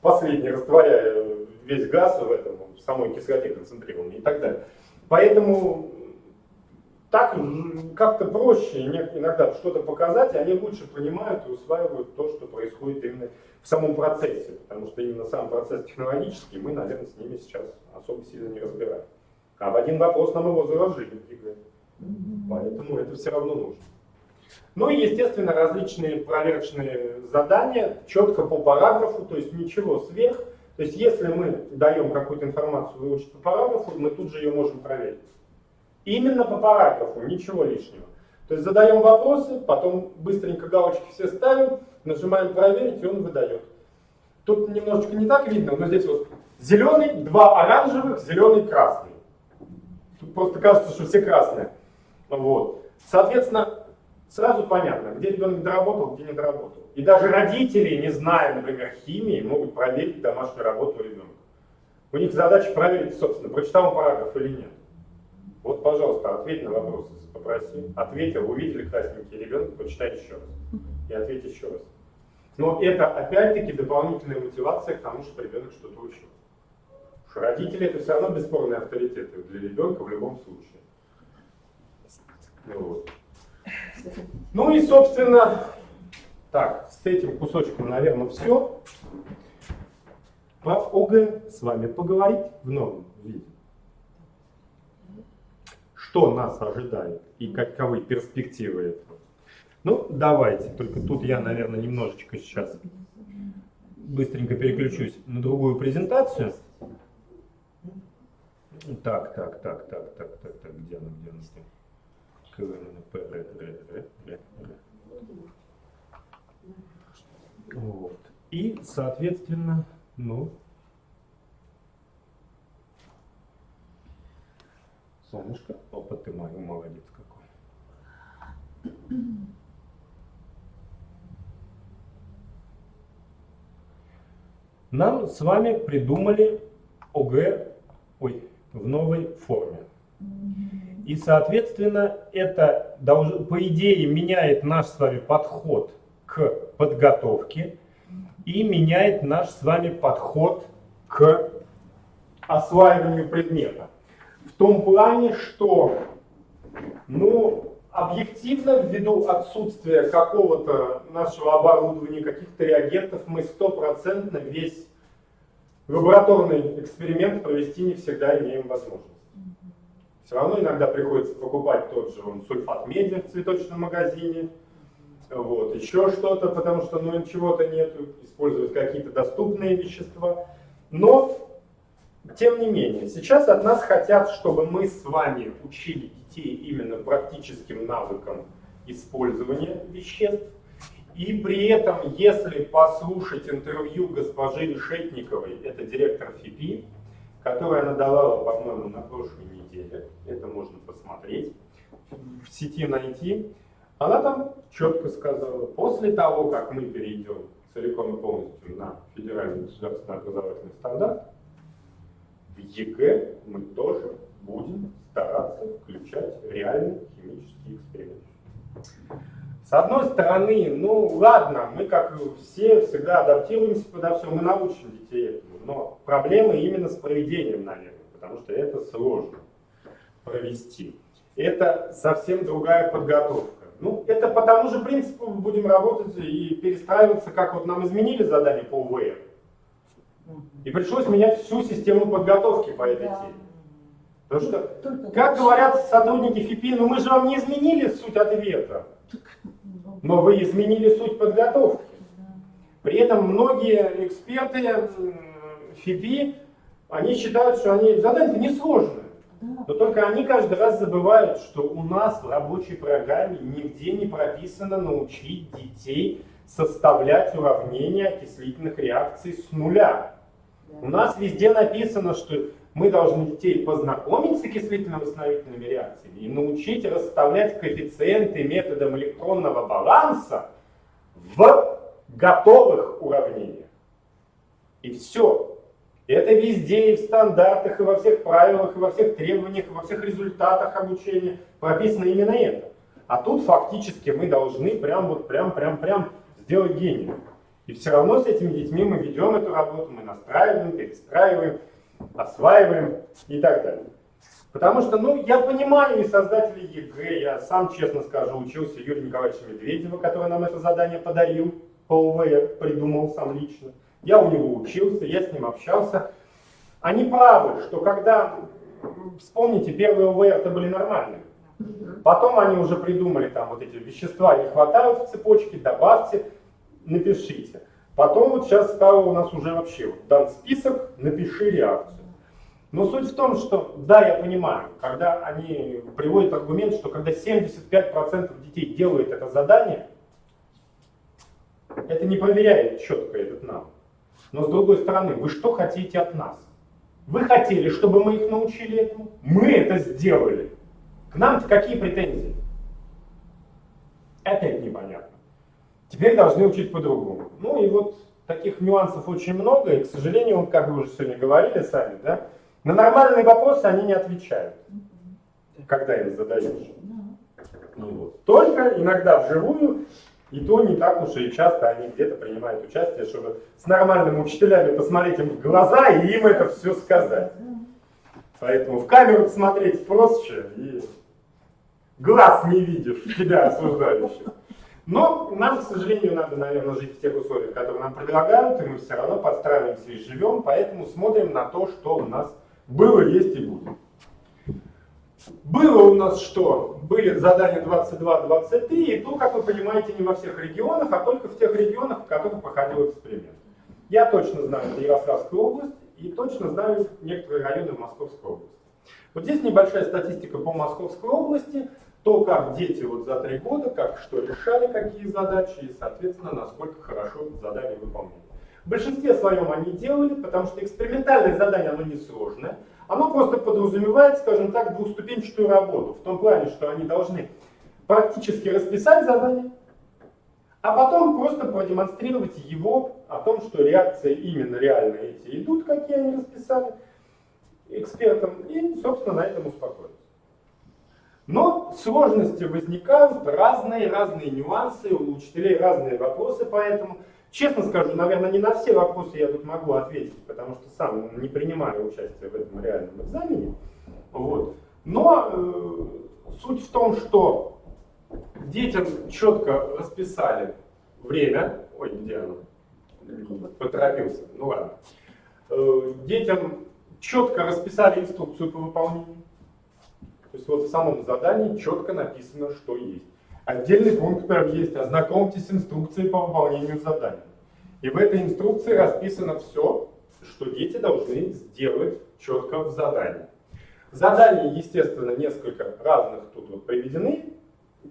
Последний растворяя весь газ в самой кислоте концентрированной и так далее. Поэтому так как-то проще иногда что-то показать, и они лучше понимают и усваивают то, что происходит именно в самом процессе, потому что именно сам процесс технологический мы, наверное, с ними сейчас особо сильно не разбираем. А в один вопрос нам его заложили в ЕГЭ, поэтому это все равно нужно. Ну и, естественно, различные проверочные задания, четко по параграфу, то есть ничего сверх. То есть если мы даем какую-то информацию выучить по параграфу, мы тут же ее можем проверить. Именно по параграфу, ничего лишнего. То есть задаем вопросы, потом быстренько галочки все ставим, нажимаем проверить, и он выдает. Тут немножечко не так видно, но здесь вот зеленый, 2 оранжевых, зеленый, красный. Тут просто кажется, что все красные. Вот. Соответственно, сразу понятно, где ребенок доработал, где не доработал. И даже родители, не зная, например, химии, могут проверить домашнюю работу ребенка. У них задача проверить, собственно, прочитал он параграф или нет. Вот, пожалуйста, ответь на вопросы, попроси. Ответил, увидели красненький ребенок, почитай еще раз. И ответь еще раз. Но это, опять-таки, дополнительная мотивация к тому, чтобы ребенок что-то учил. Потому что родители — это все равно бесспорные авторитеты для ребенка в любом случае. Вот. Ну и, собственно, так, с этим кусочком, наверное, все. Про ОГЭ с вами поговорить в новом виде. Что нас ожидает и каковы перспективы этого. Ну, давайте, только тут я, наверное, немножечко сейчас быстренько переключусь на другую презентацию. Так, где она? Вот. И, соответственно, ну, солнышко, опа, ты мой, молодец какой. Нам с вами придумали ОГЭ в новой форме. И, соответственно, это, по идее, меняет наш с вами подход к подготовке и меняет наш с вами подход к осваиванию предмета. В том плане, что, ну, объективно, ввиду отсутствия какого-то нашего оборудования, каких-то реагентов, мы 100% весь лабораторный эксперимент провести не всегда имеем возможность. Все равно иногда приходится покупать тот же сульфат меди в цветочном магазине, вот, еще что-то, потому что ну, чего-то нету, использовать какие-то доступные вещества. Но, тем не менее, сейчас от нас хотят, чтобы мы с вами учили детей именно практическим навыкам использования веществ. И при этом, если послушать интервью госпожи Решетниковой, это директор ФИПИ, которое она давала, по-моему, на прошлой неделе, это можно посмотреть, в сети найти, она там четко сказала, после того, как мы перейдем целиком и полностью на федеральный государственный образовательный стандарт, в ЕГЭ мы тоже будем стараться включать реальный химический эксперимент. С одной стороны, ну ладно, мы как все всегда адаптируемся подо все, мы научим детей этому, но проблемы именно с проведением, наверное, потому что это сложно провести. Это совсем другая подготовка. Ну, это по тому же принципу мы будем работать и перестраиваться, как вот нам изменили задание по УВР. И пришлось менять всю систему подготовки по этой теме. Потому что, как говорят сотрудники ФИПИ, ну мы же вам не изменили суть ответа, но вы изменили суть подготовки. При этом многие эксперты ФИПИ, они считают, что задания несложные. Но только они каждый раз забывают, что у нас в рабочей программе нигде не прописано научить детей составлять уравнения окислительных реакций с нуля. У нас везде написано, что мы должны детей познакомить с окислительно-восстановительными реакциями и научить расставлять коэффициенты методом электронного баланса в готовых уравнениях. И все. Это везде, и в стандартах, и во всех правилах, и во всех требованиях, и во всех результатах обучения прописано именно это. А тут фактически мы должны прям сделать гений. И все равно с этими детьми мы ведем эту работу, мы настраиваем, перестраиваем, осваиваем и так далее. Потому что, ну, я понимаю и создателей ЕГЭ, я сам, честно скажу, учился Юрия Николаевича Медведева, который нам это задание подарил, по УВР, придумал сам лично. Я у него учился, я с ним общался. Они правы, что когда, вспомните, первые УВР-то были нормальные. Потом они уже придумали, там вот эти вещества не хватают в цепочке, добавьте, напишите. Потом вот сейчас стало у нас уже вообще вот, дан список, напиши реакцию. Но суть в том, что, да, я понимаю, когда они приводят аргумент, что когда 75% детей делают это задание, это не проверяет четко этот навык. Но с другой стороны, вы что хотите от нас? Вы хотели, чтобы мы их научили этому? Мы это сделали. К нам-то какие претензии? Опять непонятно. Теперь должны учить по-другому. Ну и вот таких нюансов очень много, и, к сожалению, вот, как вы уже сегодня говорили сами, да, на нормальные вопросы они не отвечают, когда им задаешь. Ну, вот. Только иногда вживую, и то не так уж и часто они где-то принимают участие, чтобы с нормальными учителями посмотреть им в глаза и им это все сказать. Поэтому в камеру смотреть проще, и глаз не видишь тебя осуждающих. Но нам, к сожалению, надо, наверное, жить в тех условиях, которые нам предлагают, и мы все равно подстраиваемся и живем, поэтому смотрим на то, что у нас было, есть и будет. Было у нас что? Были задания 22-23, и то, как вы понимаете, не во всех регионах, а только в тех регионах, в которых проходил эксперимент. Я точно знаю Ярославскую область и точно знаю некоторые районы в Московской области. Вот здесь небольшая статистика по Московской области, то, как дети вот за 3 года, как что решали, какие задачи, и, соответственно, насколько хорошо задания выполняли. В большинстве своем они делали, потому что экспериментальное задание, оно несложное. Оно просто подразумевает, скажем так, двухступенчатую работу. В том плане, что они должны практически расписать задание, а потом просто продемонстрировать его о том, что реакции именно реально эти идут, какие они расписали экспертам, и, собственно, на этом успокоиться. Но сложности возникают, разные нюансы, у учителей разные вопросы, поэтому, честно скажу, наверное, не на все вопросы я тут могу ответить, потому что сам не принимаю участие в этом реальном экзамене. Вот. Но суть в том, что детям четко расписали время, ой, где оно, поторопился, ну ладно. Детям четко расписали инструкцию по выполнению. То есть вот в самом задании четко написано, что есть. Отдельный пункт прям есть. Ознакомьтесь с инструкцией по выполнению задания. И в этой инструкции расписано все, что дети должны сделать четко в задании. Задания, естественно, несколько разных тут вот приведены.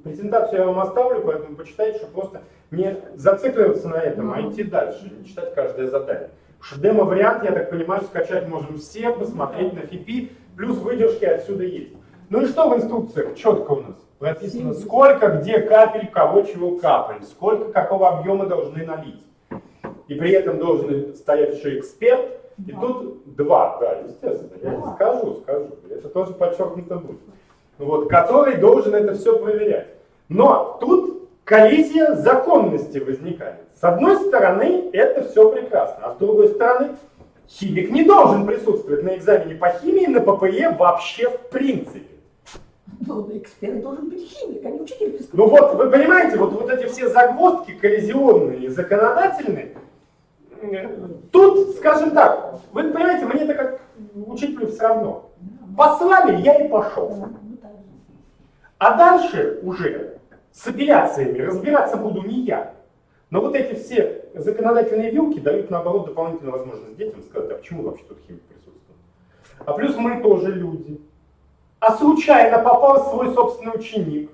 Презентацию я вам оставлю, поэтому почитайте, чтобы просто не зацикливаться на этом, а идти дальше, не читать каждое задание. Потому что демо-вариант, я так понимаю, скачать можем все, посмотреть на FIPI, плюс выдержки отсюда есть. Ну и что в инструкциях? Четко у нас прописано, сколько, где капель, кого чего капать, сколько, какого объема должны налить. И при этом должен стоять еще эксперт, и тут 2, да, естественно, я скажу, это тоже подчеркнуто будет. Вот, который должен это все проверять. Но тут коллизия законности возникает. С одной стороны, это все прекрасно, а с другой стороны, химик не должен присутствовать на экзамене по химии на ППЕ вообще в принципе. Ну, эксперт должен быть химик, а не учитель физкультуры. Ну вот, вы понимаете, вот эти все загвоздки коллизионные и законодательные, тут, скажем так, вы понимаете, мне это как учителю все равно. Послали, я и пошел. А дальше уже с апелляциями разбираться буду не я. Но вот эти все законодательные вилки дают, наоборот, дополнительную возможность детям сказать, а почему вообще тут химик присутствует? А плюс мы тоже люди. А случайно попал свой собственный ученик.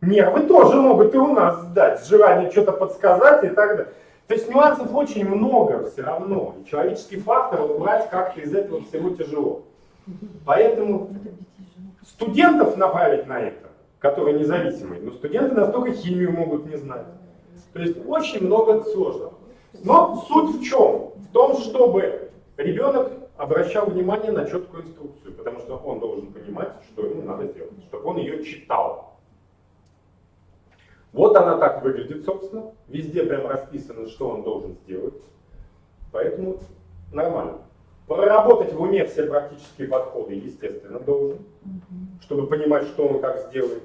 Нервы тоже могут и у нас сдать, желание что-то подсказать и так далее. То есть нюансов очень много все равно. И человеческий фактор убрать как-то из этого всего тяжело. Поэтому студентов направить на это, которые независимые, но студенты настолько химию могут не знать. То есть очень много сложного. Но суть в чем? В том, чтобы ребенок обращал внимание на четкую инструкцию, потому что он должен понимать, что ему надо делать, чтобы он ее читал. Вот она так выглядит, собственно. Везде прям расписано, что он должен сделать. Поэтому нормально. Проработать в уме все практические подходы, естественно, должен, чтобы понимать, что он как сделает.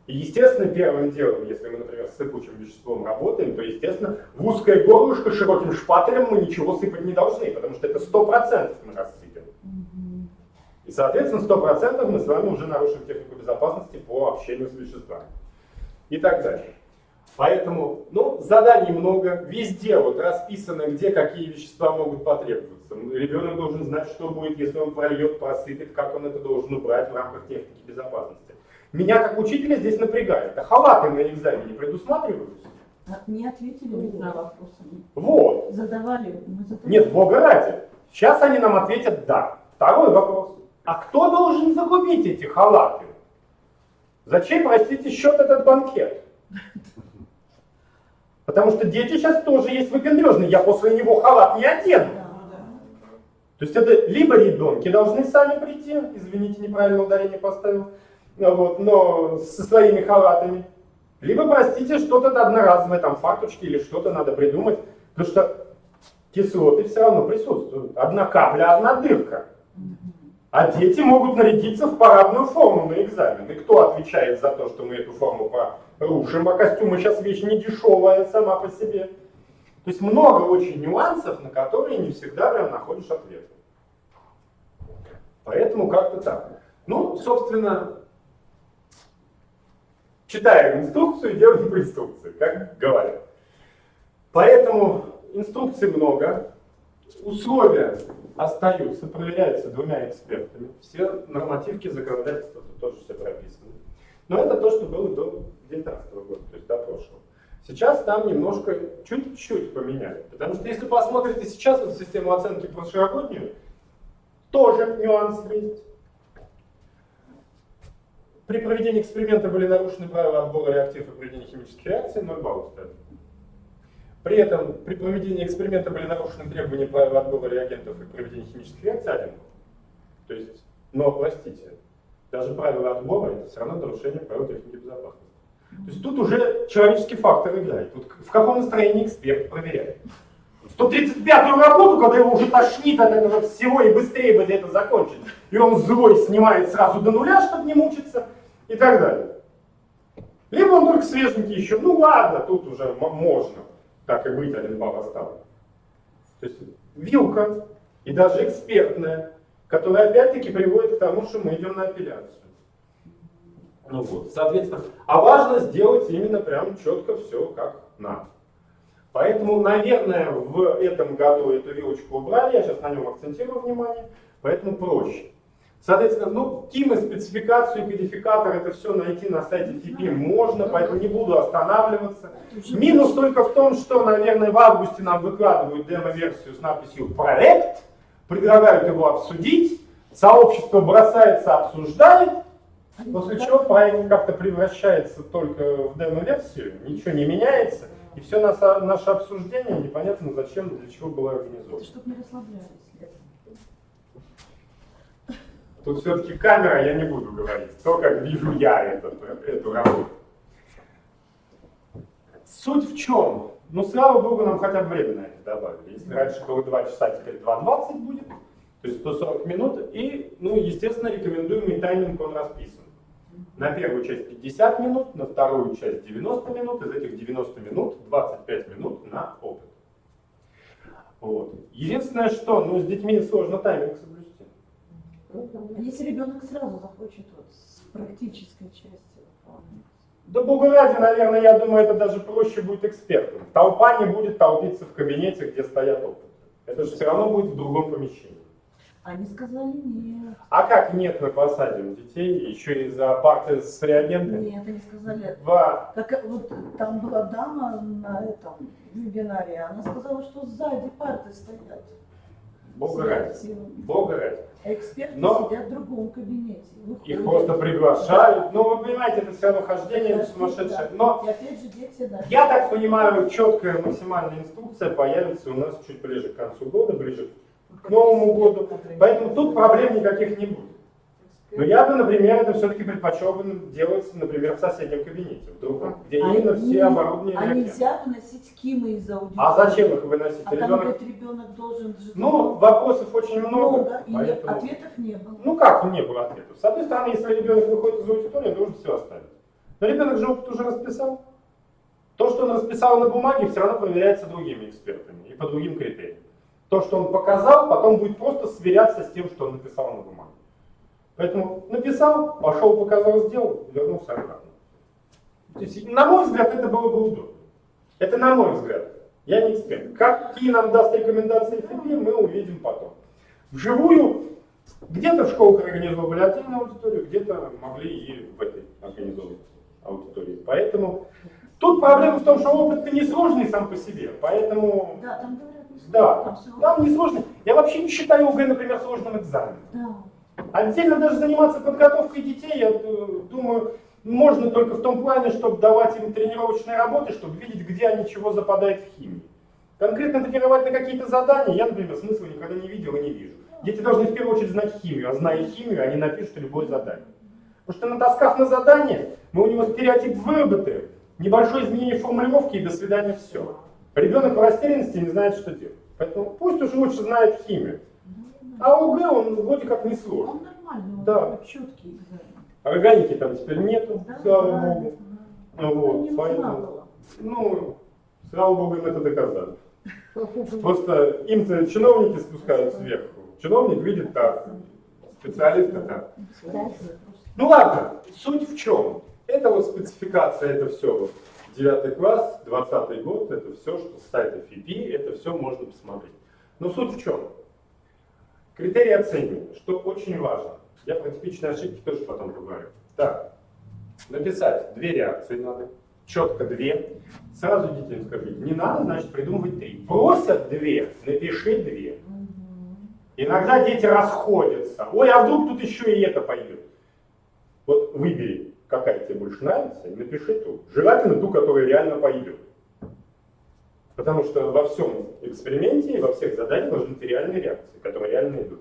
И, естественно, первым делом, если мы, например, с сыпучим веществом работаем, то, естественно, в узкое горлышко широким шпателем мы ничего сыпать не должны, потому что это 100% мы рассыпем. И, соответственно, 100% мы с вами уже нарушим технику безопасности по общению с веществами. И так далее. Поэтому, заданий много, везде вот расписано, где какие вещества могут потребоваться. Ребенок должен знать, что будет, если он прольет, просыпет, как он это должен убрать в рамках техники безопасности. Меня как учителя здесь напрягает. А халаты на экзамене предусматриваются? Не ответили на вопросы. Вот. Задавали. Нет, бога ради. Сейчас они нам ответят «да». Второй вопрос. А кто должен закупить эти халаты? Зачем, простите, счет этот банкет? Потому что дети сейчас тоже есть выпендрежные. Я после него халат не одену. То есть это либо ребенки должны сами прийти, извините, неправильное ударение поставил, вот, но со своими халатами, либо, простите, что-то одноразовое, там фарточки или что-то надо придумать, потому что кислоты все равно присутствуют. Одна капля, одна дырка. А дети могут нарядиться в парадную форму на экзамен. И кто отвечает за то, что мы эту форму порушим? А костюмы сейчас вещь не дешевая сама по себе. То есть много очень нюансов, на которые не всегда прям находишь ответ. Поэтому как-то так. Собственно, читаем инструкцию, делаем по инструкции, как говорят. Поэтому инструкций много. Условия остаются, проверяются двумя экспертами. Все нормативки законодательства тут тоже все прописаны. Но это то, что было до 2019 года, то есть до прошлого. Сейчас там немножко, чуть-чуть поменяли. Потому что если посмотрите сейчас вот систему оценки прошлогоднюю, тоже нюансы есть. При проведении эксперимента были нарушены правила отбора реактивов и проведения химических реакций, 0 баллов ставят. При этом при проведении эксперимента были нарушены требования правил отбора реагентов и проведения химических реакций 1 балл. То есть, но простите, даже правила отбора это все равно нарушение правил техники безопасности. То есть тут уже человеческий фактор играет. Вот в каком настроении эксперт проверяет. 135-ю работу, когда его уже тошнит от этого всего и быстрее бы это закончить. И он злой снимает сразу до нуля, чтобы не мучиться и так далее. Либо он только свеженький еще, ладно, тут уже можно. Так и быть, 1 балл оставлен. То есть вилка, и даже экспертная, которая опять-таки приводит к тому, что мы идем на апелляцию. Соответственно, а важно сделать именно прям четко все как надо. Поэтому, наверное, в этом году эту вилочку убрали, я сейчас на нем акцентирую внимание, поэтому проще. Соответственно, КИМы, спецификацию, кодификатор, это все найти на сайте ФИПИМ можно, поэтому не буду останавливаться. Минус только в том, что, наверное, в августе нам выкладывают демо-версию с надписью «Проект», предлагают его обсудить, сообщество бросается, обсуждает, после чего проект как-то превращается только в демо-версию, ничего не меняется, и все наше обсуждение непонятно зачем, для чего было организовано. Чтобы не расслаблялись. Тут все-таки камера, я не буду говорить, то, как вижу я эту работу. Суть в чем? Слава богу, нам хотя бы время на это добавили. Если раньше было 2 часа, теперь 2:20 будет, то есть 140 минут. И, естественно, рекомендуемый тайминг он расписан. На первую часть 50 минут, на вторую часть 90 минут, из этих 90 минут 25 минут на опыт. Единственное, что с детьми сложно тайминг соблюсти. А если ребенок сразу захочет с практической части выполнять? Да бога ради, наверное, я думаю, это даже проще будет экспертам. Толпа не будет толпиться в кабинете, где стоят опыты. Это же все равно будет в другом помещении. Они сказали нет. А как нет, мы посадим детей, еще и за парты с реагентами? Нет, они сказали. Как, там была дама на этом вебинаре, она сказала, что сзади парты стоят. Бога ради. Бога ради. А эксперты сидят в другом кабинете. Их просто приглашают. Вы понимаете, это все равно хождение сумасшедшее. Но и опять же дети, да. Я так понимаю, четкая максимальная инструкция появится у нас чуть ближе к концу года, ближе к Новому году. Поэтому тут проблем никаких не будет. Но я бы, например, это все-таки предпочел бы делать, например, в соседнем кабинете, в другом, где именно все оборудование. А нельзя выносить кимы из аудитории? А зачем их выносить? А там говорит, ребенок должен жить. Ну, вопросов очень много. И поэтому... ответов не было. Ну как не было ответов? С одной стороны, если ребенок выходит из аудитории, он должен все оставить. Но ребенок же опыт уже расписал. То, что он расписал на бумаге, все равно проверяется другими экспертами и по другим критериям. То, что он показал, потом будет просто сверяться с тем, что он написал на бумаге. Поэтому написал, пошел, показал, сделал, вернулся обратно. То есть, на мой взгляд, это было бы удобно. Это на мой взгляд. Я не эксперт. Какие нам даст рекомендации ФИПИ, мы увидим потом. Вживую, где-то в школах организовывали отдельную аудиторию, где-то могли и в этой организовывать аудитории. Поэтому тут проблема в том, что опыт-то несложный сам по себе. Поэтому... Да, там говорят, не сложно. Да, там несложный. Я вообще не считаю ОГЭ, например, сложным экзаменом. Да. Отдельно даже заниматься подготовкой детей, я думаю, можно только в том плане, чтобы давать им тренировочные работы, чтобы видеть, где они чего западают в химии. Конкретно тренировать на какие-то задания, я, например, смысла никогда не видел и не вижу. Дети должны в первую очередь знать химию, а зная химию, они напишут любое задание. Потому что натаскав на задание, мы у него стереотип выработаем, небольшое изменение формулировки и до свидания все. Ребенок в растерянности не знает, что делать. Поэтому пусть уже лучше знает химию. А ОГЭ он вроде как не сложный. Он нормальный, он Да. четкий экзамен. Органики там теперь нету, Да, слава да, богу. да. Вот, Не нужна поэтому, была. ну, слава богу, им это доказали. Просто им-то чиновники спускают сверху. Чиновник видит так, специалисты так. Ну ладно, суть в чем? Это вот спецификация, это все вот 9 класс, 20 год, это все, что с сайта ФИПИ, это все можно посмотреть. Но суть в чем? Критерии оценивания, что очень важно. Я про типичные ошибки тоже потом поговорю. Так, написать 2 реакции надо, четко 2. Сразу детям скажите, не надо, значит, придумывать 3. Просят 2, напиши 2. Иногда дети расходятся. Ой, а вдруг тут еще и это пойдет. Вот выбери, какая тебе больше нравится, и напиши ту. Желательно ту, которая реально пойдет. Потому что во всем эксперименте и во всех заданиях должны быть реальные реакции, которые реально идут.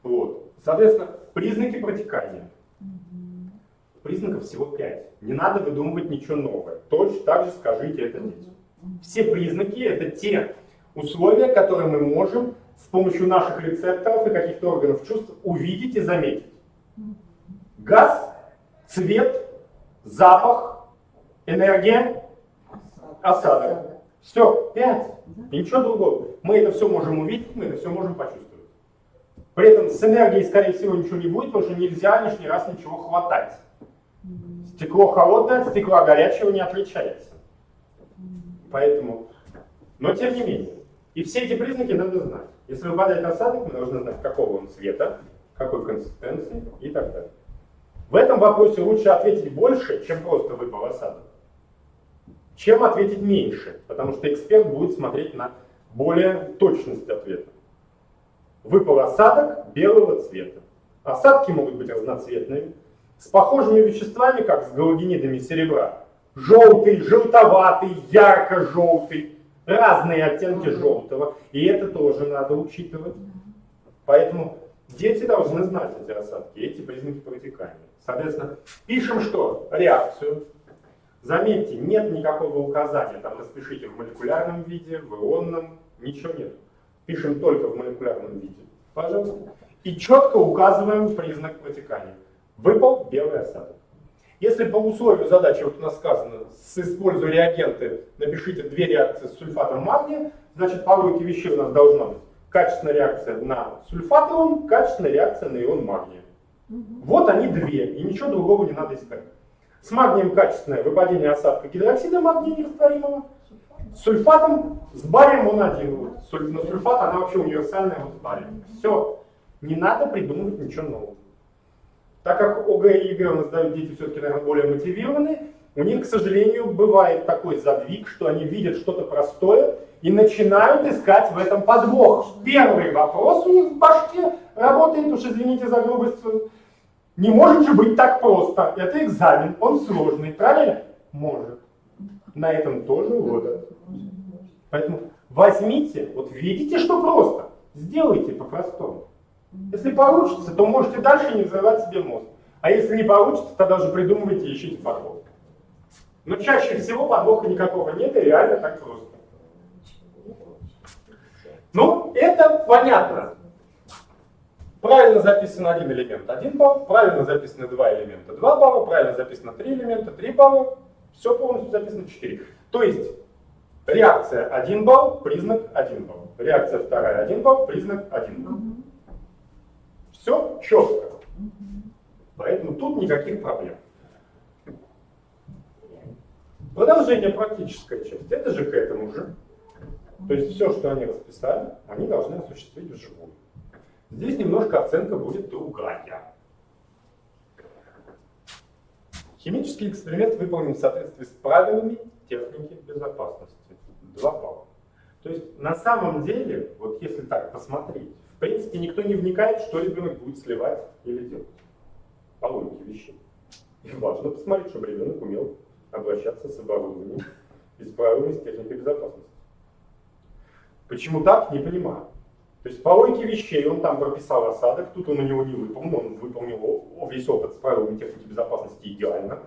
Вот. Соответственно, признаки протекания. Признаков всего 5. Не надо выдумывать ничего новое. Точно так же скажите это детям. Все признаки — это те условия, которые мы можем с помощью наших рецепторов и каких-то органов чувств увидеть и заметить. Газ, цвет, запах, энергия, осадок. Все, 5. И ничего другого. Мы это все можем увидеть, мы это все можем почувствовать. При этом с энергией, скорее всего, ничего не будет, потому что нельзя лишний раз ничего хватать. Стекло холодное от стекла горячего не отличается. Поэтому, но тем не менее. И все эти признаки надо знать. Если выпадает осадок, мы должны знать, какого он цвета, какой консистенции и так далее. В этом вопросе лучше ответить больше, чем просто выпал осадок, чем ответить меньше, потому что эксперт будет смотреть на более точность ответа. Выпал осадок белого цвета. Осадки могут быть разноцветными, с похожими веществами, как с галогенидами серебра. Желтый, желтоватый, ярко-желтый, разные оттенки желтого. И это тоже надо учитывать. Поэтому дети должны знать эти осадки, эти признаки протекания. Соответственно, пишем что? Реакцию. Заметьте, нет никакого указания, там распишите в молекулярном виде, в ионном, ничего нет. Пишем только в молекулярном виде, пожалуйста. И четко указываем признак протекания. Выпал белый осадок. Если по условию задачи, вот у нас сказано, используя реагенты, напишите 2 реакции с сульфатом магния, значит по логике вещей у нас должна быть качественная реакция на сульфат ион, качественная реакция на ион магния. Вот они 2, и ничего другого не надо искать. С магнием качественное выпадение осадка гидроксида магния нерастворимого. С сульфатом, с барием он один. Вот. Но сульфат, она вообще универсальная вот с барием. Все. Не надо придумывать ничего нового. Так как ОГЭ и ЕГЭ у нас дают дети все-таки, наверное, более мотивированные, у них, к сожалению, бывает такой задвиг, что они видят что-то простое и начинают искать в этом подвох. Первый вопрос у них в башке работает, уж извините за грубость. Не может же быть так просто. Это экзамен, он сложный, правильно? Может. На этом тоже ловят. Поэтому возьмите, вот видите, что просто, сделайте по-простому. Если получится, то можете дальше не взрывать себе мозг. А если не получится, тогда уже придумывайте и ищите подвох. Но чаще всего подвоха никакого нет, и реально так просто. Ну, это понятно. Правильно записан один элемент — 1 балл, правильно записаны 2 элемента — 2 балла, правильно записано 3 элемента — 3 балла, все полностью записано 4. То есть реакция 1 балл, признак 1 балл. Реакция вторая 1 балл, признак 1 балл. Все четко. Поэтому тут никаких проблем. Продолжение практической части. Это же к этому же. То есть все, что они расписали, они должны осуществить вживую. Здесь немножко оценка будет другая. Химический эксперимент выполнен в соответствии с правилами техники безопасности. 2 балла. То есть на самом деле, вот если так посмотреть, в принципе никто не вникает, что ребенок будет сливать или делать. По логике вещей. И важно посмотреть, чтобы ребенок умел обращаться с оборудованием и с правилами с техникой безопасности. Почему так, не понимаю. То есть по логике вещей он там прописал осадок, тут он у него не выполнил, он выполнил весь опыт с правилами техники безопасности идеально.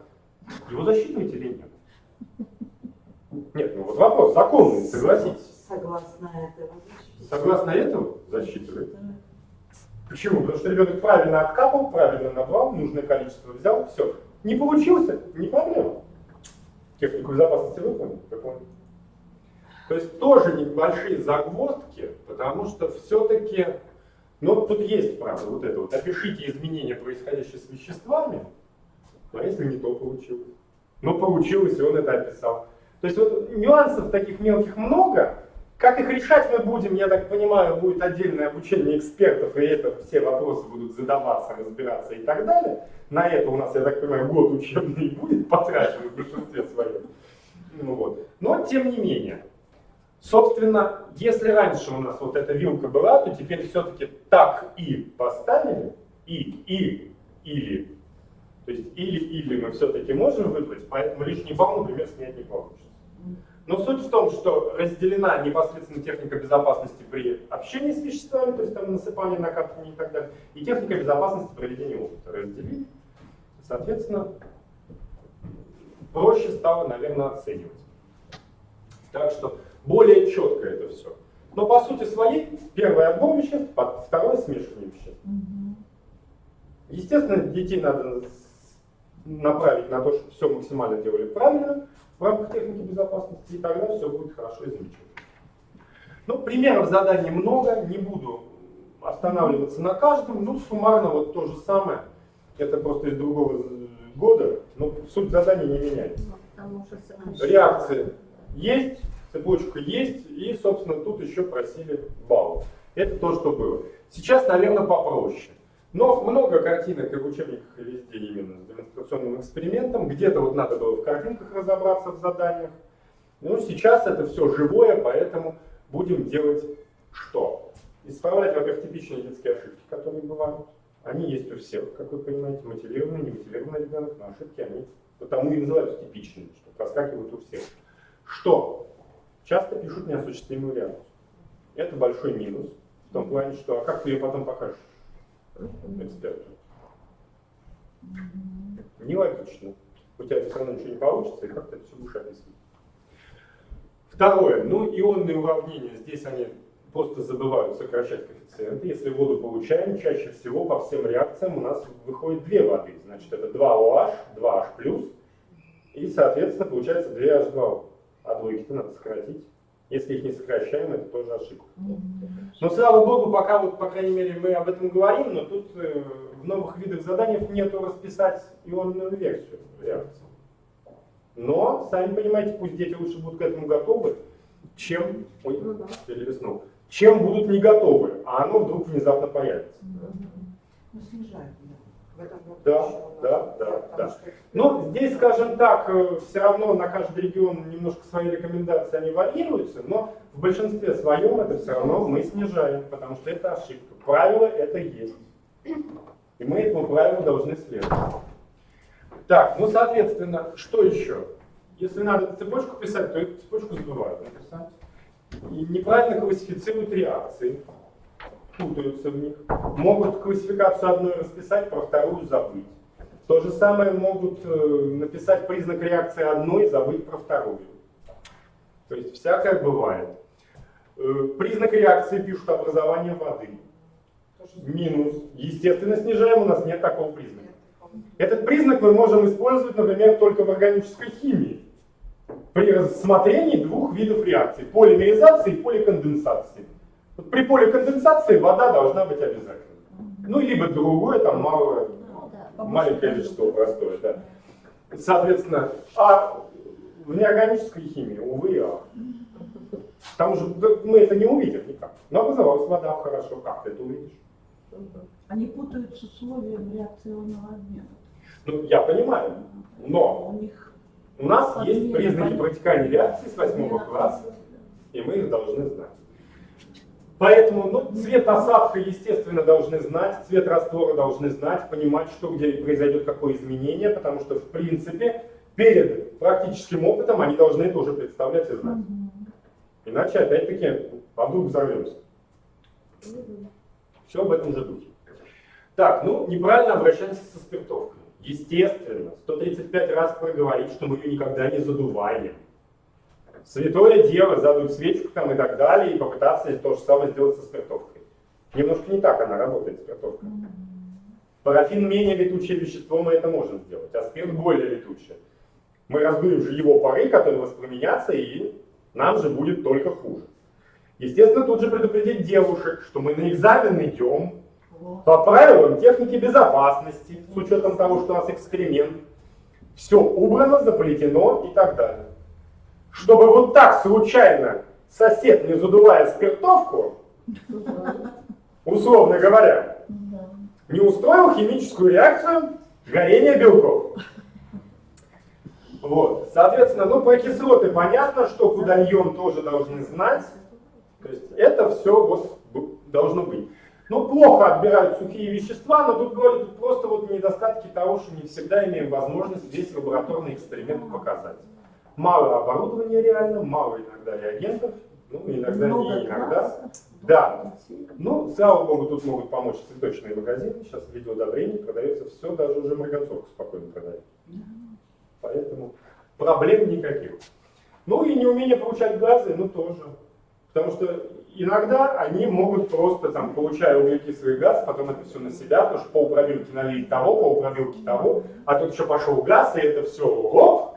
Его засчитываете или нет? Нет, ну вот вопрос законный, согласитесь. Согласно этому. Согласно этому засчитывает. Почему? Потому что ребенок правильно откапал, правильно набрал, нужное количество взял, все. Не получился, не проблема. Технику безопасности выполнил, выполнил. То есть тоже небольшие загвоздки, потому что все-таки, ну тут есть правда вот это вот, опишите изменения, происходящие с веществами, а если не то получилось. Но получилось, и он это описал. То есть вот нюансов таких мелких много. Как их решать мы будем, я так понимаю, будет отдельное обучение экспертов, и это все вопросы будут задаваться, разбираться и так далее. На это у нас, я так понимаю, год учебный будет потрачен в большинстве своем. Ну, вот. Но тем не менее. Собственно, если раньше у нас вот эта вилка была, то теперь все-таки так и поставили, или. То есть или мы все-таки можем выбрать, поэтому лишний балл, например, снять не получится. Но суть в том, что разделена непосредственно техника безопасности при общении с веществами, то есть там насыпание, накапливание и так далее, и техника безопасности проведения опыта. Разделить, соответственно, проще стало, наверное, оценивать. Так что более четко это все. Но по сути своей, первый отбор веществ, второй смешивание веществ. Естественно, детей надо направить на то, чтобы все максимально делали правильно в рамках техники безопасности, и тогда все будет хорошо и замечательно. Ну, примеров заданий много, не буду останавливаться на каждом, ну, суммарно вот то же самое, это просто из другого года, но суть заданий не меняется. Реакции есть, цепочка есть, и, собственно, тут еще просили баллы. Это то, что было. Сейчас, наверное, попроще. Но много картинок и в учебниках, и везде именно с демонстрационным экспериментом. Где-то вот надо было в картинках разобраться в заданиях. Ну, сейчас это все живое, поэтому будем делать что? Исправлять, во-первых, типичные детские ошибки, которые бывают. Они есть у всех, как вы понимаете, мотивированный, немотивированный ребенок, но ошибки, они потому и называются типичными, что проскакивают у всех. Что? Часто пишут неосуществимую реакцию. Это большой минус, в том плане, что а как ты ее потом покажешь эксперту? Нелогично. У тебя все равно ничего не получится, и как ты это все будешь описывать. Второе. Ну, ионные уравнения. Здесь они просто забывают сокращать коэффициенты. Если воду получаем, чаще всего по всем реакциям у нас выходит 2 воды. Значит, это 2OH, 2H+, и, соответственно, получается 2H2O. А двойки-то надо сократить. Если их не сокращаем, это тоже ошибка. Но, слава богу, пока, вот, по крайней мере, мы об этом говорим, но тут в новых видах заданий нету расписать ионную версию реакции. Но, сами понимаете, пусть дети лучше будут к этому готовы, чем, перелистнул, чем будут не готовы, а оно вдруг внезапно появится. Ну, снижает, Да. Ну, здесь, скажем так, все равно на каждый регион немножко свои рекомендации, они варьируются, но в большинстве своем это все равно мы снижаем, потому что это ошибка. Правило это есть. И мы этому правилу должны следовать. Так, ну, соответственно, что еще? Если надо цепочку писать, то эту цепочку забывают написать. И неправильно классифицируют реакции. путаются в них, могут классификацию одной расписать, про вторую забыть. То же самое могут написать признак реакции одной, забыть про вторую. То есть всякое бывает. Признак реакции пишут образование воды. Минус. Естественно, снижаем, у нас нет такого признака. Этот признак мы можем использовать, например, только в органической химии. При рассмотрении двух видов реакций. Полимеризации и поликонденсации. Вот при поликонденсации вода должна быть обязательно. Ну, либо другое, там малое, маленькое вещество простое. Да. Соответственно, а в неорганической химии, увы, там уже мы это не увидим никак. Но образовалась вода, хорошо, как ты это увидишь? Они путают с условиями реакционного обмена. Ну, я понимаю, но У них у нас есть обмен признаки понятен. протекания реакции с 8 класса, и мы их должны знать. Поэтому цвет осадка, естественно, должны знать, цвет раствора должны знать, понимать, что где произойдет какое изменение, потому что, в принципе, перед практическим опытом они должны это уже представлять и знать. Иначе, опять-таки, а вдруг взорвемся. Все в этом же духе. Так, неправильно обращаемся со спиртовкой. Естественно, 135 раз проговорить, что мы ее никогда не задуваем. Святое дело, задуть свечку там и так далее, и попытаться то же самое сделать со спиртовкой. Немножко не так она работает, спиртовка. Парафин менее летучее вещество, мы это можем сделать, а спирт более летучее. Мы раздуем же его пары, которые воспламенятся, и нам же будет только хуже. Естественно, тут же предупредить девушек, что мы на экзамен идем по правилам техники безопасности, с учетом того, что у нас эксперимент. Все убрано, заплетено и так далее. Чтобы вот так случайно сосед, не задувая спиртовку, условно говоря, не устроил химическую реакцию горения белков. Вот. Соответственно, про кислоты понятно, что куда льем тоже должны знать. То есть это все вот должно быть. Плохо отбирают сухие вещества, но тут говорят просто недостатки того, что не всегда имеем возможность весь лабораторный эксперимент показать. Мало оборудования реально, мало иногда реагентов, иногда не иногда. Да. Слава богу, тут могут помочь цветочные магазины. Сейчас в видеоодобрении продается все, даже уже марганцовку спокойно продают. Поэтому проблем никаких. И неумение получать газы, тоже. Потому что иногда они могут просто, получая углекислый газ, потом это все на себя, потому что полпробирки налили того, полпробирки того, а тут еще пошел газ, и это все лоб.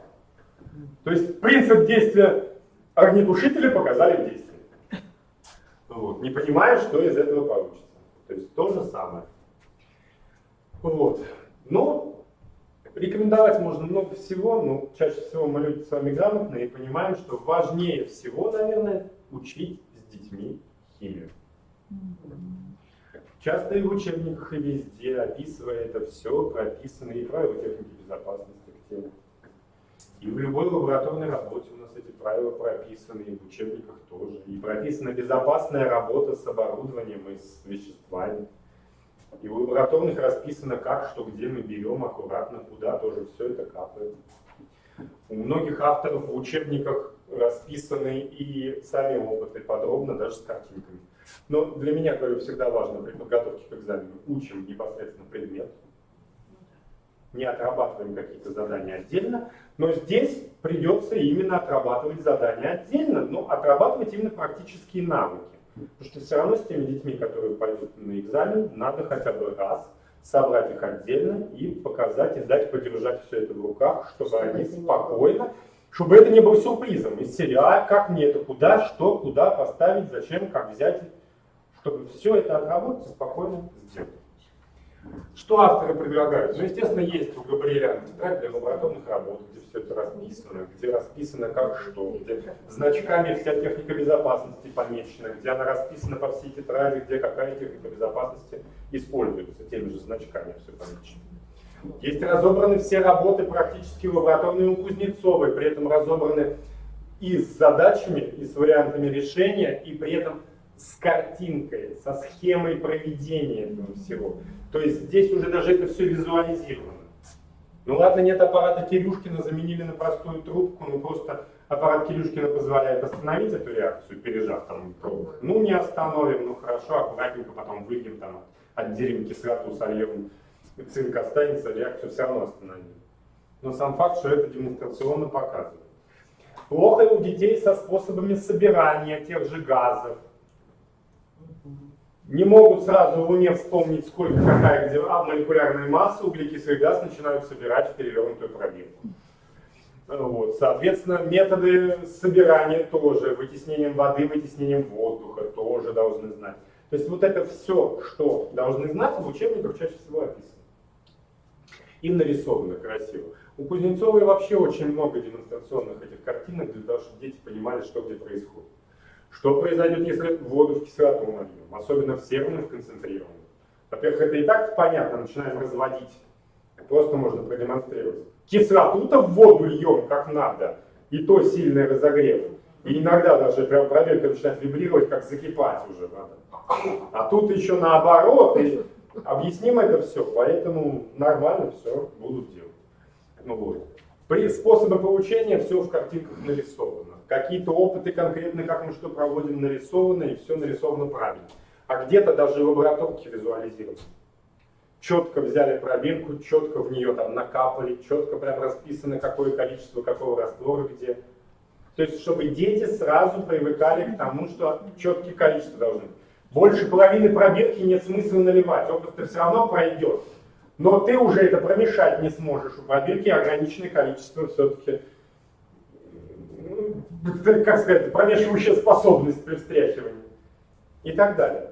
То есть принцип действия огнетушителя показали в действии. Не понимая, что из этого получится. То есть то же самое. Рекомендовать можно много всего, но чаще всего мы люди с вами грамотные и понимаем, что важнее всего, наверное, учить с детьми химию. Часто и в учебниках, и везде, описывая это все, прописаны и правила техники безопасности к теме. И в любой лабораторной работе у нас эти правила прописаны, и в учебниках тоже. И прописана безопасная работа с оборудованием и с веществами. И в лабораторных расписано, как, что, где мы берем, аккуратно, куда тоже все это капает. У многих авторов в учебниках расписаны и сами опыты подробно, даже с картинками. Но для меня, говорю, всегда важно при подготовке к экзамену учим непосредственно предмет. Не отрабатываем какие-то задания отдельно, но здесь придется именно отрабатывать задания отдельно, но отрабатывать именно практические навыки. Потому что все равно с теми детьми, которые пойдут на экзамен, надо хотя бы раз собрать их отдельно и показать, и дать подержать все это в руках, чтобы они спокойно, чтобы это не было сюрпризом из серии, как мне это, куда, что, куда поставить, зачем, как взять, чтобы все это отработать и спокойно сделать. Что авторы предлагают? Естественно, есть у Габриэля тетрадь для лабораторных работ, где все это расписано, где расписано как что, где значками вся техника безопасности помечена, где она расписана по всей тетради, где какая техника безопасности используется, теми же значками все помечено. Есть разобраны все работы практически лабораторные у Кузнецовой, при этом разобраны и с задачами, и с вариантами решения, и при этом с картинкой, со схемой проведения этого всего. То есть здесь уже даже это все визуализировано. Ладно, нет аппарата Кирюшкина, заменили на простую трубку, просто аппарат аппарат Килюшкина позволяет остановить эту реакцию, пережав там пробу. Ну, не остановим, ну хорошо, аккуратненько потом выйдем, там, отделим кислоту, сольем, цинк останется, реакцию все равно остановим. Но сам факт, что это демонстрационно показывает. Плохо у детей со способами собирания тех же газов. Не могут сразу в уме вспомнить, сколько, какая где молекулярная масса, углекислый газ начинают собирать в перевернутую пробирку. Вот. Соответственно, методы собирания тоже, вытеснением воды, вытеснением воздуха тоже должны знать. То есть вот это все, что должны знать, в учебниках чаще всего описано. И нарисовано красиво. У Кузнецовой вообще очень много демонстрационных этих картинок для того, чтобы дети понимали, что где происходит. Что произойдет, если воду в кислоту нальем, особенно в серную, в концентрированную. Во-первых, это и так понятно, начинаем разводить. Просто можно продемонстрировать. Кислоту-то в воду льем как надо, и то сильный разогрев. И иногда даже прям проверка начинает вибрировать, как закипать уже надо. А тут еще наоборот, и объясним это все, поэтому нормально все будут делать. Ну вот. При способе получения все в картинках нарисовано. Какие-то опыты конкретно, как мы что проводим, нарисованы, и все нарисовано правильно. А где-то даже в лабораторке визуализировано. Четко взяли пробирку, четко в нее там накапали, четко прям расписано, какое количество какого раствора где. То есть, чтобы дети сразу привыкали к тому, что четкие количества должны быть. Больше половины пробирки нет смысла наливать, опыт-то все равно пройдет. Но ты уже это промешать не сможешь. У пробирки ограниченное количество все-таки, как сказать, промешивающая способность при встряхивании. И так далее.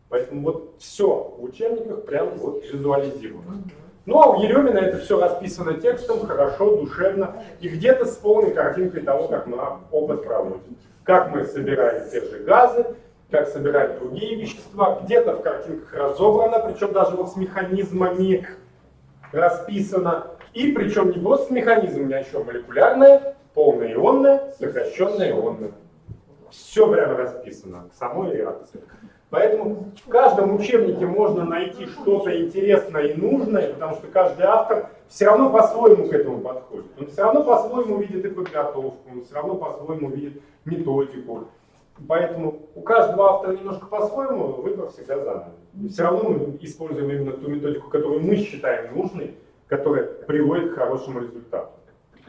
Поэтому вот все в учебниках прям вот визуализировано. Ну а у Еремина это все расписано текстом, хорошо, душевно. И где-то с полной картинкой того, как мы опыт проводим. Как мы собираем те же газы, как собирать другие вещества. Где-то в картинках разобрано, причем даже вот с механизмами расписано. И причем не просто с механизмами, а еще молекулярное, полноионное, сокращенное ионное. Все прямо расписано к самой реакции. Поэтому в каждом учебнике можно найти что-то интересное и нужное, потому что каждый автор все равно по-своему к этому подходит. Он все равно по-своему видит и подготовку, он все равно по-своему видит методику. Поэтому у каждого автора немножко по-своему, выбор всегда за нами. И все равно мы используем именно ту методику, которую мы считаем нужной, которая приводит к хорошему результату.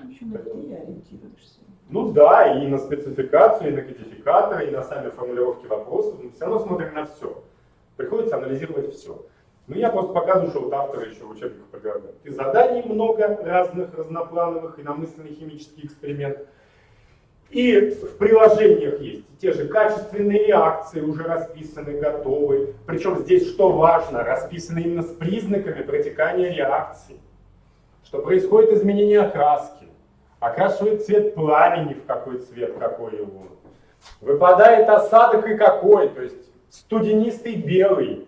Еще на где ориентируешься? Ну да, и на спецификацию, и на кодификаторы, и на сами формулировки вопросов. Мы все равно смотрим на все. Приходится анализировать все. Но я просто показываю, что вот авторы еще в учебниках предлагают. И заданий много разных, разноплановых, и намысленных химических экспериментов. И в приложениях есть те же качественные реакции, уже расписаны, готовы. Причем здесь, что важно, расписаны именно с признаками протекания реакции. Что происходит изменение окраски. Окрашивает цвет пламени в какой цвет, какой его. Выпадает осадок и какой, то есть студенистый белый,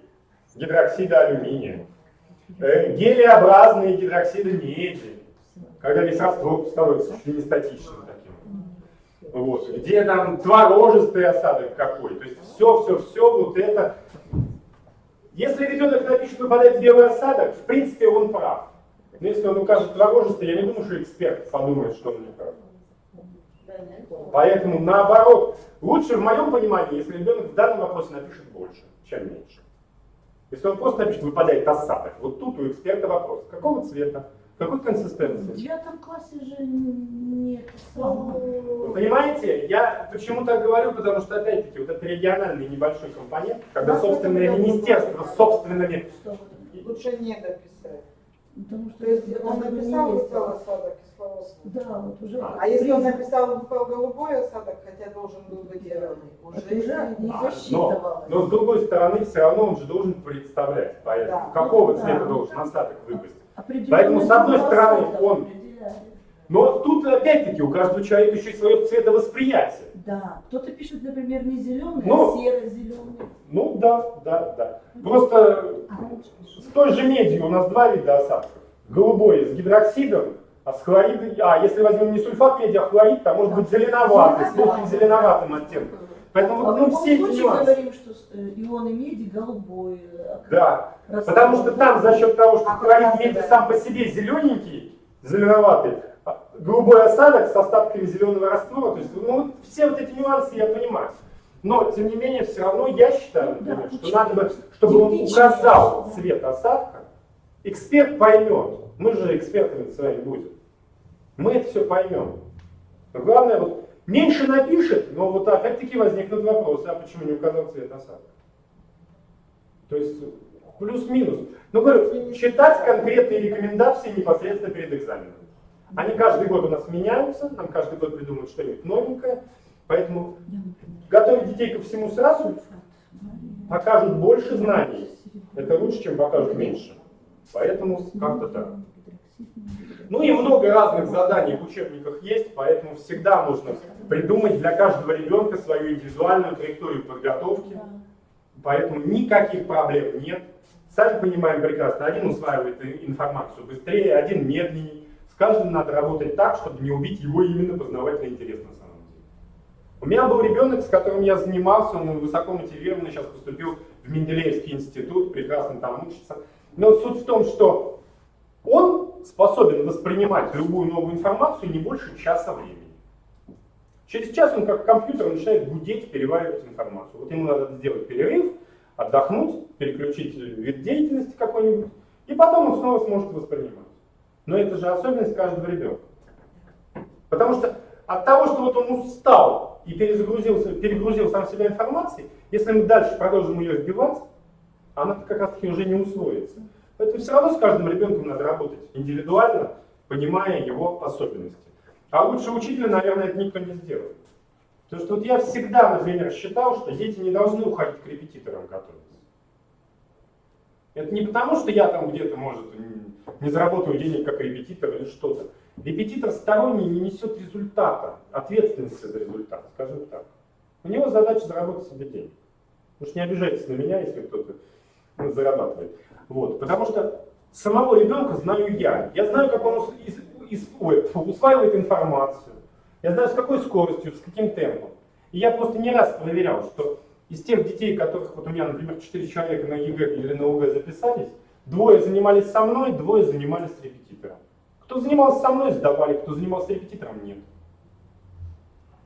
гидроксида алюминия. Гелеобразные гидроксиды меди, когда весь раствор становится чуть ли не статичным таким. Вот. Где там творожистый осадок какой, то есть все вот это. Если ребенок напишет, выпадает белый осадок, в принципе он прав. Но если он укажет творожистый, я не думаю, что эксперт подумает, что он не прав. Поэтому наоборот, лучше в моем понимании, если ребенок в данном вопросе напишет больше, чем меньше. Если он просто напишет, выпадает осадок, вот тут у эксперта вопрос, какого цвета, какой консистенции. В 9 классе же не писал. Вы понимаете, я почему так говорю, потому что опять-таки вот этот региональный небольшой компонент, когда собственное министерство с собственными... Лучше не дописать. Потому что То есть он написал, выпал осадок кислородный. Да, вот уже. А если он написал, выпал голубой осадок, хотя должен был быть зеленый, уже не засчитывалось. Но с другой стороны, все равно он же должен представлять, поэтому Да. какого Да. цвета должен осадок выпасть. Определенный Поэтому с одной стороны цвет он... определяет. Но тут опять-таки у каждого человека еще и свое цветовосприятие. Да, кто-то пишет, например, не зеленый, Ну, а серо-зеленый. Ну да. Просто с той же медью у нас два вида осадков. Голубой с гидроксидом, а с хлоридом... А если возьмем не сульфат меди, а хлорид, то может быть зеленоватый, с легким зеленоватым оттенком. Поэтому А в любом все эти случае нюансы. говорим, что ионы меди голубой. Да, потому что там за счет того, что хлорид меди сам по себе зелененький, зеленоватый, голубой осадок с остатками зеленого раствора. То есть, ну, вот все вот эти нюансы я понимаю. Но, тем не менее, все равно я считаю, например, что надо бы, чтобы он указал цвет осадка. Эксперт поймет. Мы же экспертами с вами будем. Мы это все поймем. Но главное, вот, меньше напишет, но вот опять-таки возникнут вопросы, а почему не указал цвет осадка? То есть плюс-минус. Но говорю, читать конкретные рекомендации непосредственно перед экзаменом. Они каждый год у нас меняются, нам каждый год придумывают что-нибудь новенькое. Поэтому готовить детей ко всему сразу покажут больше знаний. Это лучше, чем покажут меньше. Поэтому как-то так. Ну и много разных заданий в учебниках есть, поэтому всегда можно придумать для каждого ребенка свою индивидуальную траекторию подготовки. Поэтому никаких проблем нет. Сами понимаем прекрасно, один усваивает информацию быстрее, один медленнее. С каждым надо работать так, чтобы не убить его именно познавательный интерес на самом деле. У меня был ребенок, с которым я занимался, он высоко мотивированный, сейчас поступил в Менделеевский институт, прекрасно там учится. Но суть в том, что он способен воспринимать любую новую информацию не больше часа времени. Через час он как компьютер начинает гудеть, переваривать информацию. Вот ему надо сделать перерыв, отдохнуть, переключить вид деятельности какой-нибудь, и потом он снова сможет воспринимать. Но это же особенность каждого ребенка. Потому что от того, что вот он устал и перегрузил сам себя информацией, если мы дальше продолжим ее вбивать, она как раз таки уже не усвоится. Поэтому все равно с каждым ребенком надо работать индивидуально, понимая его особенности. А лучше учителя, наверное, это никто не сделает. Потому что вот я всегда, например, считал, что дети не должны уходить к репетиторам готовиться. Это не потому, что я там где-то, может, не заработаю денег как репетитор или что-то. Репетитор сторонний не несет результата, ответственности за результат, скажем так. У него задача заработать себе деньги. Уж не обижайтесь на меня, если кто-то зарабатывает. Вот. Потому что самого ребенка знаю я. Я знаю, как он усваивает информацию. Я знаю, с какой скоростью, с каким темпом. И я просто не раз проверял, что из тех детей, которых, вот у меня, например, 4 человека на ЕГЭ или на ОГЭ записались, 2 занимались со мной, 2 занимались с репетитором. Кто занимался со мной, сдавали, кто занимался с репетитором, нет.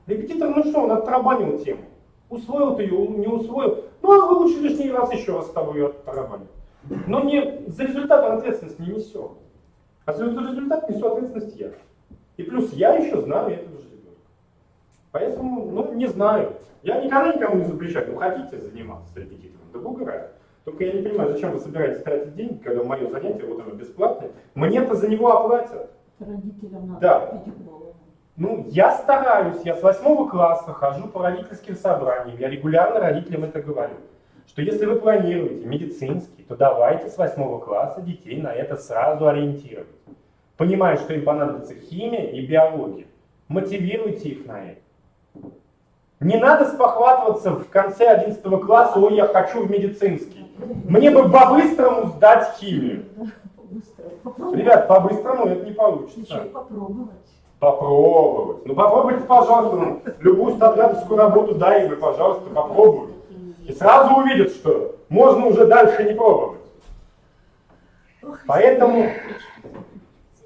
Репетитор, ну что, он оттарабанил тему. Усвоил ты ее, не усвоил. Ну, а вы лучше лишний раз еще раз с тобой ее оттарабанил. Но не, за результат он ответственность не несет. А за результат несу ответственность я. И плюс я еще знаю этого же ребенка. Поэтому, ну, не знаю. Я никогда никому не запрещаю. Ну, хотите заниматься с репетитором, да бога ради. Только я не понимаю, зачем вы собираетесь тратить деньги, когда мое занятие, вот оно бесплатное. Мне-то за него оплатят. Родителям надо Да. купить голову. Ну, я стараюсь, я с 8 класса хожу по родительским собраниям, я регулярно родителям это говорю, что если вы планируете медицинский, то давайте с 8 класса детей на это сразу ориентировать. Понимая, что им понадобится химия и биология, мотивируйте их на это. Не надо спохватываться в конце 11 класса, ой, я хочу в медицинский. Мне бы по-быстрому сдать химию. Ребят, по-быстрому это не получится. Еще и попробовать. Попробовать. Ну попробуйте, пожалуйста, ну, любую студенческую работу дай им, и, пожалуйста, попробуйте. И сразу увидят, что можно уже дальше не пробовать. Поэтому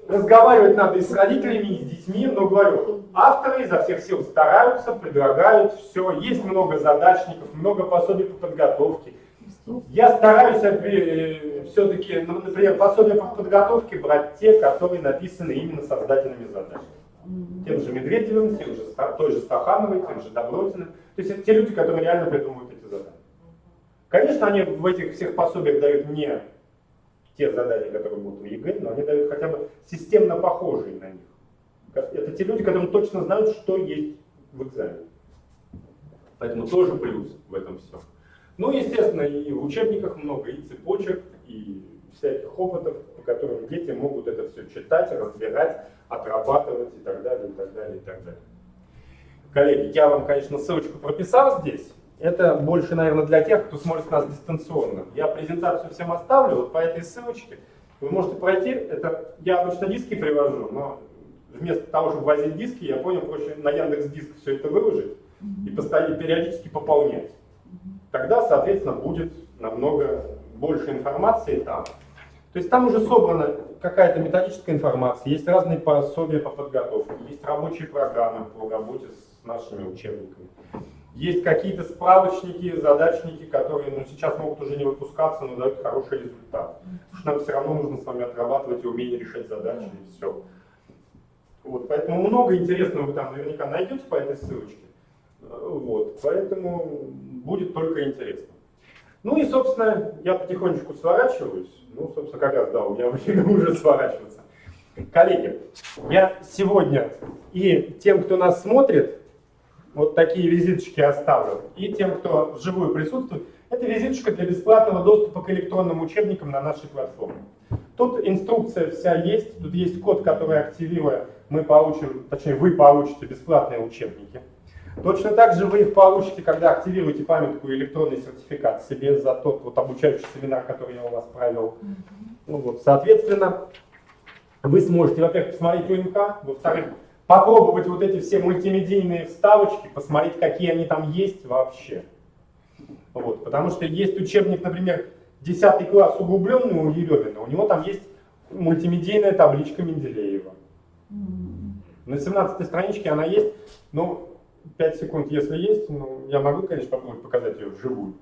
разговаривать надо и с родителями, и с детьми, но говорю, авторы изо всех сил стараются, предлагают все. Есть много задачников, много пособий по подготовке. Я стараюсь все-таки, например, пособия по подготовке брать те, которые написаны именно создателями задач. Тем же Медведевым, той же Стахановой, тем же Добротиным. То есть это те люди, которые реально придумывают эти задания. Конечно, они в этих всех пособиях дают не те задания, которые будут в ЕГЭ, но они дают хотя бы системно похожие на них. Это те люди, которые точно знают, что есть в экзамене. Поэтому тоже плюс в этом всем. Ну, естественно, и в учебниках много, и цепочек, и всяких опытов, по которым дети могут это все читать, разбирать, отрабатывать и так далее, и так далее, и так далее. Коллеги, я вам, конечно, ссылочку прописал здесь. Это больше, наверное, для тех, кто смотрит нас дистанционно. Я презентацию всем оставлю, вот по этой ссылочке вы можете пройти. Это я обычно диски привожу, но вместо того, чтобы возить диски, я понял, проще на Яндекс.Диск все это выложить и периодически пополнять. Тогда, соответственно, будет намного больше информации там. То есть там уже собрано какая-то методическая информация, есть разные пособия по подготовке, есть рабочие программы по работе с нашими учебниками. Есть какие-то справочники, задачники, которые сейчас могут уже не выпускаться, но дают хороший результат. Потому что нам все равно нужно с вами отрабатывать и умение решать задачи, и все. Вот, поэтому много интересного вы там наверняка найдете по этой ссылочке. Вот, поэтому будет только интересно. Ну и, собственно, я потихонечку сворачиваюсь. Ну, собственно, как раз, да, у меня время уже сворачиваться. Коллеги, я сегодня и тем, кто нас смотрит, вот такие визиточки оставлю, и тем, кто вживую присутствует, это визиточка для бесплатного доступа к электронным учебникам на нашей платформе. Тут инструкция вся есть, тут есть код, который, активируя, мы получим, точнее, вы получите бесплатные учебники. Точно так же вы их получите, когда активируете памятку и электронный сертификат себе за тот вот обучающий семинар, который я у вас провел. Ну, вот, соответственно, вы сможете, во-первых, посмотреть УМК, во-вторых, попробовать вот эти все мультимедийные вставочки, посмотреть, какие они там есть вообще. Вот, потому что есть учебник, например, 10 класс углубленный у Ерёвина, у него там есть мультимедийная табличка Менделеева. На 17 страничке она есть, ну, 5 секунд, если есть, ну, я могу, конечно, попробовать показать ее вживую,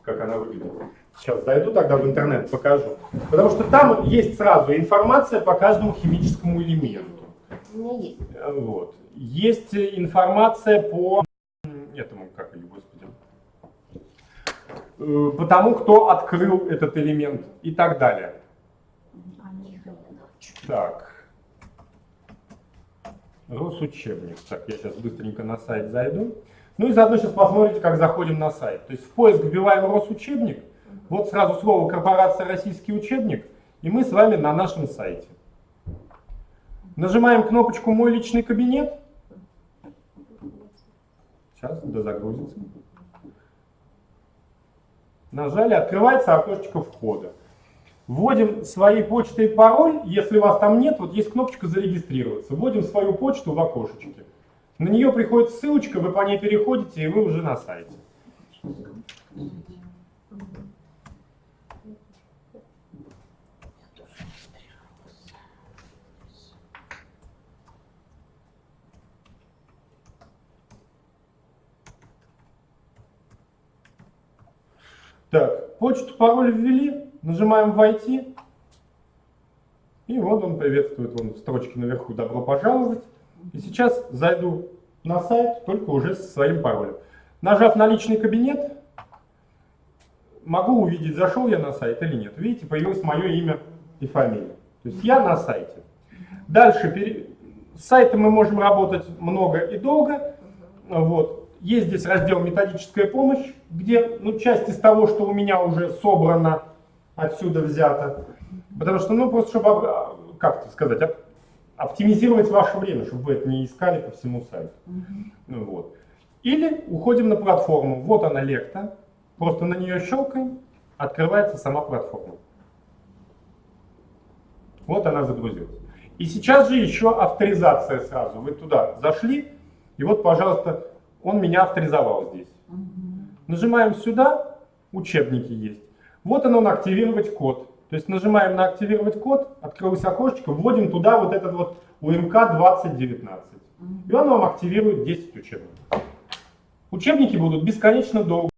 как она выглядит. Сейчас зайду тогда в интернет, покажу. Потому что там есть сразу информация по каждому химическому элементу. У меня есть. Вот. Есть информация по этому, как ее, господи, по тому, кто открыл этот элемент и так далее. Так. Росучебник. Так, я сейчас быстренько на сайт зайду. Ну и заодно сейчас посмотрите, как заходим на сайт. То есть в поиск вбиваем Росучебник. Вот сразу слово «Корпорация Российский учебник», и мы с вами на нашем сайте. Нажимаем кнопочку «Мой личный кабинет». Сейчас дозагрузится. Нажали, открывается окошечко входа. Вводим свои почты и пароль. Если у вас там нет, вот есть кнопочка «Зарегистрироваться». Вводим свою почту в окошечке. На нее приходит ссылочка, вы по ней переходите, и вы уже на сайте. Так, почту, пароль ввели, нажимаем «Войти». И вот он приветствует, вон в строчке наверху «Добро пожаловать». И сейчас зайду на сайт, только уже со своим паролем. Нажав на личный кабинет, могу увидеть, зашел я на сайт или нет. Видите, появилось мое имя и фамилия. То есть я на сайте. Дальше, с сайтом мы можем работать много и долго. Вот. Есть здесь раздел «Методическая помощь», где часть из того, что у меня уже собрано, отсюда взято. Потому что, просто чтобы, как это сказать, оптимизировать ваше время, чтобы вы это не искали по всему сайту. Вот. Или уходим на платформу. Вот она, Лекта. Просто на нее щелкаем, открывается сама платформа. Вот она загрузилась. И сейчас же еще авторизация сразу. Вы туда зашли, и вот, пожалуйста, он меня авторизовал здесь. Нажимаем сюда, учебники есть. Вот он активировать код. То есть нажимаем на активировать код, открылось окошечко, вводим туда вот этот вот УМК 2019. И он вам активирует 10 учебников. Учебники будут бесконечно долго.